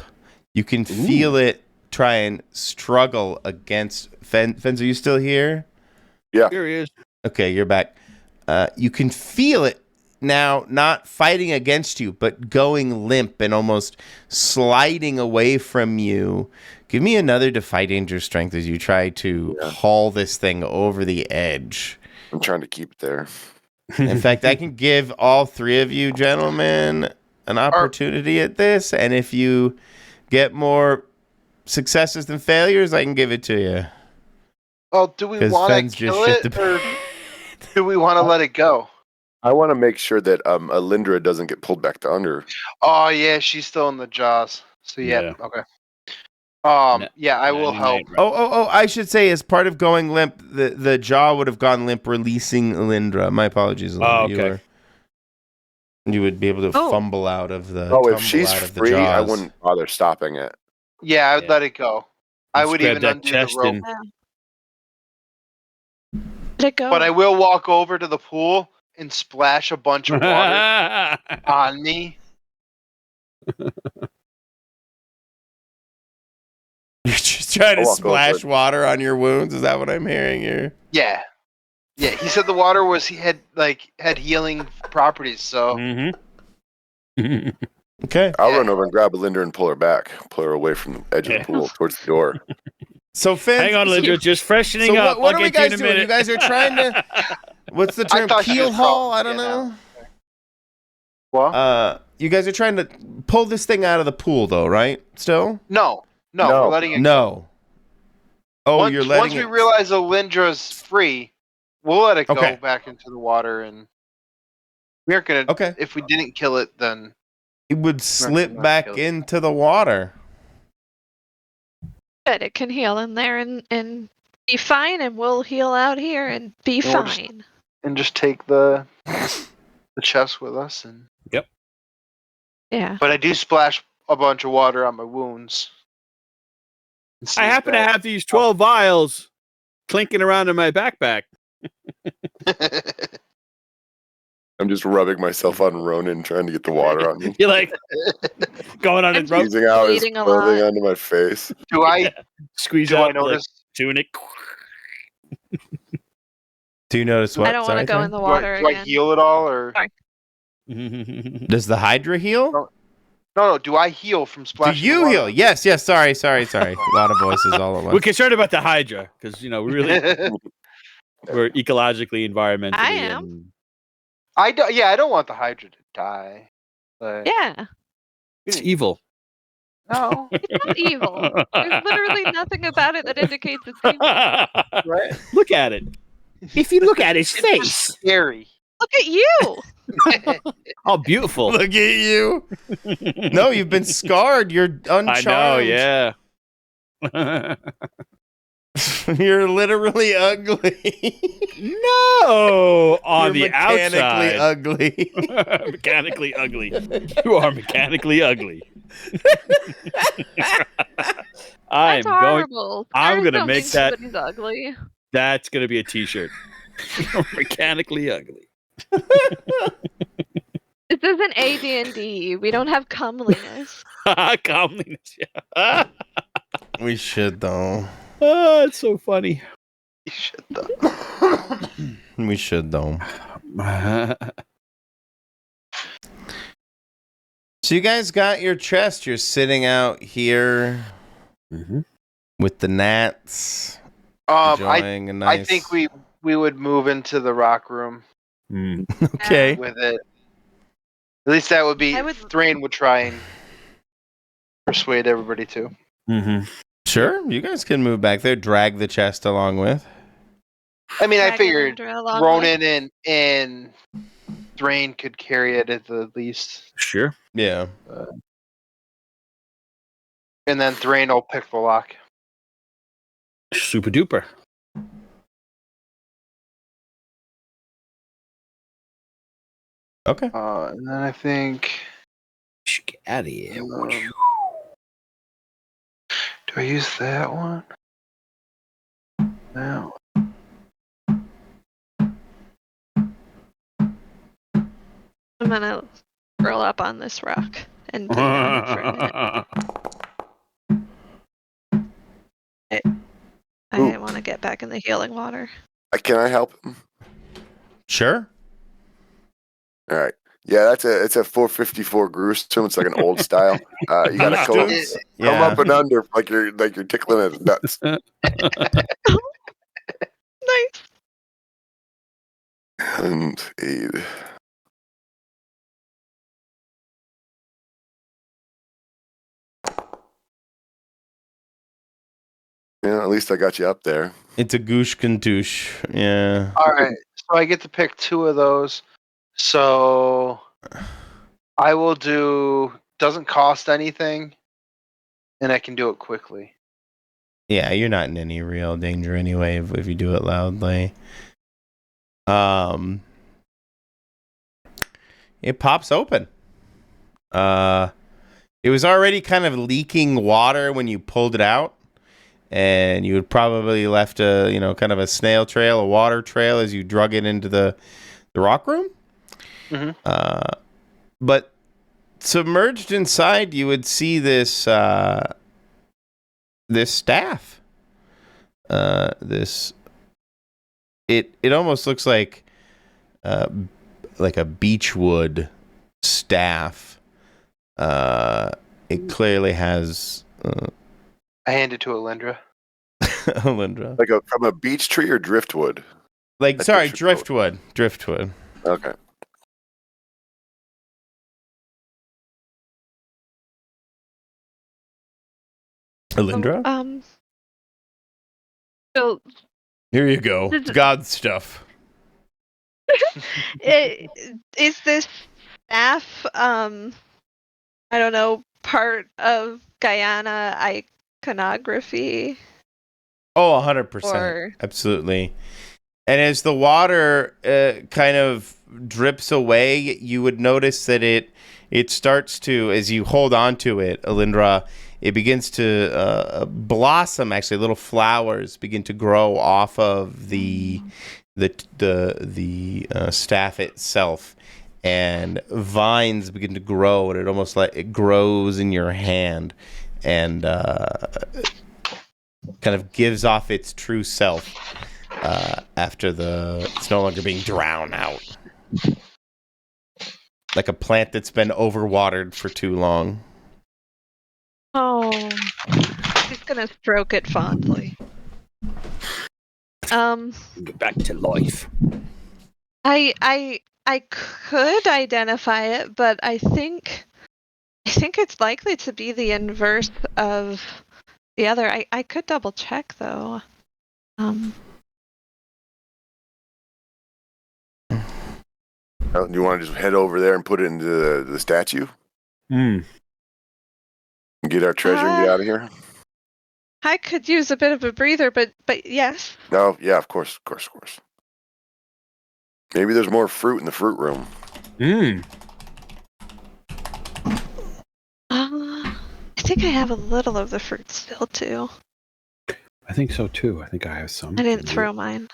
[SPEAKER 1] You can feel it try and struggle against Fens. Are you still here?
[SPEAKER 3] Yeah.
[SPEAKER 4] Here he is.
[SPEAKER 1] Okay, you're back. You can feel it now, not fighting against you, but going limp and almost sliding away from you. Give me another Defy Danger Strength as you try to haul this thing over the edge.
[SPEAKER 3] I'm trying to keep it there.
[SPEAKER 1] In fact, I can give all 3 of you gentlemen an opportunity at this, and if you get more successes than failures, I can give it to you.
[SPEAKER 2] Oh, do we
[SPEAKER 1] 'Cause
[SPEAKER 2] want
[SPEAKER 1] Fens
[SPEAKER 2] to
[SPEAKER 1] just
[SPEAKER 2] kill
[SPEAKER 1] shit
[SPEAKER 2] it,
[SPEAKER 1] the
[SPEAKER 2] or do we want to let it go?
[SPEAKER 3] I want to make sure that Alindra doesn't get pulled back to under.
[SPEAKER 2] Oh yeah, she's still in the jaws. So yeah. Okay. Yeah, I will help.
[SPEAKER 1] Oh, I should say, as part of going limp, the jaw would have gone limp, releasing Alindra. My apologies, Alindra.
[SPEAKER 4] Oh, okay.
[SPEAKER 1] You would be able to fumble out of the
[SPEAKER 3] if she's free, I wouldn't bother stopping it.
[SPEAKER 2] Yeah, I would let it go. I would
[SPEAKER 4] grab
[SPEAKER 2] even
[SPEAKER 4] that
[SPEAKER 2] undo the
[SPEAKER 4] chest
[SPEAKER 2] rope.
[SPEAKER 4] and-
[SPEAKER 5] Let it go.
[SPEAKER 2] But I will walk over to the pool and splash a bunch of water on me.
[SPEAKER 1] You're just trying to
[SPEAKER 3] I'll walk
[SPEAKER 1] splash
[SPEAKER 3] over.
[SPEAKER 1] water on your wounds. Is that what I'm hearing here?
[SPEAKER 2] Yeah. Yeah, he said the water had healing properties, so
[SPEAKER 4] Mm-hmm.
[SPEAKER 1] Okay.
[SPEAKER 3] I'll run over and grab Alindra and pull her back. Pull her away from the edge of the pool towards the door.
[SPEAKER 1] So Finn,
[SPEAKER 4] Hang on, Lindra, just freshening
[SPEAKER 1] so
[SPEAKER 4] up.
[SPEAKER 1] what
[SPEAKER 4] I'll
[SPEAKER 1] are we
[SPEAKER 4] get you in
[SPEAKER 1] guys
[SPEAKER 4] a
[SPEAKER 1] doing?
[SPEAKER 4] minute.
[SPEAKER 1] You guys are trying to. What's the term?
[SPEAKER 2] thought she
[SPEAKER 1] Keel
[SPEAKER 2] was
[SPEAKER 1] haul?
[SPEAKER 2] called-
[SPEAKER 1] I don't
[SPEAKER 2] yeah,
[SPEAKER 1] know.
[SPEAKER 2] what?
[SPEAKER 1] You guys are trying to pull this thing out of the pool, though, right? Still?
[SPEAKER 2] No,
[SPEAKER 3] No.
[SPEAKER 2] we're letting it go.
[SPEAKER 1] No. Oh, you're letting
[SPEAKER 2] once we
[SPEAKER 1] it.
[SPEAKER 2] realize Alindra's free, we'll let it go
[SPEAKER 1] Okay.
[SPEAKER 2] back into the water, and we aren't gonna.
[SPEAKER 1] Okay.
[SPEAKER 2] If we didn't kill it, then
[SPEAKER 1] It would slip
[SPEAKER 2] not
[SPEAKER 1] back
[SPEAKER 2] kill it.
[SPEAKER 1] into the water.
[SPEAKER 5] Good. It can heal in there and be fine, and we'll heal out here and be
[SPEAKER 2] we'll just-
[SPEAKER 5] fine.
[SPEAKER 2] and just take the chest with us. And
[SPEAKER 5] Yeah.
[SPEAKER 2] but I do splash a bunch of water on my wounds.
[SPEAKER 4] I happen to have these 12 vials clinking around in my backpack.
[SPEAKER 3] I'm just rubbing myself on Ronan, trying to get the water on me.
[SPEAKER 4] You're like going on his rope,
[SPEAKER 3] Squeezing out his
[SPEAKER 5] bleeding a
[SPEAKER 3] clothing
[SPEAKER 5] lot.
[SPEAKER 3] onto my face.
[SPEAKER 2] Do I?
[SPEAKER 4] squeeze
[SPEAKER 2] Do I
[SPEAKER 4] up like
[SPEAKER 2] notice?
[SPEAKER 4] tunic.
[SPEAKER 1] Do you notice what?
[SPEAKER 5] I don't want to go in the
[SPEAKER 2] Do
[SPEAKER 5] water
[SPEAKER 2] I
[SPEAKER 5] again.
[SPEAKER 2] heal it all, or
[SPEAKER 5] Sorry.
[SPEAKER 1] Does the Hydra heal?
[SPEAKER 2] no? Do I heal from
[SPEAKER 1] Do
[SPEAKER 2] splashing?
[SPEAKER 1] you
[SPEAKER 2] water?
[SPEAKER 1] heal? Yes. Sorry. A lot of voices all at
[SPEAKER 4] We're
[SPEAKER 1] once.
[SPEAKER 4] concerned about the Hydra because we're ecologically, environmentally.
[SPEAKER 5] I am.
[SPEAKER 4] And
[SPEAKER 2] I don't want the Hydra to die. But
[SPEAKER 5] Yeah.
[SPEAKER 4] it's evil.
[SPEAKER 2] no,
[SPEAKER 5] It's not evil. There's literally nothing about it that indicates it's evil.
[SPEAKER 2] right?
[SPEAKER 4] Look at it. If you look at his
[SPEAKER 2] It's
[SPEAKER 4] face,
[SPEAKER 2] just scary.
[SPEAKER 5] Look at you.
[SPEAKER 4] oh, beautiful.
[SPEAKER 1] Look at you. No, you've been scarred. You're uncharmed.
[SPEAKER 4] I know, yeah.
[SPEAKER 1] You're literally ugly.
[SPEAKER 4] No, on
[SPEAKER 1] You're
[SPEAKER 4] the outside.
[SPEAKER 1] ugly.
[SPEAKER 4] Mechanically ugly. You are mechanically ugly.
[SPEAKER 5] That's horrible.
[SPEAKER 4] I'm
[SPEAKER 5] Stars
[SPEAKER 4] gonna
[SPEAKER 5] don't
[SPEAKER 4] make
[SPEAKER 5] mean
[SPEAKER 4] that-
[SPEAKER 5] somebody's ugly.
[SPEAKER 4] That's gonna be a T-shirt. You're mechanically ugly.
[SPEAKER 5] This isn't AD&D. We don't have comeliness.
[SPEAKER 4] Comeliness. Yeah.
[SPEAKER 1] We should though.
[SPEAKER 4] Oh, it's so funny.
[SPEAKER 2] You should though.
[SPEAKER 1] We should though. So you guys got your chest. You're sitting out here with the gnats. Enjoying a nice...
[SPEAKER 2] I think we would move into the rock room
[SPEAKER 1] Okay.
[SPEAKER 2] with it. At least that would be. Thrain would try and persuade everybody to.
[SPEAKER 1] Sure, you guys can move back there. Drag the chest along with.
[SPEAKER 2] I mean, I
[SPEAKER 5] Drag
[SPEAKER 2] figured
[SPEAKER 5] Alindra along
[SPEAKER 2] Ronan and Thrain could carry it at the least.
[SPEAKER 4] Sure.
[SPEAKER 1] Yeah.
[SPEAKER 2] And then Thrain will pick the lock.
[SPEAKER 4] Super duper.
[SPEAKER 1] Okay.
[SPEAKER 2] And then I think.
[SPEAKER 4] Get out of here.
[SPEAKER 2] Do I use that one? No.
[SPEAKER 5] gonna curl up on this rock and lean on it for a minute. I want to get back in the healing water.
[SPEAKER 3] Can I help him?
[SPEAKER 1] Sure.
[SPEAKER 3] All right. Yeah, it's a 454 gruesome. It's like an old style. You gotta come up and under like you're tickling his nuts.
[SPEAKER 5] Nice.
[SPEAKER 3] And aid. Yeah, at least I got you up there.
[SPEAKER 1] It's a goosh kantoosh. Yeah.
[SPEAKER 2] All right, so I get to pick 2 of those. So I will do. Doesn't cost anything, and I can do it quickly.
[SPEAKER 1] Yeah, you're not in any real danger anyway if you do it loudly. It pops open. It was already kind of leaking water when you pulled it out, and you had probably left a kind of a snail trail, a water trail as you drug it into the rock room.
[SPEAKER 2] Mm-hmm.
[SPEAKER 1] But submerged inside, you would see this this staff. It almost looks like a beechwood staff. It clearly has.
[SPEAKER 2] I hand it to Alindra.
[SPEAKER 1] Alindra.
[SPEAKER 3] Like from a beech tree or driftwood?
[SPEAKER 1] Driftwood. Driftwood.
[SPEAKER 3] Okay.
[SPEAKER 1] Alindra?
[SPEAKER 5] So
[SPEAKER 1] Here you go. It's God stuff.
[SPEAKER 5] is this staff, I don't know, part of Guyana iconography?
[SPEAKER 1] Oh, 100%.
[SPEAKER 5] Or...
[SPEAKER 1] Absolutely. And as the water kind of drips away, you would notice that it starts to, as you hold on to it, Alindra, it begins to blossom. Actually, little flowers begin to grow off of the staff itself, and vines begin to grow, and it almost like it grows in your hand, and kind of gives off its true self after it's no longer being drowned out, like a plant that's been overwatered for too long.
[SPEAKER 5] Oh, she's gonna stroke it fondly.
[SPEAKER 4] Get back to life.
[SPEAKER 5] I could identify it, but I think it's likely to be the inverse of the other. I could double check though.
[SPEAKER 3] Do you want to just head over there and put it into the statue? Get our treasure and get out of here?
[SPEAKER 5] I could use a bit of a breather, but yes.
[SPEAKER 3] No, yeah, of course. Maybe there's more fruit in the fruit room.
[SPEAKER 5] I think I have a little of the fruit still too.
[SPEAKER 4] I think so too. I think I have some.
[SPEAKER 5] I didn't throw mine.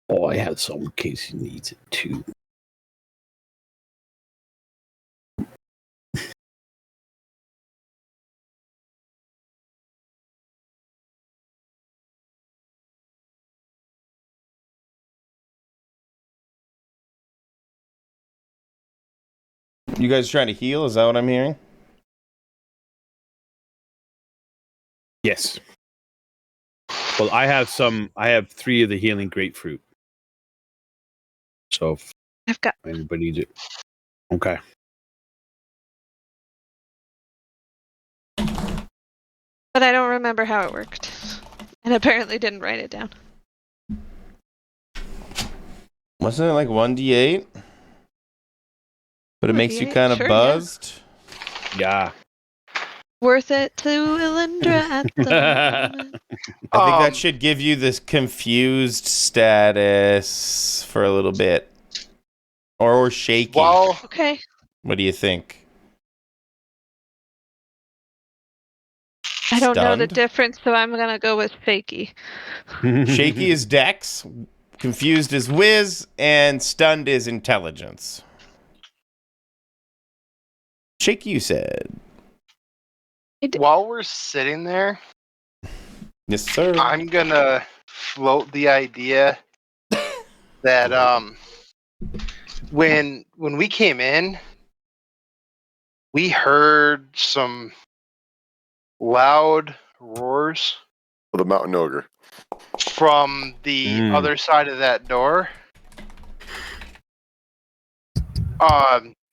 [SPEAKER 4] Oh, I have some in case he needs it too.
[SPEAKER 1] You guys trying to heal? Is that what I'm hearing?
[SPEAKER 4] Yes. Well, I have 3 of the healing grapefruit. So if
[SPEAKER 5] I've got
[SPEAKER 4] anybody needs it. Okay.
[SPEAKER 5] But I don't remember how it worked. And apparently didn't write it down.
[SPEAKER 1] Wasn't it like 1d8? But it makes you kind of buzzed?
[SPEAKER 4] Yeah.
[SPEAKER 5] Worth it to Alindra at the moment.
[SPEAKER 1] I think that should give you this confused status for a little bit. Or shaky.
[SPEAKER 2] Well,
[SPEAKER 5] okay.
[SPEAKER 1] What do you think?
[SPEAKER 5] I don't know the
[SPEAKER 1] Stunned?
[SPEAKER 5] difference, so I'm going to go with shaky.
[SPEAKER 1] Shaky is Dex. confused is whiz, and stunned is intelligence. Shake, you said.
[SPEAKER 2] While we're sitting there,
[SPEAKER 1] Yes, sir.
[SPEAKER 2] I'm gonna float the idea that when we came in, we heard some loud roars
[SPEAKER 3] For the mountain ogre.
[SPEAKER 2] from the other side of that door.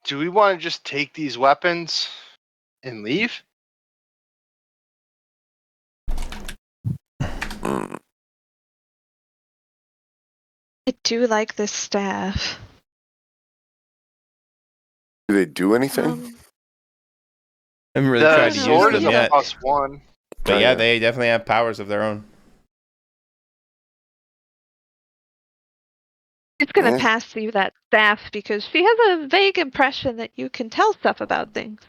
[SPEAKER 2] Do we want to just take these weapons and leave?
[SPEAKER 5] I do like this staff.
[SPEAKER 3] Do they do anything?
[SPEAKER 1] I haven't really
[SPEAKER 2] The
[SPEAKER 1] tried to use
[SPEAKER 2] sword
[SPEAKER 1] them
[SPEAKER 2] is a
[SPEAKER 1] yet.
[SPEAKER 2] +1.
[SPEAKER 1] But
[SPEAKER 3] Oh,
[SPEAKER 1] yeah,
[SPEAKER 3] yeah.
[SPEAKER 1] they definitely have powers of their own.
[SPEAKER 5] She's gonna
[SPEAKER 3] Yeah.
[SPEAKER 5] pass you that staff because she has a vague impression that you can tell stuff about things.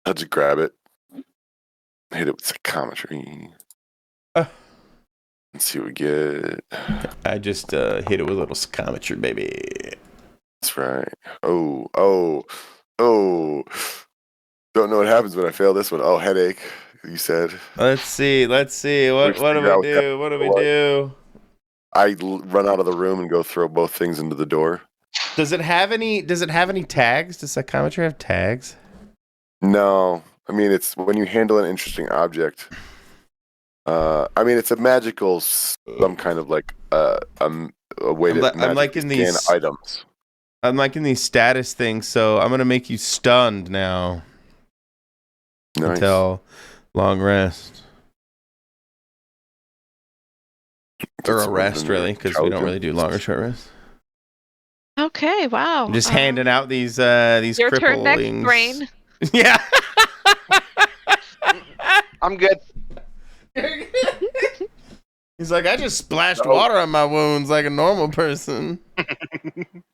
[SPEAKER 3] I'll just grab it. Hit it with psychometry.
[SPEAKER 1] Uh.
[SPEAKER 3] Let's see what we get.
[SPEAKER 1] I just hit it with a little psychometry, baby.
[SPEAKER 3] That's right. Oh. Don't know what happens when I fail this one. Oh, headache. You said.
[SPEAKER 1] Let's see. What do
[SPEAKER 3] figure out
[SPEAKER 1] we do? What do we do?
[SPEAKER 3] I run out of the room and go throw both things into the door.
[SPEAKER 1] Does it have any tags? Does psychometry have tags?
[SPEAKER 3] No, I mean it's when you handle an interesting object. I mean it's a magical, some kind of like a way to
[SPEAKER 1] I'm liking
[SPEAKER 3] magically
[SPEAKER 1] these
[SPEAKER 3] scan items.
[SPEAKER 1] I'm liking these status things, so I'm gonna make you stunned now
[SPEAKER 3] Nice.
[SPEAKER 1] until long rest. Or a
[SPEAKER 3] That's
[SPEAKER 1] rest, really, because we don't really do long or
[SPEAKER 3] intelligence.
[SPEAKER 1] short rests.
[SPEAKER 5] Okay, wow.
[SPEAKER 1] I'm just handing out these
[SPEAKER 5] Your turn next,
[SPEAKER 1] cripplings.
[SPEAKER 5] brain.
[SPEAKER 1] Yeah.
[SPEAKER 2] I'm good.
[SPEAKER 1] He's like, I just splashed water on my wounds like a normal person.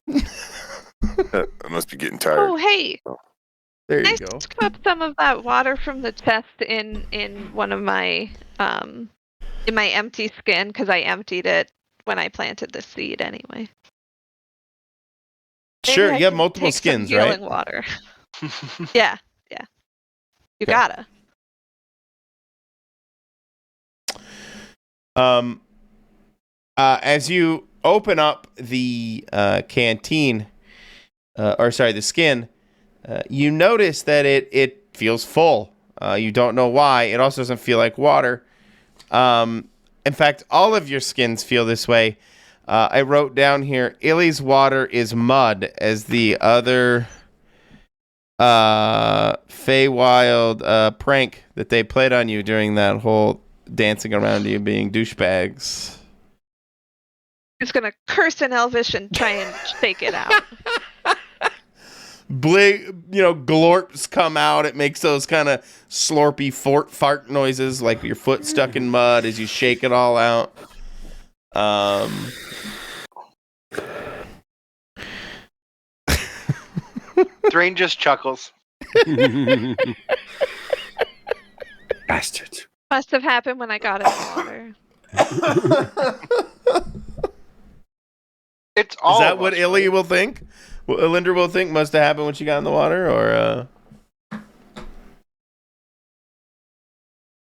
[SPEAKER 3] I must be getting tired.
[SPEAKER 5] Oh, hey.
[SPEAKER 1] There you
[SPEAKER 5] I
[SPEAKER 1] go.
[SPEAKER 5] scooped up some of that water from the chest in one of my in my empty skin because I emptied it when I planted the seed anyway. Maybe
[SPEAKER 1] Sure,
[SPEAKER 5] I
[SPEAKER 1] you have
[SPEAKER 5] can
[SPEAKER 1] multiple
[SPEAKER 5] take some
[SPEAKER 1] skins, right?
[SPEAKER 5] healing water. Yeah. You
[SPEAKER 1] Okay.
[SPEAKER 5] gotta.
[SPEAKER 1] As you open up the canteen, the skin, you notice that it feels full. You don't know why. It also doesn't feel like water. In fact, all of your skins feel this way. I wrote down here, Illy's water is mud, as the other Feywild prank that they played on you during that whole dancing around you being douchebags.
[SPEAKER 5] He's gonna curse in Elvish and try and shake it out.
[SPEAKER 1] Glorps come out. It makes those kind of slurpy fart noises, like your foot stuck in mud as you shake it all out.
[SPEAKER 2] Thrain just chuckles.
[SPEAKER 4] Bastard.
[SPEAKER 5] Must have happened when I got in the water.
[SPEAKER 2] It's all.
[SPEAKER 1] Is that
[SPEAKER 2] of
[SPEAKER 1] what
[SPEAKER 2] us,
[SPEAKER 1] Illy
[SPEAKER 2] right?
[SPEAKER 1] will think? What Elinda will think must have happened when she got in the water, or
[SPEAKER 5] I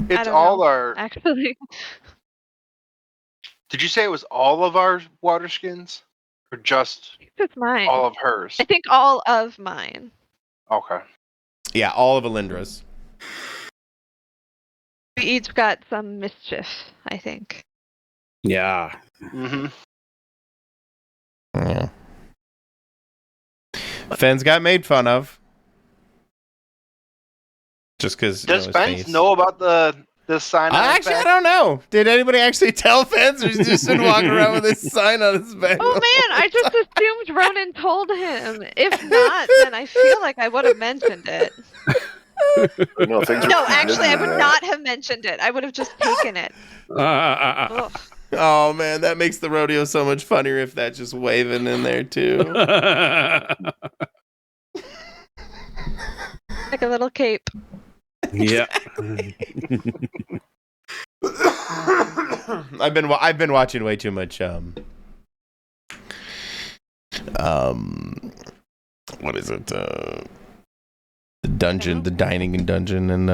[SPEAKER 2] It's
[SPEAKER 5] don't
[SPEAKER 2] all
[SPEAKER 5] know.
[SPEAKER 2] our.
[SPEAKER 5] Actually,
[SPEAKER 2] Did you say it was all of our water skins, or just
[SPEAKER 5] it's mine.
[SPEAKER 2] all of hers?
[SPEAKER 5] I think all of mine.
[SPEAKER 2] Okay.
[SPEAKER 1] yeah, all of Elindra's.
[SPEAKER 5] We each got some mischief, I think.
[SPEAKER 4] Yeah.
[SPEAKER 2] Mm-hmm.
[SPEAKER 1] Yeah. Fens got made fun of. Just because.
[SPEAKER 2] Does Fence know about the sign on his
[SPEAKER 1] Actually, I
[SPEAKER 2] back?
[SPEAKER 1] don't know. Did anybody actually tell Fens, or is he just been walking around with this sign on his back?
[SPEAKER 5] Oh man, I just assumed Ronan told him. If not, then I feel like I would have mentioned it.
[SPEAKER 3] No, things are
[SPEAKER 5] No,
[SPEAKER 3] pretty
[SPEAKER 5] actually, I
[SPEAKER 3] good,
[SPEAKER 5] would
[SPEAKER 3] man.
[SPEAKER 5] not have mentioned it. I would have just taken it. Ugh.
[SPEAKER 1] Oh man, that makes the rodeo so much funnier if that's just waving in there too.
[SPEAKER 5] Like a little cape.
[SPEAKER 4] Yeah.
[SPEAKER 1] I've been watching way too much. What is it? The dungeon, the dining in dungeon, and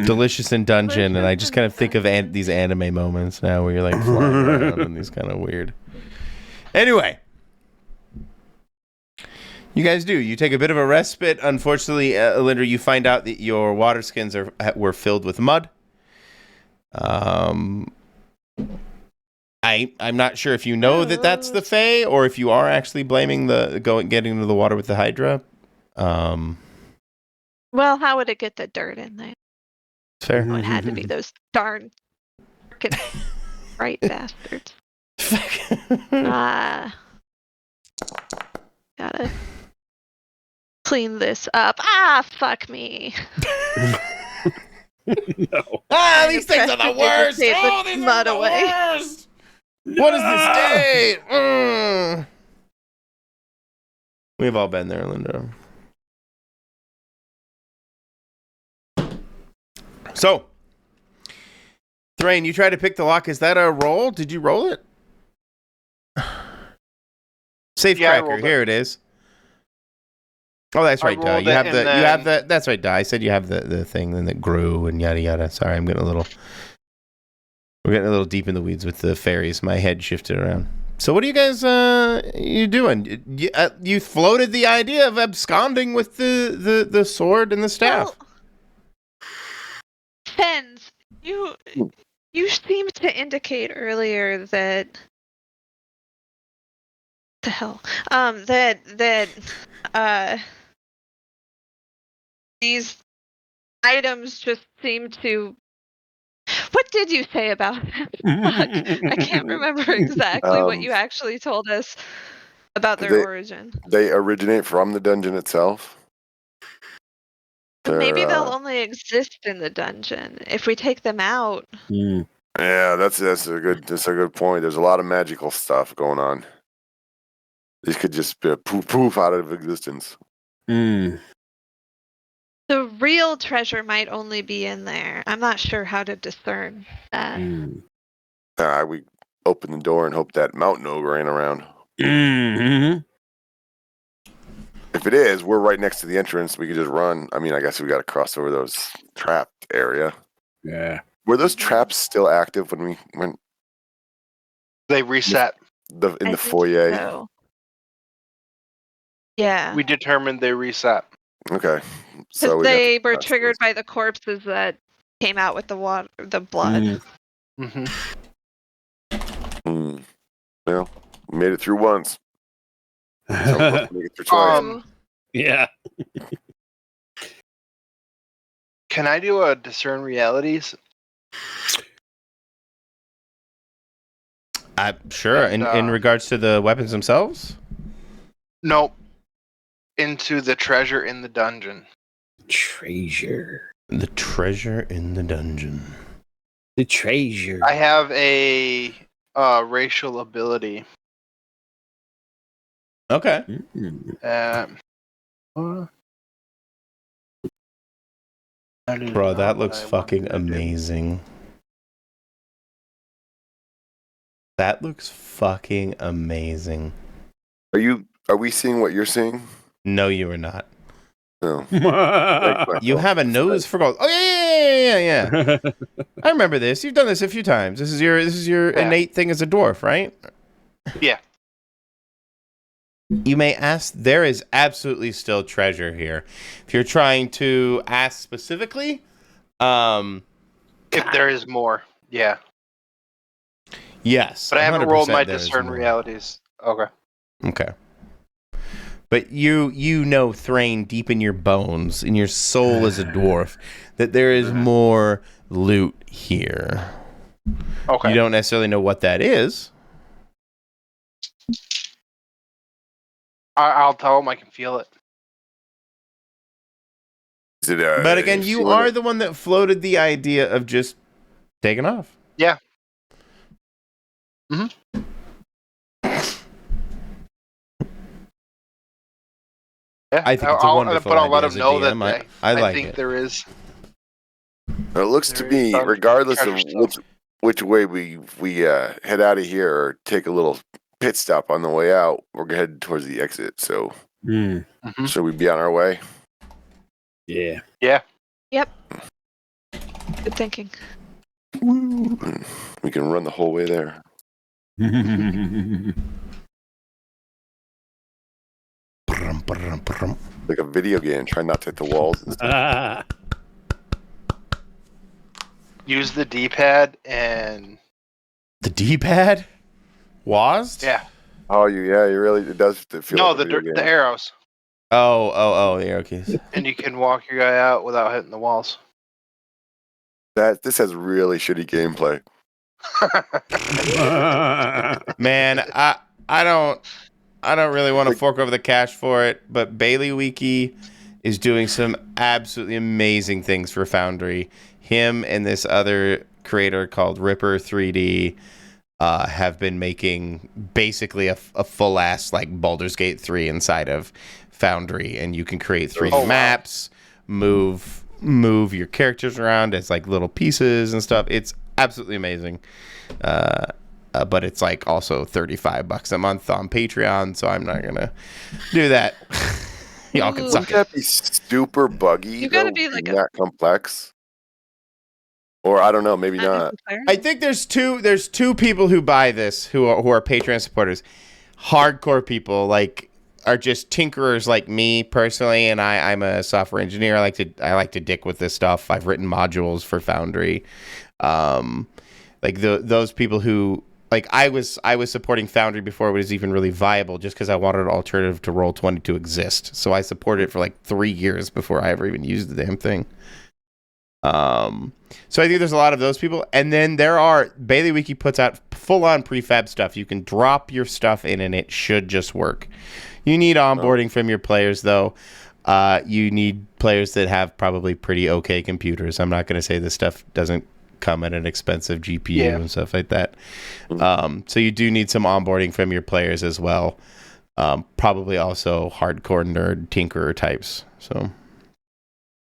[SPEAKER 1] delicious in dungeon, and I just kind of think of these anime moments now where you're like flying around and these kind of weird. Anyway, you guys do. You take a bit of a respite. Unfortunately, Linda, you find out that your water skins were filled with mud. I'm not sure if you know that that's the Fae, or if you are actually blaming getting into the water with the Hydra.
[SPEAKER 5] Well, how would it get the dirt in there?
[SPEAKER 1] Fair.
[SPEAKER 5] Oh, it had to be those darn frickin' right bastards. Gotta clean this up. Fuck me.
[SPEAKER 4] No.
[SPEAKER 1] These things are the worst. These are the worst. What is this day? We've all been there, Linda. So, Thrain, you tried to pick the lock. Is that a roll? Did you roll it? Safe cracker. Here it is. Oh, that's right, duh. You have the. That's right, duh. I said you have the thing, then that grew and yada yada. Sorry, we're getting a little deep in the weeds with the fairies. My head shifted around. So what are you guys you doing? You floated the idea of absconding with the sword and the staff.
[SPEAKER 5] Well, Fens, you seemed to indicate earlier that the hell that these items just seem to. What did you say about them? Fuck, I can't remember exactly what you actually told us about their origin.
[SPEAKER 3] They originate from the dungeon itself.
[SPEAKER 5] Maybe they'll only exist in the dungeon if we take them out.
[SPEAKER 3] Yeah, that's a good point. There's a lot of magical stuff going on. These could just be poof out of existence.
[SPEAKER 5] The real treasure might only be in there. I'm not sure how to discern that.
[SPEAKER 3] We open the door and hope that mountain ogre ain't around. If it is, we're right next to the entrance. We could just run. I mean, I guess we got to cross over those trapped area.
[SPEAKER 4] Yeah.
[SPEAKER 3] Were those traps still active when we went?
[SPEAKER 2] They reset.
[SPEAKER 3] In the foyer.
[SPEAKER 5] So. Yeah.
[SPEAKER 2] We determined they reset.
[SPEAKER 3] Okay. So
[SPEAKER 5] they were triggered by the corpses that came out with the blood.
[SPEAKER 3] Well, we made it through once. So make it through twice.
[SPEAKER 4] Yeah.
[SPEAKER 2] Can I do a discern realities?
[SPEAKER 1] Sure. In regards to the weapons themselves?
[SPEAKER 2] Nope. Into the treasure in the dungeon.
[SPEAKER 4] Treasure.
[SPEAKER 1] The treasure in the dungeon.
[SPEAKER 4] The treasure.
[SPEAKER 2] I have a racial ability.
[SPEAKER 1] Okay. Bro, that looks fucking amazing. That looks fucking amazing.
[SPEAKER 3] Are we seeing what you're seeing?
[SPEAKER 1] No, you are not.
[SPEAKER 3] No.
[SPEAKER 1] You have a nose for gold. Oh yeah. I remember this. You've done this a few times. This is your innate thing as a dwarf, right?
[SPEAKER 2] Yeah.
[SPEAKER 1] You may ask. There is absolutely still treasure here. If you're trying to ask specifically,
[SPEAKER 2] if there is more, yeah.
[SPEAKER 1] Yes.
[SPEAKER 2] But I haven't rolled my discern realities.
[SPEAKER 1] Okay. But you know, Thrain, deep in your bones, in your soul as a dwarf, that there is more loot here.
[SPEAKER 2] Okay.
[SPEAKER 1] You don't necessarily know what that is.
[SPEAKER 2] I'll tell him I can feel it.
[SPEAKER 1] But again, you are the one that floated the idea of just taking off.
[SPEAKER 2] Yeah. Yeah,
[SPEAKER 1] I think it's a wonderful idea.
[SPEAKER 2] I'll let him know
[SPEAKER 1] DM.
[SPEAKER 2] that
[SPEAKER 1] I
[SPEAKER 2] think
[SPEAKER 1] it.
[SPEAKER 2] there is.
[SPEAKER 3] It looks to me, regardless of which way we head out of here or take a little pit stop on the way out. We're headed towards the exit, so should we be on our way?
[SPEAKER 4] Yeah.
[SPEAKER 2] Yeah.
[SPEAKER 5] Yep. Good thinking.
[SPEAKER 3] We can run the whole way there. Like a video game. Try not to hit the walls and stuff.
[SPEAKER 2] Use the D-pad and
[SPEAKER 1] The D-pad? WASD?
[SPEAKER 2] yeah.
[SPEAKER 3] Oh, you really it does feel
[SPEAKER 2] No,
[SPEAKER 3] like a video game.
[SPEAKER 2] the arrows,
[SPEAKER 1] Oh, the arrow keys.
[SPEAKER 2] and you can walk your guy out without hitting the walls.
[SPEAKER 3] This has really shitty gameplay.
[SPEAKER 1] Man, I don't really want to fork over the cash for it, but Bailey Wiki is doing some absolutely amazing things for Foundry. Him and this other creator called Ripper 3D have been making basically a full ass like Baldur's Gate 3 inside of Foundry, and you can create 3D maps, move your characters around as like little pieces and stuff. It's absolutely amazing. But it's like also $35 a month on Patreon, so I'm not gonna do that. Y'all can suck
[SPEAKER 3] Wouldn't that be super buggy?
[SPEAKER 5] You gotta
[SPEAKER 3] though,
[SPEAKER 5] be like
[SPEAKER 3] being that complex. Or I don't know, maybe not.
[SPEAKER 1] I think there's two people who buy this who are Patreon supporters. Hardcore people like are just tinkerers like me personally, and I'm a software engineer. I like to dick with this stuff. I've written modules for Foundry. Like those people who like I was supporting Foundry before it was even really viable, just because I wanted an alternative to Roll20 to exist. So I supported it for like 3 years before I ever even used the damn thing. So I think there's a lot of those people, and then Bailey Wiki puts out full-on prefab stuff. You can drop your stuff in, and it should just work. You need onboarding from your players, though. You need players that have probably pretty okay computers. I'm not going to say this stuff doesn't come at an expensive GPU and stuff like that. So you do need some onboarding from your players as well. Probably also hardcore nerd tinkerer types. So.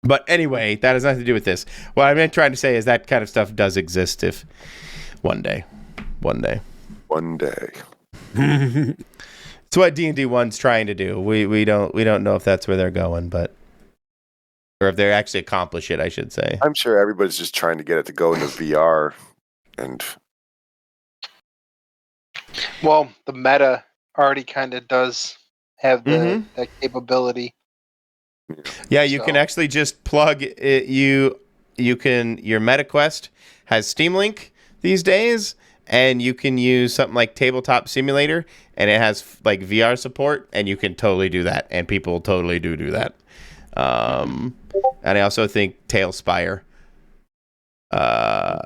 [SPEAKER 1] But anyway, that has nothing to do with this. What I'm trying to say is that kind of stuff does exist if one day. It's what D&D 1's trying to do. We don't know if that's where they're going, but or if they actually accomplish it, I should say.
[SPEAKER 3] I'm sure everybody's just trying to get it to go into VR, and
[SPEAKER 2] Well, the meta already kind of does have that capability.
[SPEAKER 1] Yeah, you can actually just plug it. Your MetaQuest has Steam Link these days, and you can use something like Tabletop Simulator, and it has like VR support, and you can totally do that, and people totally do that. And I also think Tailspire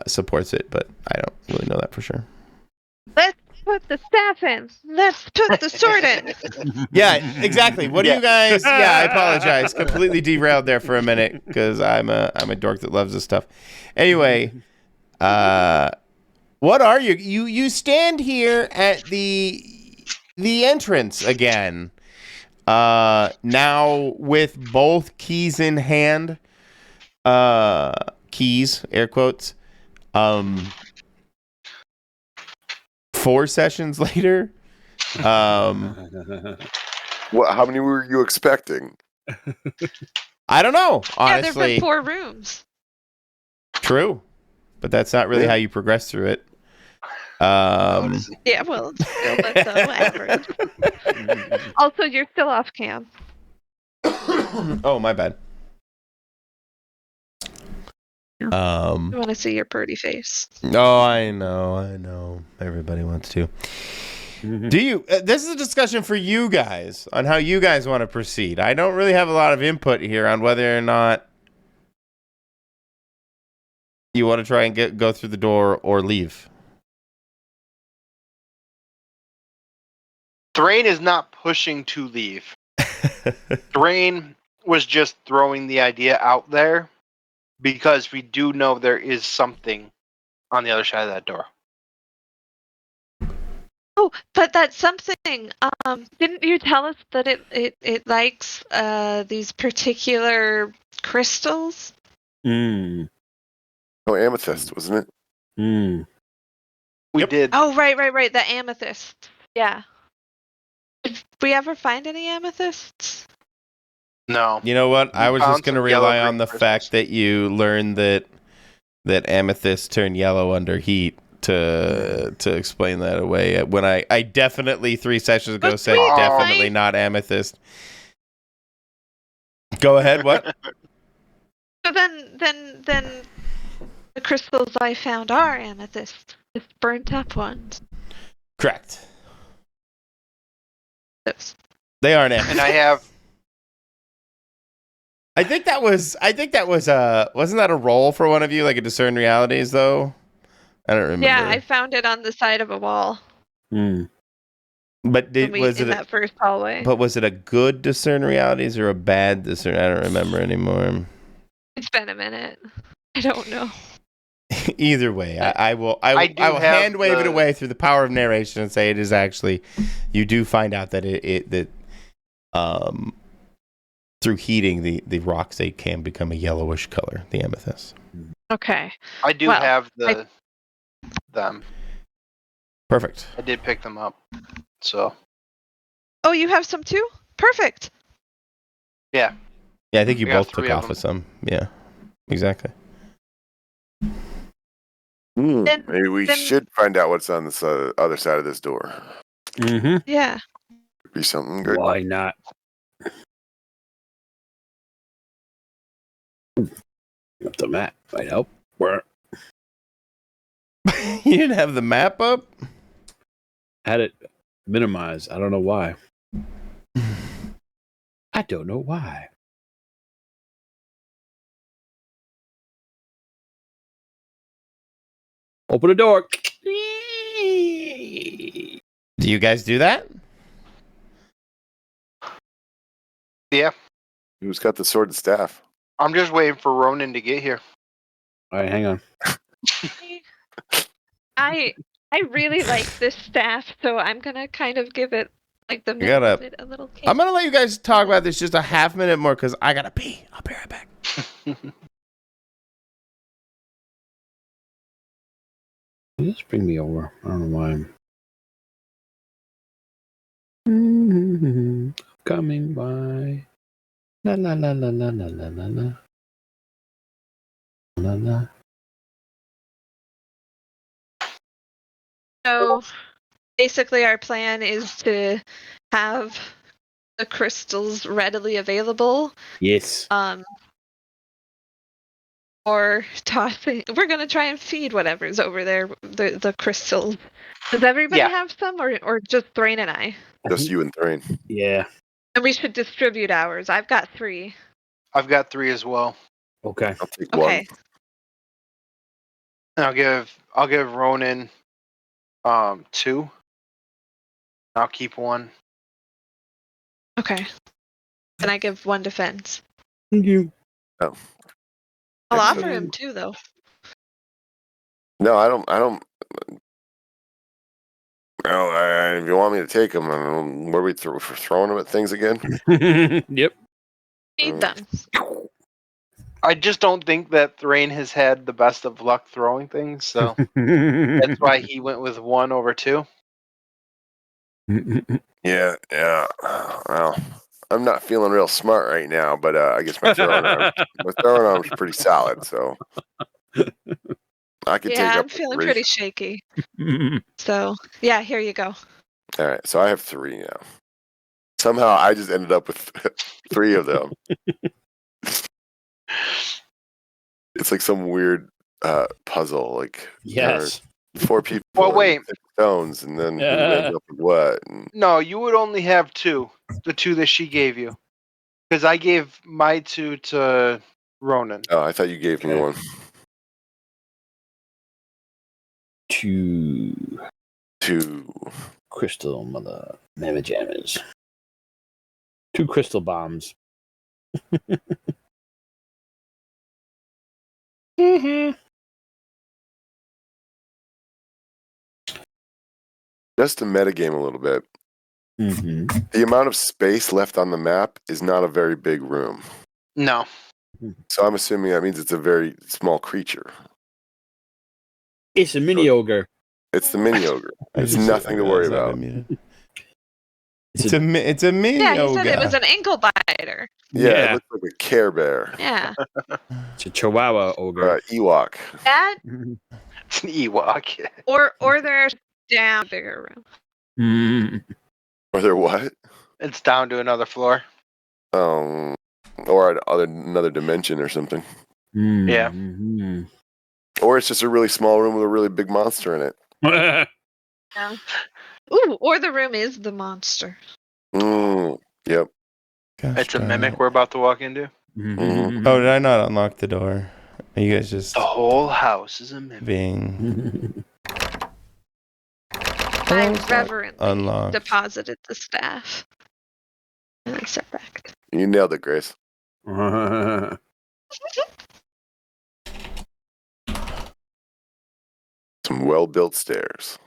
[SPEAKER 1] supports it, but I don't really know that for sure.
[SPEAKER 5] Let's put the staff in. Let's put the sword in.
[SPEAKER 1] Yeah, exactly. What do you guys? Yeah, I apologize. Completely derailed there for a minute because I'm a dork that loves this stuff. Anyway, what are you? You stand here at the entrance again. Now with both keys in hand. Keys, air quotes. 4 sessions later.
[SPEAKER 3] how many were you expecting?
[SPEAKER 1] I don't know, honestly.
[SPEAKER 5] Yeah, there've been 4 rooms.
[SPEAKER 1] True, but that's not really how you progress through it.
[SPEAKER 5] Yeah, well, it's still below average. Also, you're still off cam.
[SPEAKER 1] Oh, my bad.
[SPEAKER 5] I want to see your pretty face.
[SPEAKER 1] Oh, I know. Everybody wants to. Do you? This is a discussion for you guys on how you guys want to proceed. I don't really have a lot of input here on whether or not you want to try and go through the door or leave.
[SPEAKER 2] Thrain is not pushing to leave. Thrain was just throwing the idea out there because we do know there is something on the other side of that door.
[SPEAKER 5] Oh, but that's something. Didn't you tell us that it likes these particular crystals?
[SPEAKER 3] Oh, amethyst, wasn't it?
[SPEAKER 2] We
[SPEAKER 1] Yep.
[SPEAKER 2] did.
[SPEAKER 5] Oh, right. The amethyst. Yeah. Did we ever find any amethysts?
[SPEAKER 2] No.
[SPEAKER 1] You know what? I
[SPEAKER 2] We
[SPEAKER 1] was
[SPEAKER 2] found
[SPEAKER 1] just going to
[SPEAKER 2] some yellow
[SPEAKER 1] rely on
[SPEAKER 2] green
[SPEAKER 1] the
[SPEAKER 2] crystals.
[SPEAKER 1] fact that you learned that amethysts turn yellow under heat to explain that away. When I definitely 3 sessions ago
[SPEAKER 5] But
[SPEAKER 1] said
[SPEAKER 5] sweet,
[SPEAKER 1] definitely
[SPEAKER 5] right?
[SPEAKER 1] not amethyst. Go ahead. What?
[SPEAKER 5] So then the crystals I found are amethyst, just burnt up ones.
[SPEAKER 1] Correct.
[SPEAKER 5] Those.
[SPEAKER 1] They aren't amethyst.
[SPEAKER 2] And I have.
[SPEAKER 1] I think that was wasn't that a roll for one of you, like a discern realities though? I don't remember.
[SPEAKER 5] Yeah, I found it on the side of a wall
[SPEAKER 1] But
[SPEAKER 5] when in that first hallway.
[SPEAKER 1] was it a good discern realities or a bad discern? I don't remember anymore.
[SPEAKER 5] It's been a minute. I don't know.
[SPEAKER 1] Either way, I will
[SPEAKER 2] do have
[SPEAKER 1] hand wave it
[SPEAKER 2] the-
[SPEAKER 1] away through the power of narration and say it is actually, you do find out that through heating the rocks, they can become a yellowish color, the amethyst.
[SPEAKER 5] Okay.
[SPEAKER 2] I do
[SPEAKER 5] Well,
[SPEAKER 2] have them.
[SPEAKER 1] Perfect.
[SPEAKER 2] I did pick them up. So
[SPEAKER 5] Oh, you have some too? Perfect.
[SPEAKER 1] Yeah, I think you
[SPEAKER 2] I got
[SPEAKER 1] both
[SPEAKER 2] 3
[SPEAKER 1] took
[SPEAKER 2] of
[SPEAKER 1] off
[SPEAKER 2] them.
[SPEAKER 1] with some. Yeah, exactly.
[SPEAKER 5] Then-
[SPEAKER 3] Maybe we
[SPEAKER 5] then-
[SPEAKER 3] should find out what's on this other side of this door.
[SPEAKER 4] Mm-hmm.
[SPEAKER 5] Yeah.
[SPEAKER 3] Could be something good.
[SPEAKER 4] Why not? Up the map might help. Where
[SPEAKER 1] You didn't have the map up?
[SPEAKER 4] had it minimized. I don't know why. I don't know why. Open the door.
[SPEAKER 1] Do you guys do that?
[SPEAKER 2] yeah,
[SPEAKER 3] Who's got the sword and staff?
[SPEAKER 2] I'm just waiting for Ronan to get here.
[SPEAKER 4] All right, hang on.
[SPEAKER 5] I really like this staff, so I'm gonna kind of give it like the
[SPEAKER 1] gotta-
[SPEAKER 5] middle of it a little kick.
[SPEAKER 1] I'm gonna let you guys talk about this just a half minute more because I gotta pee. I'll be right back.
[SPEAKER 4] Just bring me over. I don't know why. Coming by. La la la la la la la la la. La la.
[SPEAKER 5] So basically, our plan is to have the crystals readily available,
[SPEAKER 4] Yes.
[SPEAKER 5] or tossing. We're gonna try and feed whatever's over there, the crystals. Does everybody
[SPEAKER 2] Yeah.
[SPEAKER 5] have some, or just Thrain and I?
[SPEAKER 3] Just you and Thrain.
[SPEAKER 4] Yeah.
[SPEAKER 5] And we should distribute ours. I've got 3.
[SPEAKER 2] I've got 3 as well.
[SPEAKER 4] Okay.
[SPEAKER 3] I'll take
[SPEAKER 5] Okay.
[SPEAKER 3] one.
[SPEAKER 2] And I'll give Ronan 2. I'll keep 1.
[SPEAKER 5] Okay. And I give 1 defense.
[SPEAKER 4] Thank you.
[SPEAKER 5] I'll
[SPEAKER 3] Excellent.
[SPEAKER 5] offer him 2 though.
[SPEAKER 3] No, I don't. No, if you want me to take them, what are we throwing them at things again?
[SPEAKER 4] Yep.
[SPEAKER 5] Feed them.
[SPEAKER 2] I just don't think that Thrain has had the best of luck throwing things, so that's why he went with 1 over 2.
[SPEAKER 3] Yeah. Well, I'm not feeling real smart right now, but I guess my throwing arm's pretty solid, so I could take
[SPEAKER 5] Yeah,
[SPEAKER 3] up
[SPEAKER 5] I'm
[SPEAKER 3] to
[SPEAKER 5] feeling
[SPEAKER 3] 3.
[SPEAKER 5] pretty shaky. So yeah, here you go.
[SPEAKER 3] All right, so I have 3 now. Somehow I just ended up with 3 of them. It's like some weird puzzle. Like
[SPEAKER 4] Yes.
[SPEAKER 3] there are 4 people.
[SPEAKER 2] Well,
[SPEAKER 3] and
[SPEAKER 2] wait.
[SPEAKER 3] 6 stones, and then who ends up with what? And,
[SPEAKER 2] No, you would only have 2. The 2 that she gave you. Because I gave my 2 to Ronan.
[SPEAKER 3] oh, I thought you gave me
[SPEAKER 4] Okay.
[SPEAKER 3] one.
[SPEAKER 4] 2
[SPEAKER 3] 2.
[SPEAKER 4] crystal mother mamma jammers. 2 crystal bombs.
[SPEAKER 3] Just to metagame a little bit.
[SPEAKER 4] Mm-hmm.
[SPEAKER 3] The amount of space left on the map is not a very big room.
[SPEAKER 2] No.
[SPEAKER 3] So I'm assuming that means it's a very small creature.
[SPEAKER 4] It's a mini ogre.
[SPEAKER 3] It's the mini ogre. It's nothing to worry about.
[SPEAKER 1] It's a mini
[SPEAKER 5] Yeah, he
[SPEAKER 1] ogre.
[SPEAKER 5] said it was an ankle biter.
[SPEAKER 3] Yeah, it looks like a Care Bear.
[SPEAKER 5] Yeah.
[SPEAKER 4] It's a Chihuahua ogre.
[SPEAKER 3] Ewok.
[SPEAKER 5] That
[SPEAKER 2] It's an Ewok.
[SPEAKER 5] or they're down bigger room.
[SPEAKER 3] Or they're what?
[SPEAKER 2] It's down to another floor.
[SPEAKER 3] Or another dimension or something.
[SPEAKER 2] Yeah.
[SPEAKER 3] Or it's just a really small room with a really big monster in it.
[SPEAKER 5] Yeah. Ooh, or the room is the monster.
[SPEAKER 3] Yep.
[SPEAKER 1] Gosh,
[SPEAKER 2] It's a
[SPEAKER 1] darn
[SPEAKER 2] mimic
[SPEAKER 1] it.
[SPEAKER 2] we're about to walk into.
[SPEAKER 1] Oh, did I not unlock the door? Are you guys just
[SPEAKER 2] The whole house is a mimic.
[SPEAKER 1] being
[SPEAKER 5] I
[SPEAKER 1] it's not
[SPEAKER 5] reverently
[SPEAKER 1] unlocked.
[SPEAKER 5] deposited the staff. And I stepped back.
[SPEAKER 3] You nailed it, Grace. Some well-built stairs.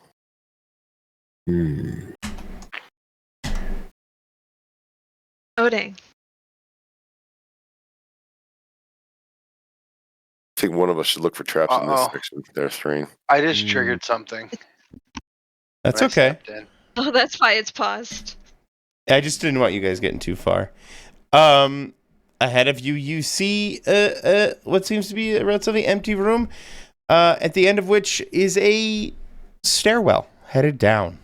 [SPEAKER 5] Loading.
[SPEAKER 3] I think one of us should look for traps in this
[SPEAKER 2] Uh-oh.
[SPEAKER 3] section. Their screen.
[SPEAKER 2] I just triggered something.
[SPEAKER 1] That's
[SPEAKER 2] when I
[SPEAKER 1] okay.
[SPEAKER 2] stepped in.
[SPEAKER 5] Oh, that's why it's paused.
[SPEAKER 1] I just didn't want you guys getting too far. Ahead of you, you see what seems to be a relatively empty room, at the end of which is a stairwell headed down.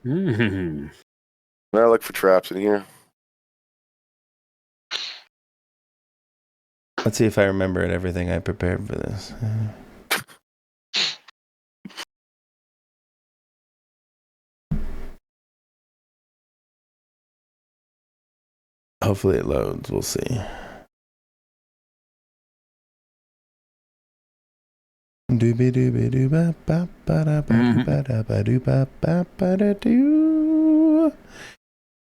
[SPEAKER 3] Can I look for traps in here?
[SPEAKER 1] Let's see if I remembered everything I prepared for this. Hopefully it loads. We'll see. Doobie doobie doo ba ba ba da ba ba da ba doo ba ba ba da doo.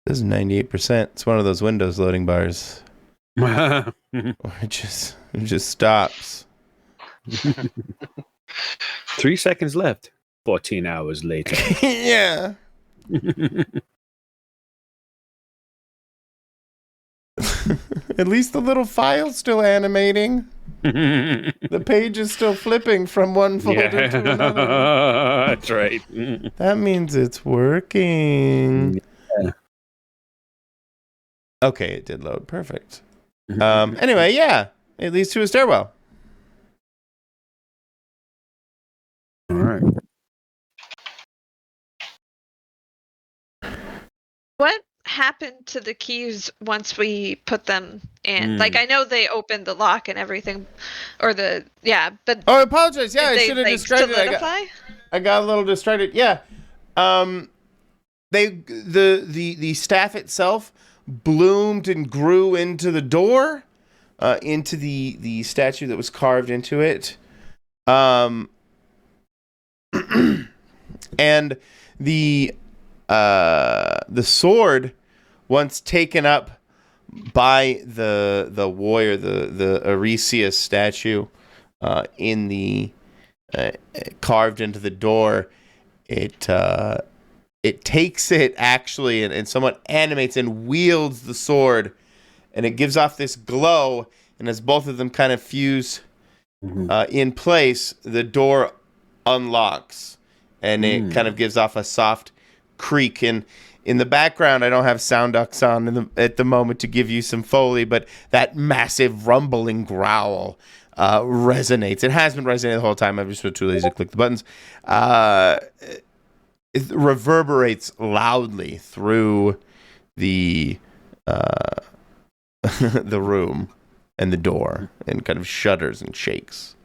[SPEAKER 1] This is 98%. It's one of those Windows loading bars. Or it just stops.
[SPEAKER 4] 3 seconds left. 14 hours later.
[SPEAKER 1] Yeah. At least the little file's still animating. The page is still flipping from one folder to another.
[SPEAKER 4] That's right.
[SPEAKER 1] That means it's working.
[SPEAKER 4] Yeah.
[SPEAKER 1] Okay, it did load. Perfect. Anyway, yeah. It leads to a stairwell.
[SPEAKER 4] All right.
[SPEAKER 5] What happened to the keys once we put them in? Like, I know they opened the lock and everything, but
[SPEAKER 1] Oh, I apologize. Yeah, I
[SPEAKER 5] did
[SPEAKER 1] should have
[SPEAKER 5] they
[SPEAKER 1] described it.
[SPEAKER 5] solidify?
[SPEAKER 1] I got a little distracted. Yeah. The staff itself bloomed and grew into the door, into the statue that was carved into it. And the sword, once taken up by the warrior, the Aresius statue, in the carved into the door, it takes it actually and somewhat animates and wields the sword, and it gives off this glow, and as both of them kind of fuse in place, the door unlocks, and it kind of gives off a soft creak. And in the background, I don't have sound ducks on at the moment to give you some Foley, but that massive rumbling growl resonates. It has been resonating the whole time. I've just been too lazy to click the buttons. It reverberates loudly through the the room and the door, and kind of shudders and shakes.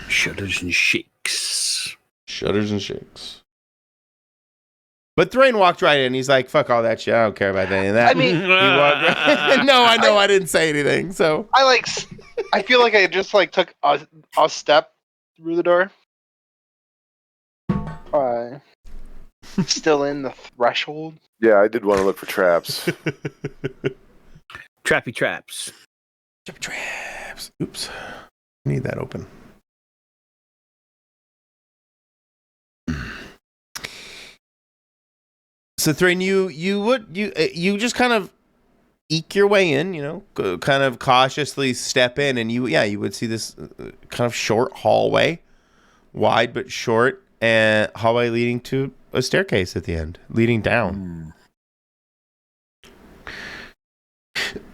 [SPEAKER 4] Shudders and shakes.
[SPEAKER 1] Shudders and shakes. But Thrain walked right in. He's like, "Fuck all that shit. I don't care about any of that."
[SPEAKER 2] I mean,
[SPEAKER 1] he walked right. No, I know I didn't say anything. So
[SPEAKER 2] I feel like I just took a step through the door. Still in the threshold.
[SPEAKER 3] Yeah, I did want to look for traps.
[SPEAKER 4] Trappy traps.
[SPEAKER 1] Traps. Oops. Need that open. So Thrain, you just kind of eke your way in, kind of cautiously step in, and you would see this kind of short hallway wide but short, and hallway leading to a staircase at the end, leading down.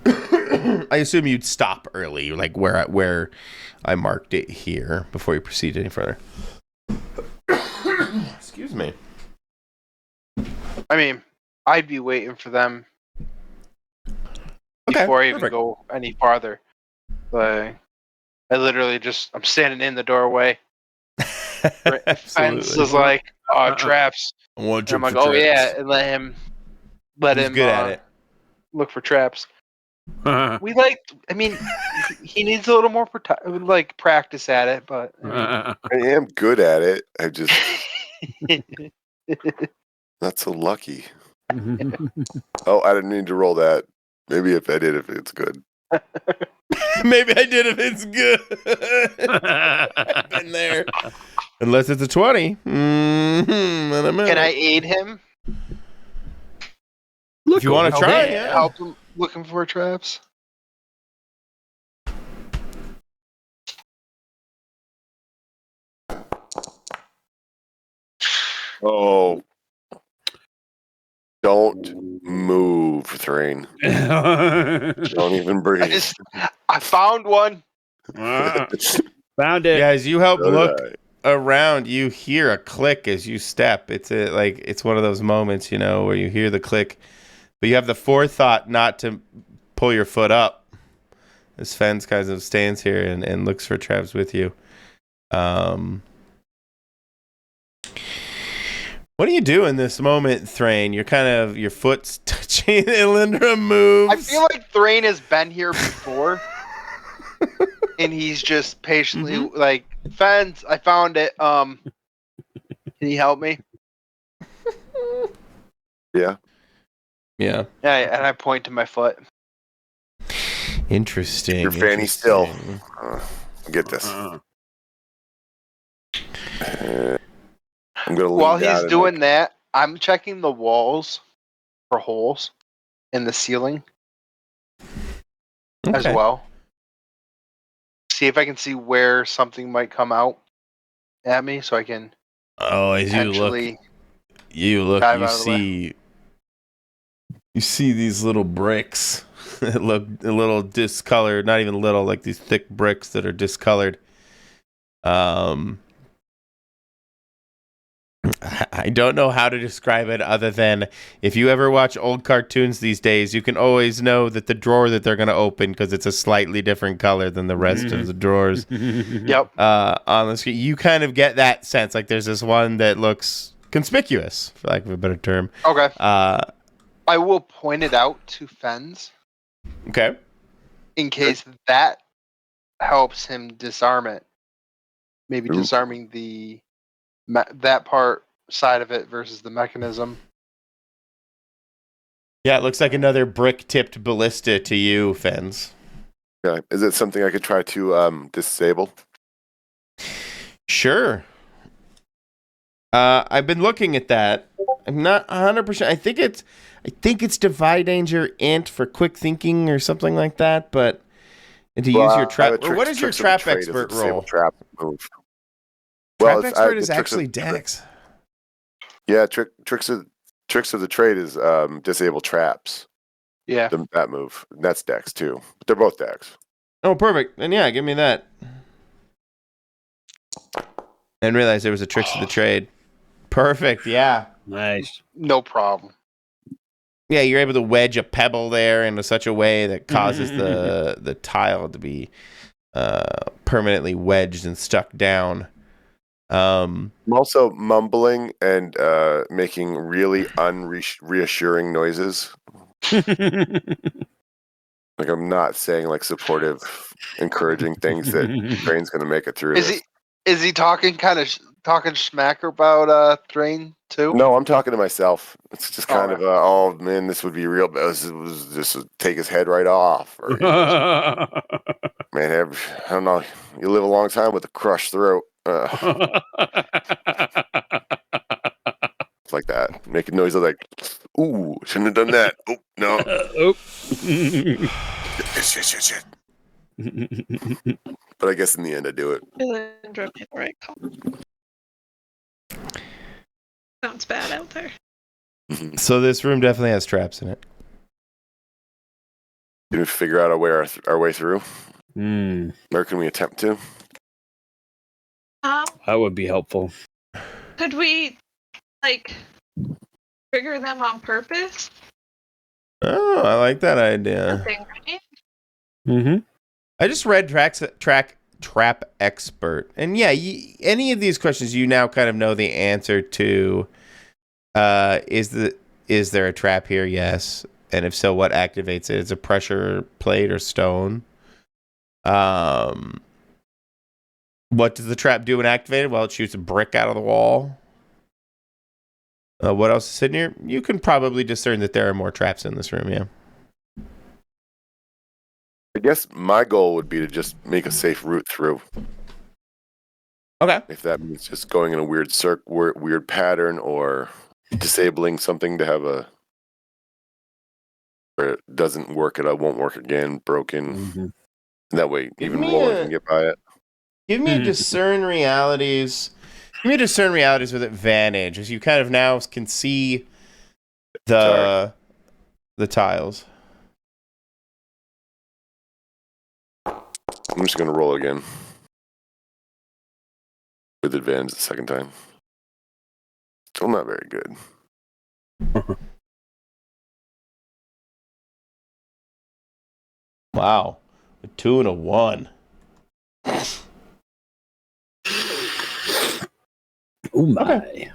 [SPEAKER 1] I assume you'd stop early, like where I marked it here, before you proceed any further. Excuse me.
[SPEAKER 2] I mean, I'd be waiting for them before I even go any farther. Like, I literally I'm standing in the doorway. Fence is like, traps. And I'm like, oh yeah, and let him
[SPEAKER 1] He's good at it.
[SPEAKER 2] Look for traps. I mean, he needs a little more practice at it, but
[SPEAKER 3] I am good at it. I just not so lucky. Oh, I didn't need to roll that. Maybe if I did, if it's good.
[SPEAKER 1] Maybe I did if it's good. I've been there. Unless it's a 20.
[SPEAKER 2] Can I aid him?
[SPEAKER 1] If you want to try, yeah.
[SPEAKER 2] Help him looking for traps.
[SPEAKER 3] Oh. Don't move, Thrain. Don't even breathe.
[SPEAKER 2] I found one.
[SPEAKER 4] Found it.
[SPEAKER 1] Yeah, as you help look around, you hear a click as you step. It's one of those moments, where you hear the click, but you have the forethought not to pull your foot up. As Fens kind of stands here and looks for traps with you. What do you do in this moment, Thrain? Your foot's touching and Lindra moves.
[SPEAKER 2] I feel like Thrain has been here before. And he's just patiently like, Fens, I found it. Can you help me?
[SPEAKER 3] Yeah.
[SPEAKER 2] Yeah, and I point to my foot.
[SPEAKER 1] Interesting.
[SPEAKER 3] Your fanny still. Get this. I'm gonna
[SPEAKER 2] While he's doing that, I'm checking the walls for holes in the ceiling as well. See if I can see where something might come out at me, so I can.
[SPEAKER 1] Oh, as you look, you see these little bricks that look a little discolored. Not even little, like these thick bricks that are discolored. I don't know how to describe it other than if you ever watch old cartoons these days, you can always know that the drawer that they're going to open, because it's a slightly different color than the rest of the drawers.
[SPEAKER 2] Yep.
[SPEAKER 1] On the screen, you kind of get that sense. Like there's this one that looks conspicuous, for lack of a better term.
[SPEAKER 2] Okay. I will point it out to Fens.
[SPEAKER 1] Okay.
[SPEAKER 2] In case that helps him disarm it. Maybe disarming that part side of it versus the mechanism.
[SPEAKER 1] Yeah, it looks like another brick-tipped ballista to you, Fens.
[SPEAKER 3] Okay. Is it something I could try to disable?
[SPEAKER 1] Sure. I've been looking at that. I'm not 100%. I think it's Defy Danger Int for quick thinking or something like that, but to use your trap. What is your trap expert roll?
[SPEAKER 3] Trap move.
[SPEAKER 1] Trap expert is actually Dex.
[SPEAKER 3] Yeah, tricks of the trade is disable traps.
[SPEAKER 2] Yeah,
[SPEAKER 3] that move. That's Dex too. But they're both Dex.
[SPEAKER 1] Oh, perfect. Then yeah, give me that. And realize there was a tricks of the trade. Perfect. Yeah.
[SPEAKER 4] Nice.
[SPEAKER 2] No problem.
[SPEAKER 1] Yeah, you're able to wedge a pebble there in such a way that causes the tile to be permanently wedged and stuck down.
[SPEAKER 3] I'm also mumbling and making really unreassuring noises. Like I'm not saying like supportive, encouraging things that Thrain's going to make it through.
[SPEAKER 2] Is he talking talking smack about Thrain too?
[SPEAKER 3] No, I'm talking to myself. It's just kind of oh man, this would be real. This was just take his head right off. Or, man, I don't know. You live a long time with a crushed throat. It's like that. Making noises like, ooh, shouldn't have done that. Oh, no. Shit. But I guess in the end, I do it.
[SPEAKER 5] Lindra made the right call. Sounds bad out there.
[SPEAKER 3] Mhm.
[SPEAKER 1] So this room definitely has traps in it.
[SPEAKER 3] Can we figure out our way through?
[SPEAKER 4] Hmm.
[SPEAKER 3] Or can we attempt to?
[SPEAKER 4] That would be helpful.
[SPEAKER 5] Could we, like, trigger them on purpose?
[SPEAKER 1] Oh, I like that idea.
[SPEAKER 5] Nothing, right?
[SPEAKER 4] Mm-hmm.
[SPEAKER 1] I just read Trap Expert, and yeah, any of these questions you now kind of know the answer to. Is there a trap here? Yes, and if so, what activates it? It's a pressure plate or stone. What does the trap do when activated? Well, it shoots a brick out of the wall. What else is in here? You can probably discern that there are more traps in this room. Yeah.
[SPEAKER 3] I guess my goal would be to just make a safe route through.
[SPEAKER 1] Okay.
[SPEAKER 3] If that means just going in a weird weird pattern, or disabling something to have where it doesn't work, it won't work again, broken.
[SPEAKER 4] Mm-hmm.
[SPEAKER 3] That way,
[SPEAKER 1] Give
[SPEAKER 3] even
[SPEAKER 1] me
[SPEAKER 3] Roller
[SPEAKER 1] a-
[SPEAKER 3] can get by it.
[SPEAKER 1] Give me a discern realities. Give me a discern realities with advantage, as you kind of now can see the tiles.
[SPEAKER 3] I'm just gonna roll again with advantage the second time. Still not very good.
[SPEAKER 1] Wow, a 2 and a 1.
[SPEAKER 4] Oh my.
[SPEAKER 1] Okay.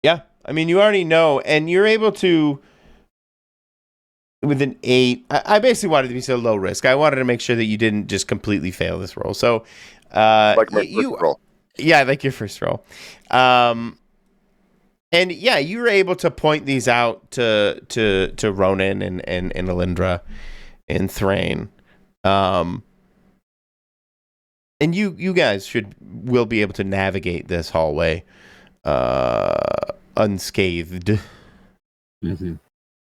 [SPEAKER 1] Yeah, I mean, you already know, and you're able to, with an 8, I basically wanted to be so low risk. I wanted to make sure that you didn't just completely fail this roll. So,
[SPEAKER 3] Like my first roll.
[SPEAKER 1] Yeah, like your first roll. And yeah, you were able to point these out to Ronan and Alindra and Thrain. And you guys will be able to navigate this hallway unscathed,
[SPEAKER 4] Mm-hmm.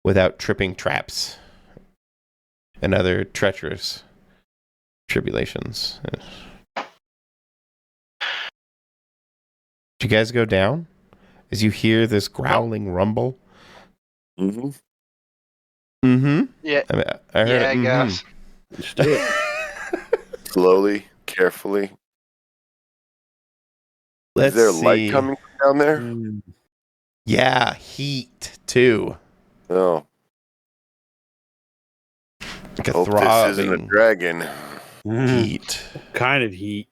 [SPEAKER 1] without tripping traps and other treacherous tribulations. Did you guys go down as you hear this growling rumble?
[SPEAKER 3] Mm-hmm.
[SPEAKER 2] Yeah,
[SPEAKER 1] I heard
[SPEAKER 2] yeah,
[SPEAKER 1] it.
[SPEAKER 2] I guess.
[SPEAKER 4] Let's do it.
[SPEAKER 3] Slowly, carefully.
[SPEAKER 1] Let's
[SPEAKER 3] Is there
[SPEAKER 1] see.
[SPEAKER 3] light coming from down there?
[SPEAKER 4] Mm.
[SPEAKER 1] Yeah, heat too.
[SPEAKER 3] Oh,
[SPEAKER 1] Like a
[SPEAKER 3] hope this isn't a
[SPEAKER 1] throbbing
[SPEAKER 3] dragon.
[SPEAKER 4] Mm.
[SPEAKER 1] heat.
[SPEAKER 4] Kind of heat.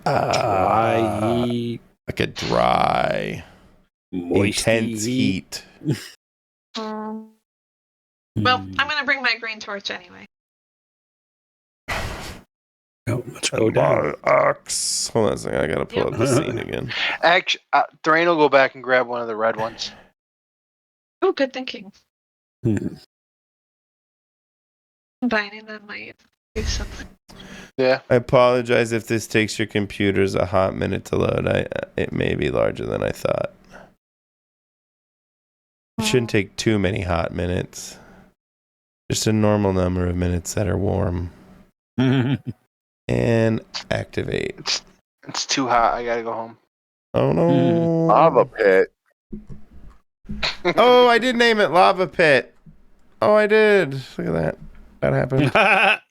[SPEAKER 1] Ah,
[SPEAKER 4] Dry heat.
[SPEAKER 1] like a dry,
[SPEAKER 4] Moist
[SPEAKER 1] intense heat.
[SPEAKER 5] Well, I'm gonna bring my green torch anyway.
[SPEAKER 4] Oh, let's go down.
[SPEAKER 1] Ox. Hold on a second. I gotta pull up the scene again.
[SPEAKER 2] Actually, Thrain will go back and grab one of the red ones.
[SPEAKER 5] Oh, good thinking.
[SPEAKER 4] Hmm.
[SPEAKER 5] Combining them might do something.
[SPEAKER 2] Yeah.
[SPEAKER 1] I apologize if this takes your computers a hot minute to load. It may be larger than I thought. It shouldn't take too many hot minutes. Just a normal number of minutes that are warm. And activate.
[SPEAKER 2] It's too hot. I gotta go home.
[SPEAKER 1] Oh no.
[SPEAKER 3] Lava pit.
[SPEAKER 1] Oh, I did name it Lava Pit. Oh, I did. Look at that. That happened.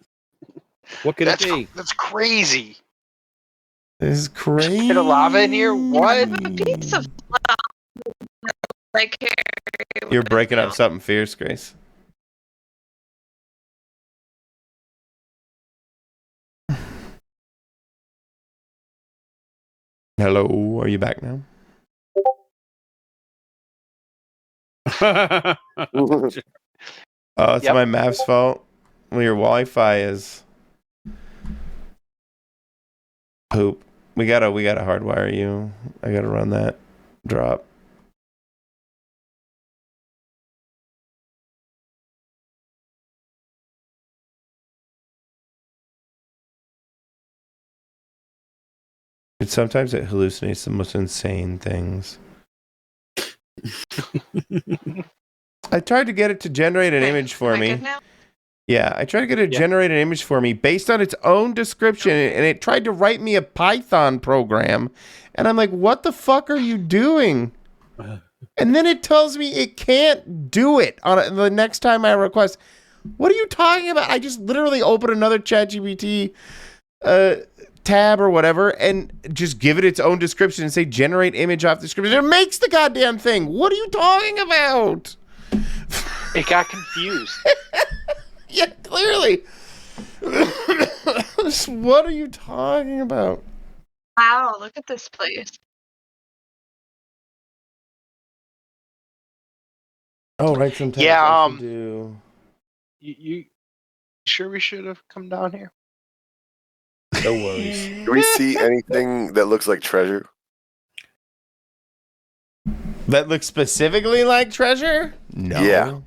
[SPEAKER 4] What could it be?
[SPEAKER 2] That's crazy.
[SPEAKER 1] This is crazy.
[SPEAKER 2] Bit of lava in here? What?
[SPEAKER 5] A piece of like here.
[SPEAKER 1] You're breaking up something fierce, Grace. Hello, are you back now? Oh, it's
[SPEAKER 2] Yep.
[SPEAKER 1] my map's fault. Well, your Wi-Fi is poop. We gotta hardwire you. I gotta run that drop. And sometimes it hallucinates the most insane things. I tried to get it to generate an image for
[SPEAKER 5] Am I
[SPEAKER 1] me.
[SPEAKER 5] good now?
[SPEAKER 1] Yeah, I tried to get it to generate an image for me based on its own description, and it tried to write me a Python program. And I'm like, what the fuck are you doing? And then it tells me it can't do it on the next time I request. What are you talking about? I just literally open another ChatGPT tab or whatever and just give it its own description and say generate image off description. It makes the goddamn thing. What are you talking about?
[SPEAKER 2] It got confused.
[SPEAKER 1] Yeah, clearly. What are you talking about?
[SPEAKER 5] Wow, look at this place.
[SPEAKER 1] Oh, right. Sometimes
[SPEAKER 2] Yeah,
[SPEAKER 1] I should do.
[SPEAKER 2] You sure we should have come down here?
[SPEAKER 4] No worries.
[SPEAKER 3] Do we see anything that looks like treasure?
[SPEAKER 1] That looks specifically like treasure? No.
[SPEAKER 3] Yeah.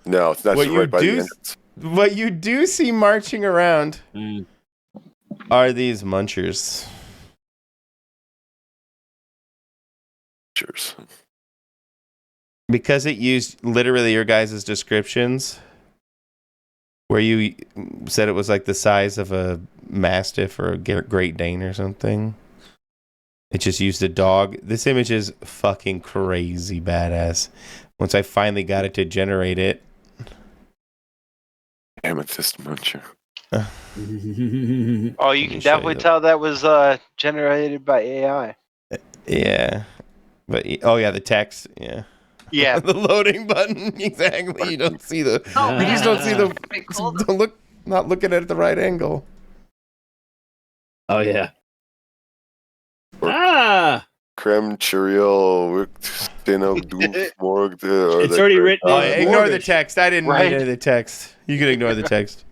[SPEAKER 3] No, it's not
[SPEAKER 1] What
[SPEAKER 3] just
[SPEAKER 1] you
[SPEAKER 3] right by the
[SPEAKER 1] do,
[SPEAKER 3] entrance.
[SPEAKER 1] what you do see marching around
[SPEAKER 4] Mm.
[SPEAKER 1] are these munchers.
[SPEAKER 3] Cheers.
[SPEAKER 1] Because it used literally your guys' descriptions, where you said it was like the size of a Mastiff or a Great Dane or something. It just used a dog. This image is fucking crazy badass. Once I finally got it to generate it.
[SPEAKER 3] Amethyst muncher.
[SPEAKER 2] Oh, you
[SPEAKER 1] Let
[SPEAKER 2] can
[SPEAKER 1] me show
[SPEAKER 2] definitely
[SPEAKER 1] you
[SPEAKER 2] tell that was generated by AI.
[SPEAKER 1] Yeah. But, oh yeah, the text. Yeah.
[SPEAKER 2] Yeah.
[SPEAKER 1] The loading button. Exactly. You don't see the.
[SPEAKER 5] Oh,
[SPEAKER 1] You
[SPEAKER 5] man.
[SPEAKER 1] just don't see the.
[SPEAKER 5] That's pretty cool.
[SPEAKER 1] Don't look. Not looking at it the right angle.
[SPEAKER 4] Oh yeah. Ah,
[SPEAKER 3] Creme Cheerio.
[SPEAKER 4] it's already written.
[SPEAKER 1] Oh,
[SPEAKER 4] in
[SPEAKER 1] ignore the
[SPEAKER 4] Dwarvish.
[SPEAKER 1] text. I didn't
[SPEAKER 2] Right.
[SPEAKER 1] read any of the text. You can ignore the text.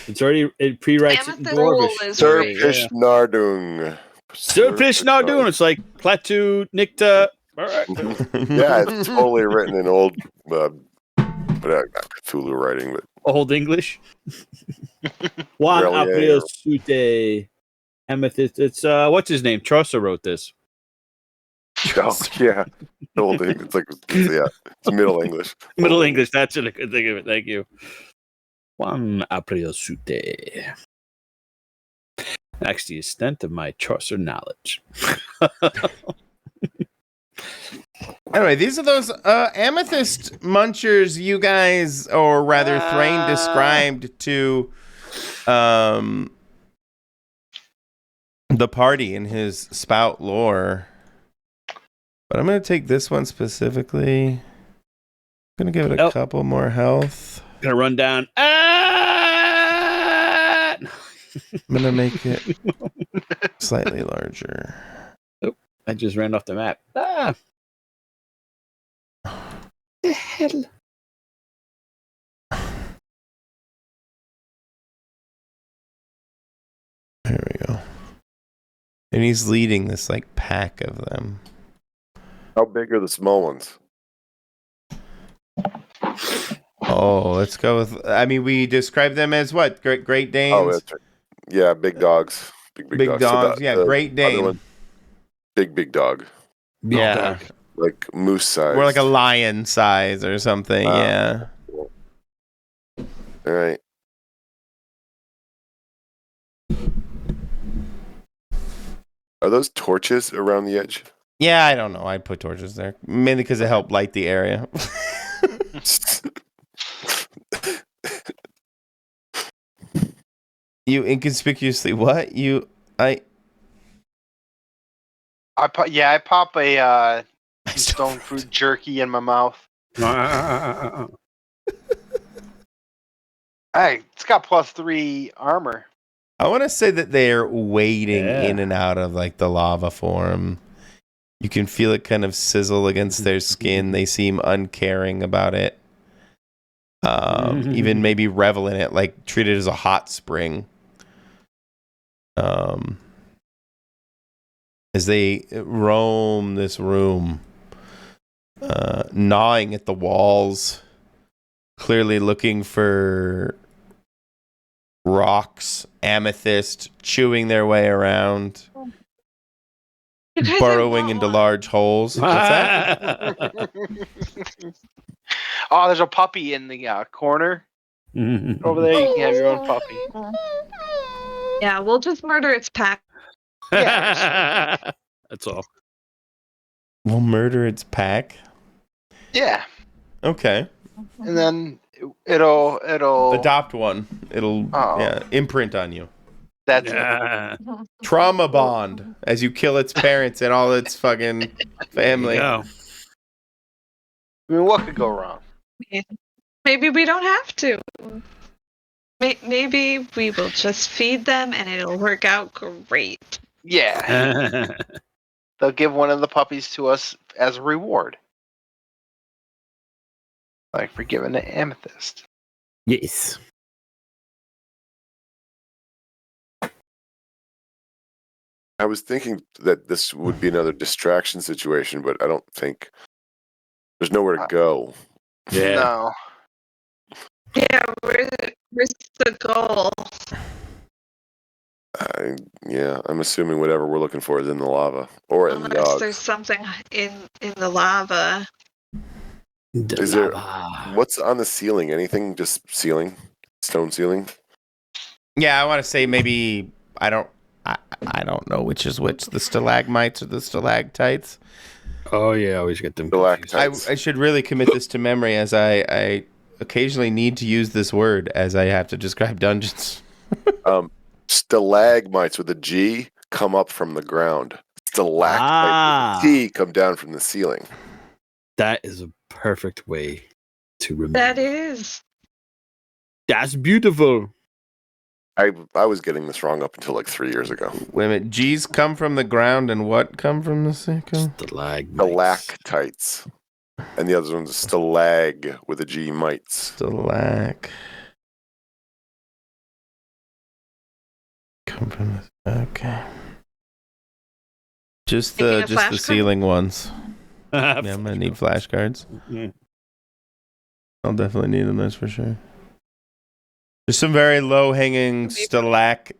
[SPEAKER 4] It's already it pre-writes it in
[SPEAKER 5] Amethyst rule
[SPEAKER 4] Dwarvish.
[SPEAKER 5] is
[SPEAKER 3] Sir
[SPEAKER 5] great.
[SPEAKER 3] Pish Nardung.
[SPEAKER 4] Surplish Nardun. It's like Platu Nikta. All right.
[SPEAKER 3] Yeah, it's totally written in old, but not Cthulhu writing, but
[SPEAKER 4] Old English. Juan
[SPEAKER 3] Relier.
[SPEAKER 4] April Sute Amethyst. It's what's his name? Chaucer wrote this.
[SPEAKER 3] oh, yeah, old English. It's like it's Middle English.
[SPEAKER 4] Middle
[SPEAKER 3] Old
[SPEAKER 4] English. That's what I could think of it. Thank you. Juan April Sute. That's the extent of my Chaucer knowledge.
[SPEAKER 1] Anyway, these are those amethyst munchers you guys, or rather Thrain described to the party in his spout lore. But I'm going to take this one specifically. I'm going to give it a couple more health.
[SPEAKER 4] Gonna run down. Ah!
[SPEAKER 1] I'm going to make it slightly larger.
[SPEAKER 4] I just ran off the map. Ah! The hell?
[SPEAKER 1] There we go. And he's leading this like pack of them.
[SPEAKER 3] How big are the small ones?
[SPEAKER 1] Oh, let's go with. I mean, we describe them as what? Great Danes.
[SPEAKER 3] Oh, that's right. Yeah, big dogs. Big
[SPEAKER 1] dogs.
[SPEAKER 3] So
[SPEAKER 1] Yeah, Great Dane.
[SPEAKER 3] one, big dog.
[SPEAKER 1] Yeah,
[SPEAKER 3] Like moose size.
[SPEAKER 1] or like a lion size or something. Yeah.
[SPEAKER 3] All right. Are those torches around the edge?
[SPEAKER 1] Yeah, I don't know. I'd put torches there mainly because it helped light the area. You inconspicuously what? I
[SPEAKER 2] pop a stone fruit jerky in my mouth. Hey, it's got +3 armor.
[SPEAKER 1] I want to say that they're wading in and out of like the lava form. You can feel it kind of sizzle against their skin. They seem uncaring about it. Even maybe revel in it, like treat it as a hot spring. As they roam this room, gnawing at the walls, clearly looking for rocks, amethyst, chewing their way around, burrowing into large holes. What's that?
[SPEAKER 2] Oh, there's a puppy in the corner. Over there, you can have your own puppy.
[SPEAKER 5] Yeah, we'll just murder its pack.
[SPEAKER 2] Yeah.
[SPEAKER 4] That's all.
[SPEAKER 1] We'll murder its pack.
[SPEAKER 2] Yeah,
[SPEAKER 1] Okay.
[SPEAKER 2] and then it'll
[SPEAKER 1] Adopt one. It'll
[SPEAKER 2] Oh.
[SPEAKER 1] imprint on you.
[SPEAKER 2] That's it.
[SPEAKER 4] Yeah.
[SPEAKER 1] Trauma bond as you kill its parents and all its fucking family.
[SPEAKER 4] Yeah.
[SPEAKER 2] I mean, what could go wrong?
[SPEAKER 5] Maybe we don't have to. Maybe we will just feed them and it'll work out great.
[SPEAKER 2] Yeah, they'll give one of the puppies to us as a reward, like for giving the amethyst.
[SPEAKER 4] Yes.
[SPEAKER 3] I was thinking that this would be another distraction situation, but I don't think there's nowhere to go.
[SPEAKER 4] Yeah.
[SPEAKER 2] No.
[SPEAKER 5] Yeah, where's the goal?
[SPEAKER 3] I'm assuming whatever we're looking for is in the lava or in the
[SPEAKER 5] Unless
[SPEAKER 3] dog.
[SPEAKER 5] there's something in the lava.
[SPEAKER 3] Is there what's on the ceiling? Anything? Just ceiling, stone ceiling.
[SPEAKER 1] Yeah, I want to say maybe I don't know which is which, the stalagmites or the stalactites.
[SPEAKER 4] Oh yeah, I always get them.
[SPEAKER 3] Stalactites.
[SPEAKER 1] I should really commit this to memory as I occasionally need to use this word as I have to describe dungeons.
[SPEAKER 3] Stalagmites with a G come up from the ground. Stalactites with a T come down from the ceiling.
[SPEAKER 4] That is a perfect way to remember.
[SPEAKER 5] That is.
[SPEAKER 4] That's beautiful.
[SPEAKER 3] I was getting this wrong up until like 3 years ago.
[SPEAKER 1] Wait a minute. G's come from the ground and what come from the circle?
[SPEAKER 3] Stalactites. And the other one's stalag with a G mites.
[SPEAKER 1] Stalac. Come from the, okay. Just
[SPEAKER 5] Making
[SPEAKER 1] the
[SPEAKER 5] a flashcard?
[SPEAKER 1] ceiling ones. Yeah, I'm gonna need flashcards.
[SPEAKER 4] Yeah.
[SPEAKER 1] I'll definitely need them, that's for sure. There's some very low-hanging stalactites.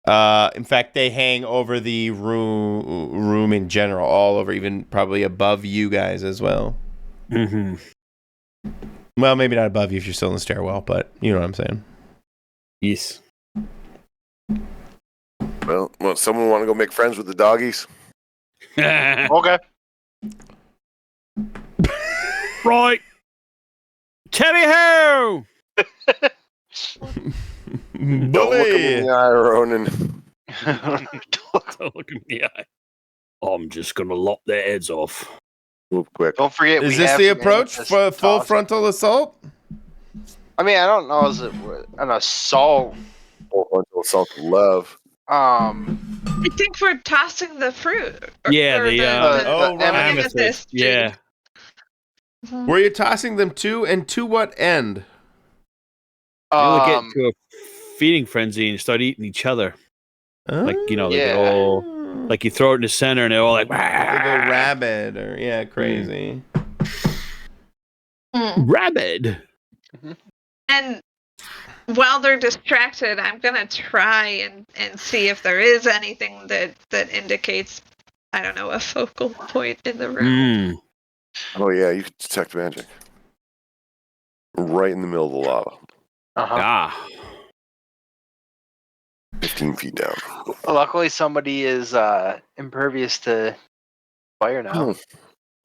[SPEAKER 1] In fact, they hang over the room in general, all over, even probably above you guys as well.
[SPEAKER 4] Mm-hmm.
[SPEAKER 1] Well, maybe not above you if you're still in the stairwell, but you know what I'm saying.
[SPEAKER 4] Yes.
[SPEAKER 3] Well, someone want to go make friends with the doggies?
[SPEAKER 2] Okay.
[SPEAKER 4] Right. Teddy ho!
[SPEAKER 3] Don't look him in the eye, Ronan.
[SPEAKER 4] Don't look in the eye. I'm just gonna lop their heads off.
[SPEAKER 3] Move quick.
[SPEAKER 2] Don't forget.
[SPEAKER 1] Is
[SPEAKER 2] we
[SPEAKER 1] this
[SPEAKER 2] have
[SPEAKER 1] the
[SPEAKER 2] the
[SPEAKER 1] approach
[SPEAKER 2] amethyst
[SPEAKER 1] for full
[SPEAKER 2] toss.
[SPEAKER 1] frontal assault?
[SPEAKER 2] I mean, I don't know. Is it an assault?
[SPEAKER 3] Full frontal assault of love.
[SPEAKER 5] I think we're tossing the fruit.
[SPEAKER 4] Yeah, the
[SPEAKER 1] right.
[SPEAKER 5] amethyst.
[SPEAKER 4] Yeah.
[SPEAKER 1] Were you tossing them to, and to what end?
[SPEAKER 4] They only get to a feeding frenzy and start eating each other. Like, you know, they get all, like you throw it in the center and they're all like,
[SPEAKER 1] they go rabid or crazy.
[SPEAKER 4] Rabid.
[SPEAKER 5] And while they're distracted, I'm gonna try and see if there is anything that indicates, I don't know, a focal point in the room.
[SPEAKER 3] Oh yeah, you can detect magic. Right in the middle of the lava.
[SPEAKER 4] Ah.
[SPEAKER 3] 15 feet down.
[SPEAKER 2] Luckily, somebody is impervious to fire now.
[SPEAKER 3] Oh,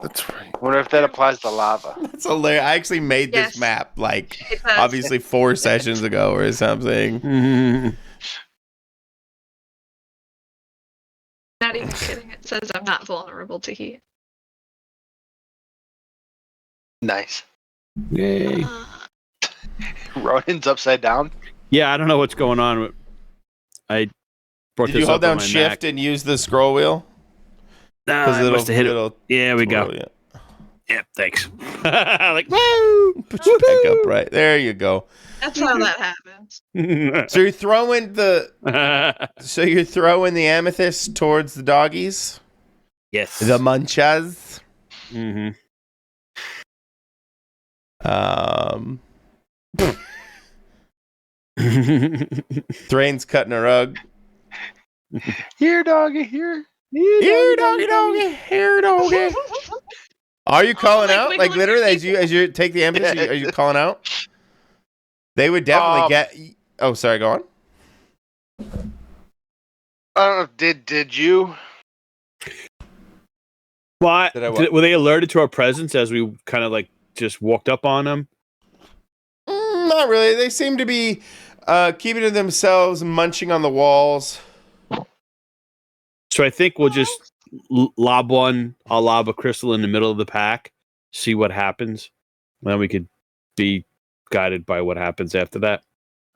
[SPEAKER 3] that's right.
[SPEAKER 2] I wonder if that applies to lava.
[SPEAKER 1] That's hilarious. I actually made this
[SPEAKER 5] Yes.
[SPEAKER 1] map like
[SPEAKER 5] It does.
[SPEAKER 1] obviously 4 sessions ago or something.
[SPEAKER 5] Not even kidding. It says I'm not vulnerable to heat.
[SPEAKER 2] Nice.
[SPEAKER 4] Yay.
[SPEAKER 2] Ronan's upside down.
[SPEAKER 4] Yeah, I don't know what's going on. I brought
[SPEAKER 1] Did
[SPEAKER 4] this
[SPEAKER 1] you hold
[SPEAKER 4] up on
[SPEAKER 1] down
[SPEAKER 4] my
[SPEAKER 1] shift
[SPEAKER 4] Mac.
[SPEAKER 1] and use the scroll wheel?
[SPEAKER 4] I must have hit it.
[SPEAKER 1] it'll
[SPEAKER 4] Yeah, we go.
[SPEAKER 1] twirl you.
[SPEAKER 4] Yeah, thanks. Like, woo!
[SPEAKER 1] Put you back up right. There you go.
[SPEAKER 5] That's how that happens.
[SPEAKER 1] So you're throwing the amethyst towards the doggies?
[SPEAKER 4] Yes.
[SPEAKER 1] The munchas?
[SPEAKER 4] Mm-hmm.
[SPEAKER 1] Thrain's cutting a rug.
[SPEAKER 2] Here, doggy, here.
[SPEAKER 1] Here, doggy, doggy. Here, doggy. Are you calling
[SPEAKER 5] like
[SPEAKER 1] out?
[SPEAKER 5] wiggle
[SPEAKER 1] Like
[SPEAKER 5] your
[SPEAKER 1] literally,
[SPEAKER 5] teeth.
[SPEAKER 1] as you take the amethyst, are you calling out? They would definitely get. Oh, sorry. Go on.
[SPEAKER 2] I don't know. Did you?
[SPEAKER 4] Why
[SPEAKER 1] Did I what?
[SPEAKER 4] were they alerted to our presence as we kind of like just walked up on them?
[SPEAKER 1] Not really. They seem to be keeping to themselves, munching on the walls.
[SPEAKER 4] So I think we'll just lob one. I'll lob a crystal in the middle of the pack, see what happens. Then we could be guided by what happens after that.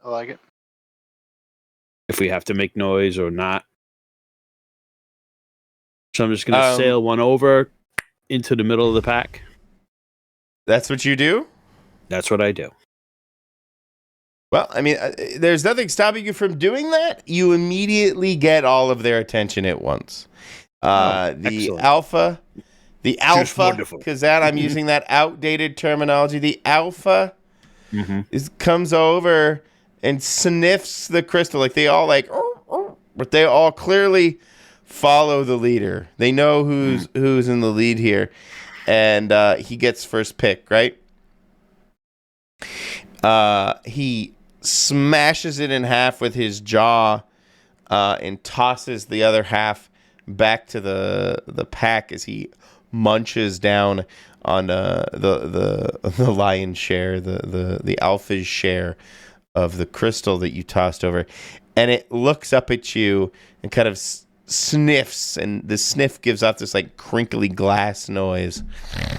[SPEAKER 2] I like it.
[SPEAKER 4] If we have to make noise or not. So I'm just going to sail one over into the middle of the pack.
[SPEAKER 1] That's what you do?
[SPEAKER 4] That's what I do.
[SPEAKER 1] Well, I mean, there's nothing stopping you from doing that. You immediately get all of their attention at once. The
[SPEAKER 4] excellent.
[SPEAKER 1] alpha,
[SPEAKER 4] wonderful.
[SPEAKER 1] because I'm using that outdated terminology. The alpha comes over and sniffs the crystal. Like they all but they all clearly follow the leader. They know who's in the lead here, and he gets first pick, right? He smashes it in half with his jaw and tosses the other half back to the pack as he munches down on the lion's share, the alpha's share of the crystal that you tossed over, and it looks up at you and kind of sniffs, and the sniff gives off this like crinkly glass noise,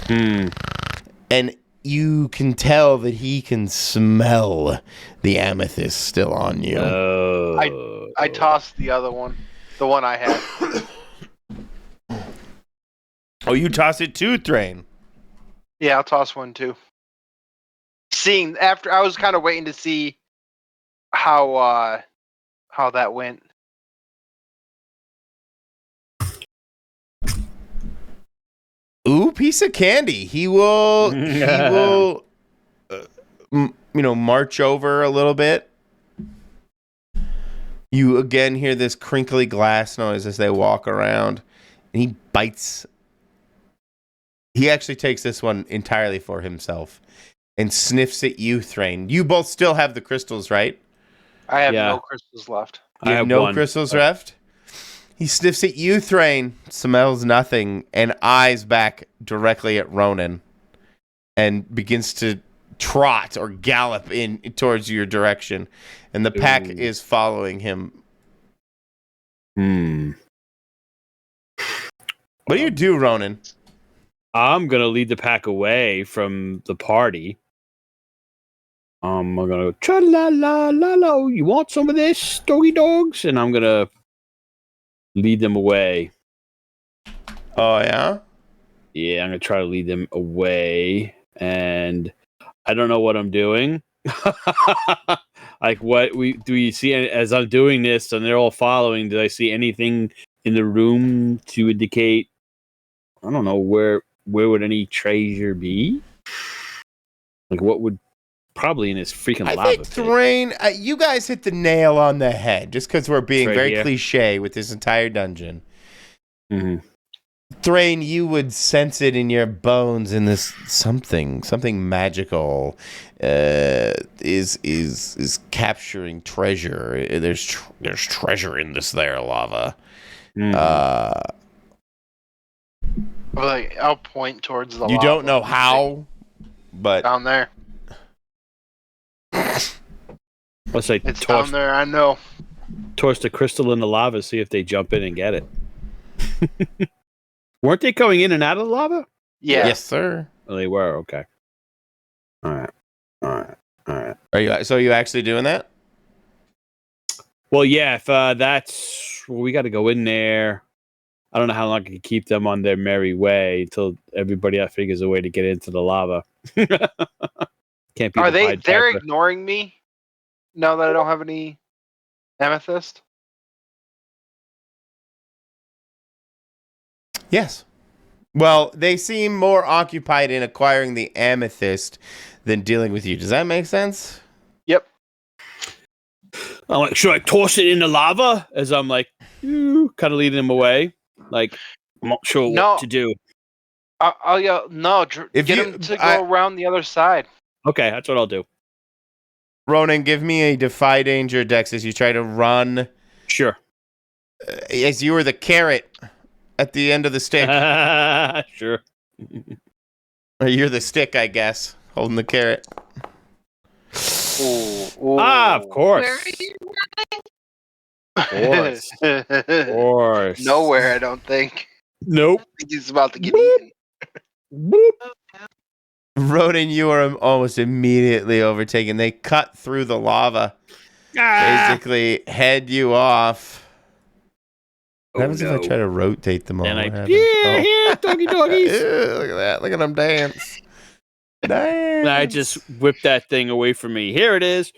[SPEAKER 1] and you can tell that he can smell the amethyst still on you.
[SPEAKER 2] I tossed the other one, the one I had.
[SPEAKER 1] Oh, you toss it too, Thrain.
[SPEAKER 2] Yeah, I'll toss one too. Seeing after, I was kind of waiting to see how that went.
[SPEAKER 1] Ooh, piece of candy. He will march over a little bit. You again hear this crinkly glass noise as they walk around, and he bites. He actually takes this one entirely for himself and sniffs at you, Thrain. You both still have the crystals, right?
[SPEAKER 2] I have no crystals left.
[SPEAKER 1] You have no crystals left? He sniffs at you, Thrain, smells nothing, and eyes back directly at Ronan and begins to trot or gallop in towards your direction. And the pack is following him. What do you do, Ronan?
[SPEAKER 4] I'm going to lead the pack away from the party. I'm going to go, cha-la-la-la-la, you want some of this, doggy dogs? And I'm going to lead them away.
[SPEAKER 1] Oh, yeah?
[SPEAKER 4] Yeah, I'm going to try to lead them away. And I don't know what I'm doing. Like, do you see as I'm doing this and they're all following, did I see anything in the room to indicate, I don't know, where would any treasure be? Like, what would probably in this freaking lava
[SPEAKER 1] I think,
[SPEAKER 4] pit.
[SPEAKER 1] Thrain, you guys hit the nail on the head just because we're being very cliche with this entire dungeon. Thrain, you would sense it in your bones in this something magical is capturing treasure. There's treasure in this there lava.
[SPEAKER 2] I'll point towards the lava.
[SPEAKER 1] You don't know how, but
[SPEAKER 2] down there.
[SPEAKER 4] Let's say
[SPEAKER 2] it's down there. I know.
[SPEAKER 4] Toss the crystal in the lava, see if they jump in and get it. Weren't they going in and out of the lava?
[SPEAKER 2] Yeah.
[SPEAKER 1] Yes, sir.
[SPEAKER 4] Oh, they were. Okay. All right.
[SPEAKER 1] Are you actually doing that?
[SPEAKER 4] Well, yeah. If we got to go in there. I don't know how long I can keep them on their merry way until everybody else figures a way to get into the lava. Can't be.
[SPEAKER 2] Are they? They're ignoring me now that I don't have any amethyst.
[SPEAKER 1] Yes. Well, they seem more occupied in acquiring the amethyst than dealing with you. Does that make sense?
[SPEAKER 2] Yep.
[SPEAKER 4] I'm like, should I toss it in the lava? As I'm like, kind of leading them away. Like, I'm not sure what to do.
[SPEAKER 2] I'll yell, no,
[SPEAKER 1] If
[SPEAKER 2] get
[SPEAKER 1] you-
[SPEAKER 2] him to go around the other side.
[SPEAKER 4] Okay, that's what I'll do.
[SPEAKER 1] Ronan, give me a defy danger dex as you try to run.
[SPEAKER 4] Sure.
[SPEAKER 1] As you were the carrot at the end of the stick.
[SPEAKER 4] Sure.
[SPEAKER 1] Or you're the stick, I guess, holding the carrot.
[SPEAKER 2] Ooh.
[SPEAKER 4] Of course.
[SPEAKER 5] Where are you?
[SPEAKER 4] Of course. Of course.
[SPEAKER 2] Nowhere, I don't think.
[SPEAKER 4] Nope.
[SPEAKER 2] I think he's about to get eaten.
[SPEAKER 4] Boop.
[SPEAKER 1] Ronan, you are almost immediately overtaken. They cut through the lava, basically head you off. What happens if I try to rotate them all?
[SPEAKER 4] And
[SPEAKER 1] What happens?
[SPEAKER 4] doggy doggies.
[SPEAKER 1] Ew, look at that. Look at them dance. Dance.
[SPEAKER 4] I just whipped that thing away from me. Here it is.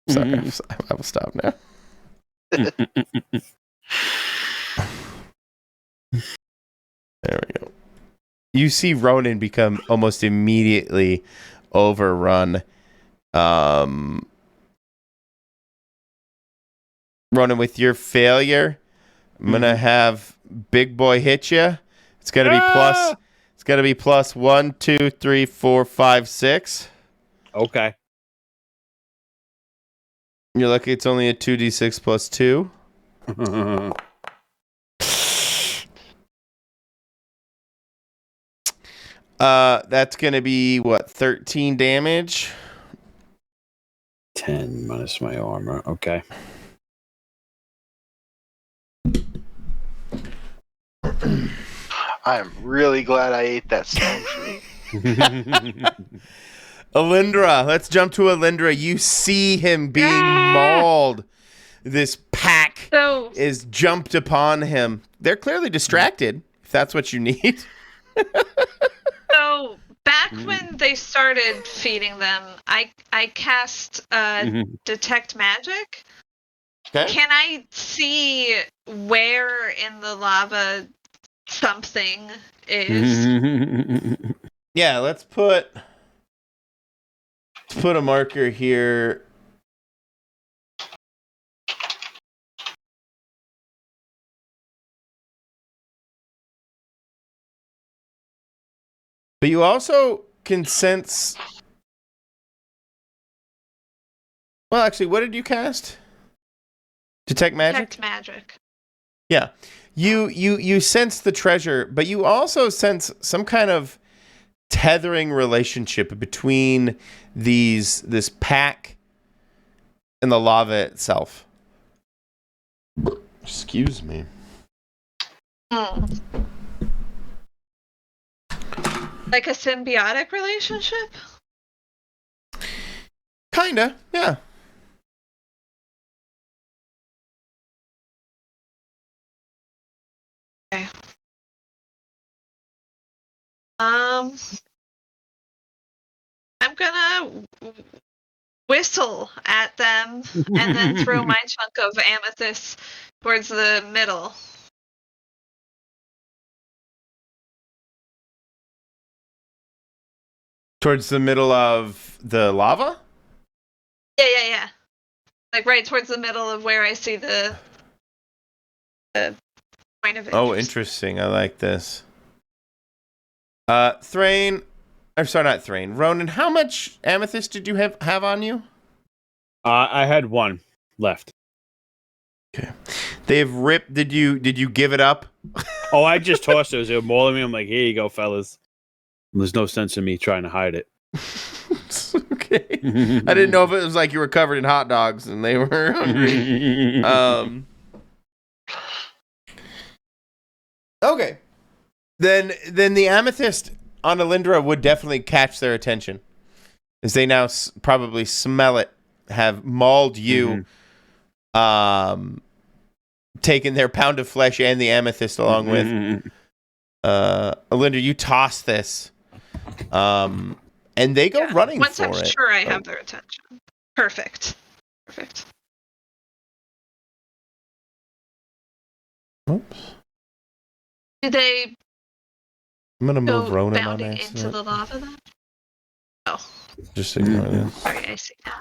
[SPEAKER 1] Sorry, I will stop now. There we go. You see Ronan become almost immediately overrun. Ronan, with your failure, I'm gonna have Big Boy hit you. It's gonna be plus. It's gonna be plus 1, 2, 3, 4, 5, 6.
[SPEAKER 4] Okay.
[SPEAKER 1] You're lucky it's only a 2d6 plus 2. That's gonna be what, 13 damage?
[SPEAKER 4] 10 minus my armor. Okay.
[SPEAKER 2] I am really glad I ate that stone fruit.
[SPEAKER 1] Alindra, let's jump to Alindra. You see him being mauled. This pack
[SPEAKER 5] So
[SPEAKER 1] is jumped upon him. They're clearly distracted, if that's what you need.
[SPEAKER 5] So back when they started feeding them, I cast detect magic.
[SPEAKER 1] Okay.
[SPEAKER 5] Can I see where in the lava something is?
[SPEAKER 1] Yeah, let's put a marker here. But you also can sense. Well, actually, what did you cast? Detect magic?
[SPEAKER 5] Detect magic.
[SPEAKER 1] Yeah. You sense the treasure, but you also sense some kind of tethering relationship between this pack and the lava itself. Excuse me.
[SPEAKER 5] Like a symbiotic relationship?
[SPEAKER 1] Kinda, yeah.
[SPEAKER 5] Okay. I'm gonna whistle at them and then throw my chunk of amethyst towards the middle.
[SPEAKER 1] Towards the middle of the lava?
[SPEAKER 5] Yeah. Like right towards the middle of where I see the point of interest.
[SPEAKER 1] Oh, interesting. I like this. Thrain, or sorry, not Thrain. Ronan, how much amethyst did you have on you?
[SPEAKER 4] I had one left.
[SPEAKER 1] Okay. They've ripped. Did you give it up?
[SPEAKER 4] Oh, I just tossed those. They were mauling me. I'm like, here you go, fellas. There's no sense in me trying to hide it.
[SPEAKER 1] Okay. I didn't know if it was like you were covered in hot dogs and they were hungry. Okay. Then the amethyst on Alindra would definitely catch their attention, as they now probably smell it, have mauled you, taken their pound of flesh and the amethyst along with. Alindra, you toss this, and they go running
[SPEAKER 5] Once
[SPEAKER 1] for
[SPEAKER 5] I'm
[SPEAKER 1] it.
[SPEAKER 5] sure I have their attention. Perfect.
[SPEAKER 1] Oops.
[SPEAKER 5] Do they
[SPEAKER 1] I'm gonna
[SPEAKER 5] go
[SPEAKER 1] move Ronan on
[SPEAKER 5] bounding into
[SPEAKER 1] accident.
[SPEAKER 5] the lava then? Oh,
[SPEAKER 1] Just ignore this.
[SPEAKER 5] sorry, I see now.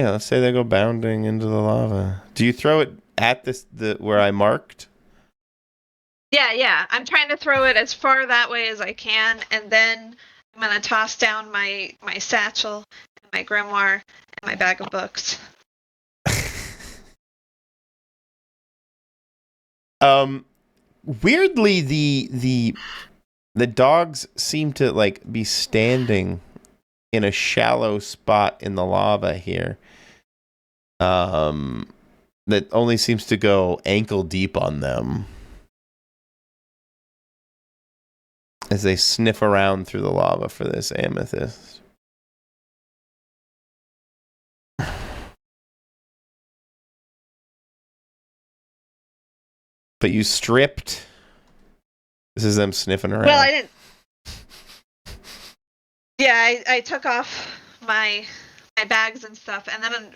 [SPEAKER 1] Yeah, let's say they go bounding into the lava. Do you throw it at the where I marked?
[SPEAKER 5] Yeah. I'm trying to throw it as far that way as I can, and then I'm gonna toss down my satchel, and my grimoire, and my bag of books.
[SPEAKER 1] Weirdly, the dogs seem to like be standing in a shallow spot in the lava here. That only seems to go ankle deep on them as they sniff around through the lava for this amethyst. But you stripped. This is them sniffing around.
[SPEAKER 5] Well, I didn't. Yeah, I took off my bags and stuff, and then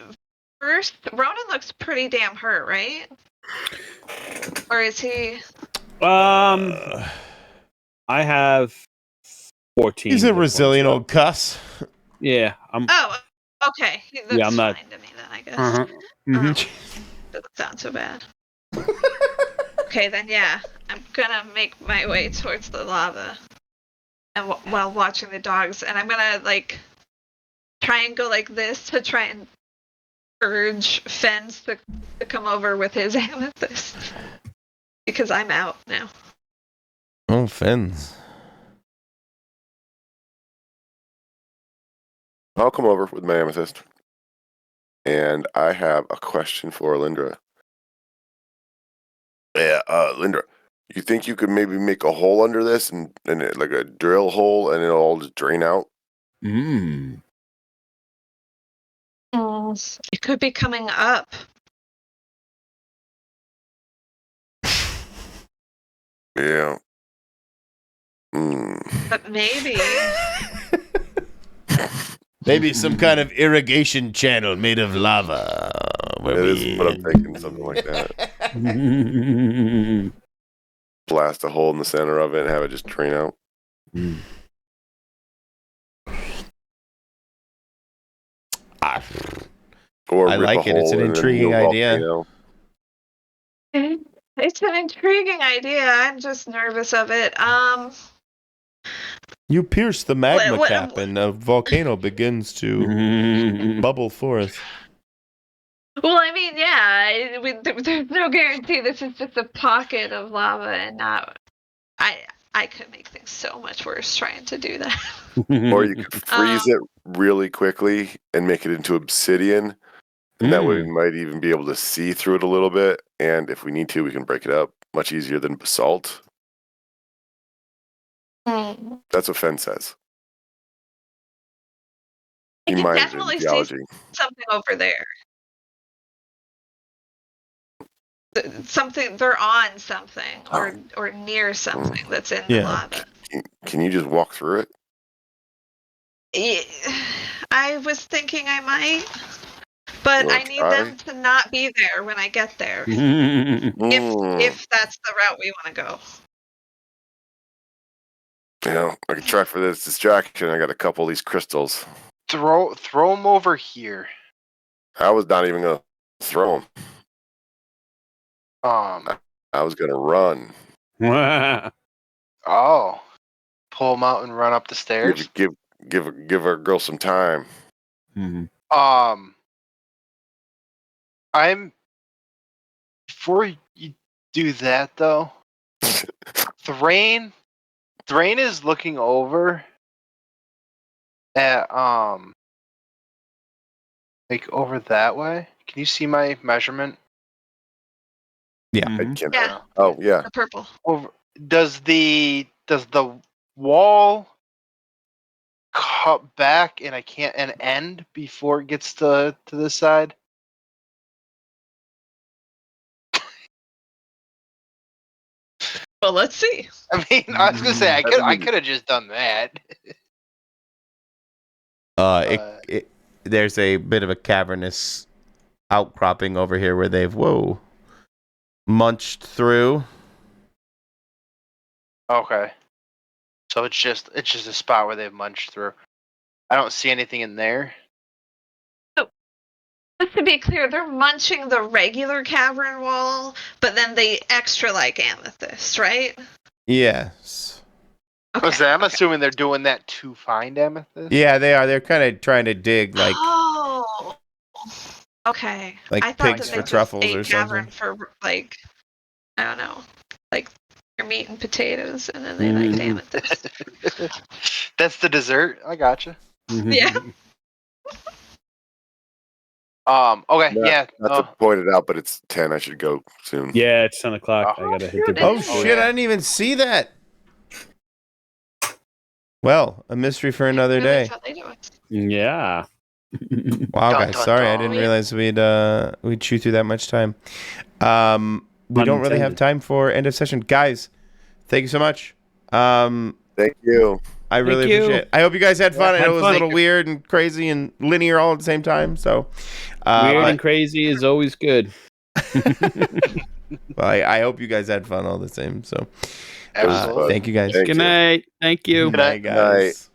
[SPEAKER 5] first, Ronan looks pretty damn hurt, right? Or is he?
[SPEAKER 4] I have 14.
[SPEAKER 1] He's a
[SPEAKER 4] hit points
[SPEAKER 1] resilient
[SPEAKER 4] left.
[SPEAKER 1] old cuss.
[SPEAKER 4] Yeah, I'm.
[SPEAKER 5] Oh, okay. That's
[SPEAKER 4] I'm not-
[SPEAKER 5] fine to me then, I guess.
[SPEAKER 4] Uh-huh. Mhm.
[SPEAKER 5] Doesn't sound so bad. Okay, then yeah, I'm gonna make my way towards the lava, and while watching the dogs, and I'm gonna like try and go like this to try and urge Fens to come over with his amethyst because I'm out now.
[SPEAKER 1] Oh, fins.
[SPEAKER 3] I'll come over with my amethyst. And I have a question for Lindra. Yeah, Lindra, you think you could maybe make a hole under this and it, like a drill hole and it'll all just drain out?
[SPEAKER 4] Mm.
[SPEAKER 5] It could be coming up.
[SPEAKER 3] Yeah.
[SPEAKER 5] But maybe.
[SPEAKER 1] Maybe some kind of irrigation channel made of lava.
[SPEAKER 3] That is what I'm thinking, something like that. Blast a hole in the center of it and have it just drain out. Or
[SPEAKER 1] I
[SPEAKER 3] rip
[SPEAKER 1] like
[SPEAKER 3] a
[SPEAKER 1] it. It's
[SPEAKER 3] hole
[SPEAKER 1] an
[SPEAKER 3] in a
[SPEAKER 1] intriguing
[SPEAKER 3] new
[SPEAKER 1] idea.
[SPEAKER 3] volcano.
[SPEAKER 5] It's an intriguing idea. I'm just nervous of it.
[SPEAKER 1] You pierce the magma
[SPEAKER 5] What-
[SPEAKER 1] cap and a volcano begins to bubble forth.
[SPEAKER 5] Well, I mean, yeah, there's no guarantee this is just a pocket of lava and not. I could make things so much worse trying to do that.
[SPEAKER 3] Or you could freeze it really quickly and make it into obsidian. And that way we might even be able to see through it a little bit. And if we need to, we can break it up much easier than basalt. That's what Fen says.
[SPEAKER 5] I
[SPEAKER 3] He
[SPEAKER 5] can
[SPEAKER 3] mines in
[SPEAKER 5] definitely see
[SPEAKER 3] geology.
[SPEAKER 5] something over there. Something they're on something or near something that's in the lava.
[SPEAKER 3] Can you just walk through it?
[SPEAKER 5] I was thinking I might, but I need them to not be there when I get there. If that's the route we want to go.
[SPEAKER 3] You know, I can try for this distraction. I got a couple of these crystals.
[SPEAKER 2] Throw them over here.
[SPEAKER 3] I was not even gonna throw them.
[SPEAKER 2] I
[SPEAKER 3] was gonna run.
[SPEAKER 2] Oh, pull them out and run up the stairs.
[SPEAKER 3] Give our girl some time.
[SPEAKER 2] Before you do that though, Thrain is looking over at like over that way. Can you see my measurement?
[SPEAKER 1] Yeah.
[SPEAKER 3] I can.
[SPEAKER 5] Yeah.
[SPEAKER 3] Oh yeah.
[SPEAKER 5] The purple.
[SPEAKER 2] Over. Does the wall cut back and end before it gets to this side?
[SPEAKER 5] Well, let's see.
[SPEAKER 2] I mean, I was gonna say I could have just done that.
[SPEAKER 1] There's a bit of a cavernous outcropping over here where they've munched through.
[SPEAKER 2] Okay. So it's just a spot where they've munched through. I don't see anything in there.
[SPEAKER 5] Oh. Just to be clear, they're munching the regular cavern wall, but then they extra like amethyst, right?
[SPEAKER 1] Yes.
[SPEAKER 5] Okay.
[SPEAKER 2] I'm assuming they're doing that to find amethyst.
[SPEAKER 1] Yeah, they are. They're kind of trying to dig like
[SPEAKER 5] Oh. Okay.
[SPEAKER 1] Like
[SPEAKER 5] I thought
[SPEAKER 1] pigs
[SPEAKER 5] that
[SPEAKER 1] for
[SPEAKER 5] they just
[SPEAKER 1] truffles
[SPEAKER 5] ate
[SPEAKER 1] or
[SPEAKER 5] cavern
[SPEAKER 1] something.
[SPEAKER 5] for like, I don't know, like your meat and potatoes, and then they like amethyst.
[SPEAKER 2] That's the dessert. I gotcha.
[SPEAKER 5] Yeah.
[SPEAKER 2] Okay.
[SPEAKER 3] Not-
[SPEAKER 2] Yeah.
[SPEAKER 3] Not to point it out, but it's 10. I should go soon.
[SPEAKER 4] Yeah, it's 10 o'clock.
[SPEAKER 2] Oh,
[SPEAKER 4] I gotta hit the
[SPEAKER 5] shoot,
[SPEAKER 1] Oh
[SPEAKER 5] it
[SPEAKER 4] break.
[SPEAKER 5] is.
[SPEAKER 1] shit!
[SPEAKER 2] yeah.
[SPEAKER 1] I didn't even see that. Well, a mystery for another
[SPEAKER 5] Really
[SPEAKER 1] day.
[SPEAKER 5] thought they do it.
[SPEAKER 4] Yeah.
[SPEAKER 1] Wow,
[SPEAKER 2] Dun,
[SPEAKER 1] guys,
[SPEAKER 2] dun,
[SPEAKER 1] sorry, I
[SPEAKER 2] dun.
[SPEAKER 1] didn't realize we'd chew through that much time. We don't really have
[SPEAKER 4] Unintended.
[SPEAKER 1] time for end of session, guys. Thank you so much.
[SPEAKER 3] Thank you.
[SPEAKER 1] I really
[SPEAKER 4] Thank you.
[SPEAKER 1] appreciate it. I hope you guys had fun. I
[SPEAKER 4] had
[SPEAKER 1] know it was a
[SPEAKER 4] fun.
[SPEAKER 1] little weird and crazy and linear all at the same time. So,
[SPEAKER 4] Weird
[SPEAKER 1] but-
[SPEAKER 4] and crazy is always good.
[SPEAKER 1] well, I hope you guys had fun all the same. So,
[SPEAKER 2] Absolutely.
[SPEAKER 1] thank you guys.
[SPEAKER 3] Thank
[SPEAKER 4] Good
[SPEAKER 3] you.
[SPEAKER 4] night. Thank you.
[SPEAKER 2] Good night.
[SPEAKER 1] Bye, guys.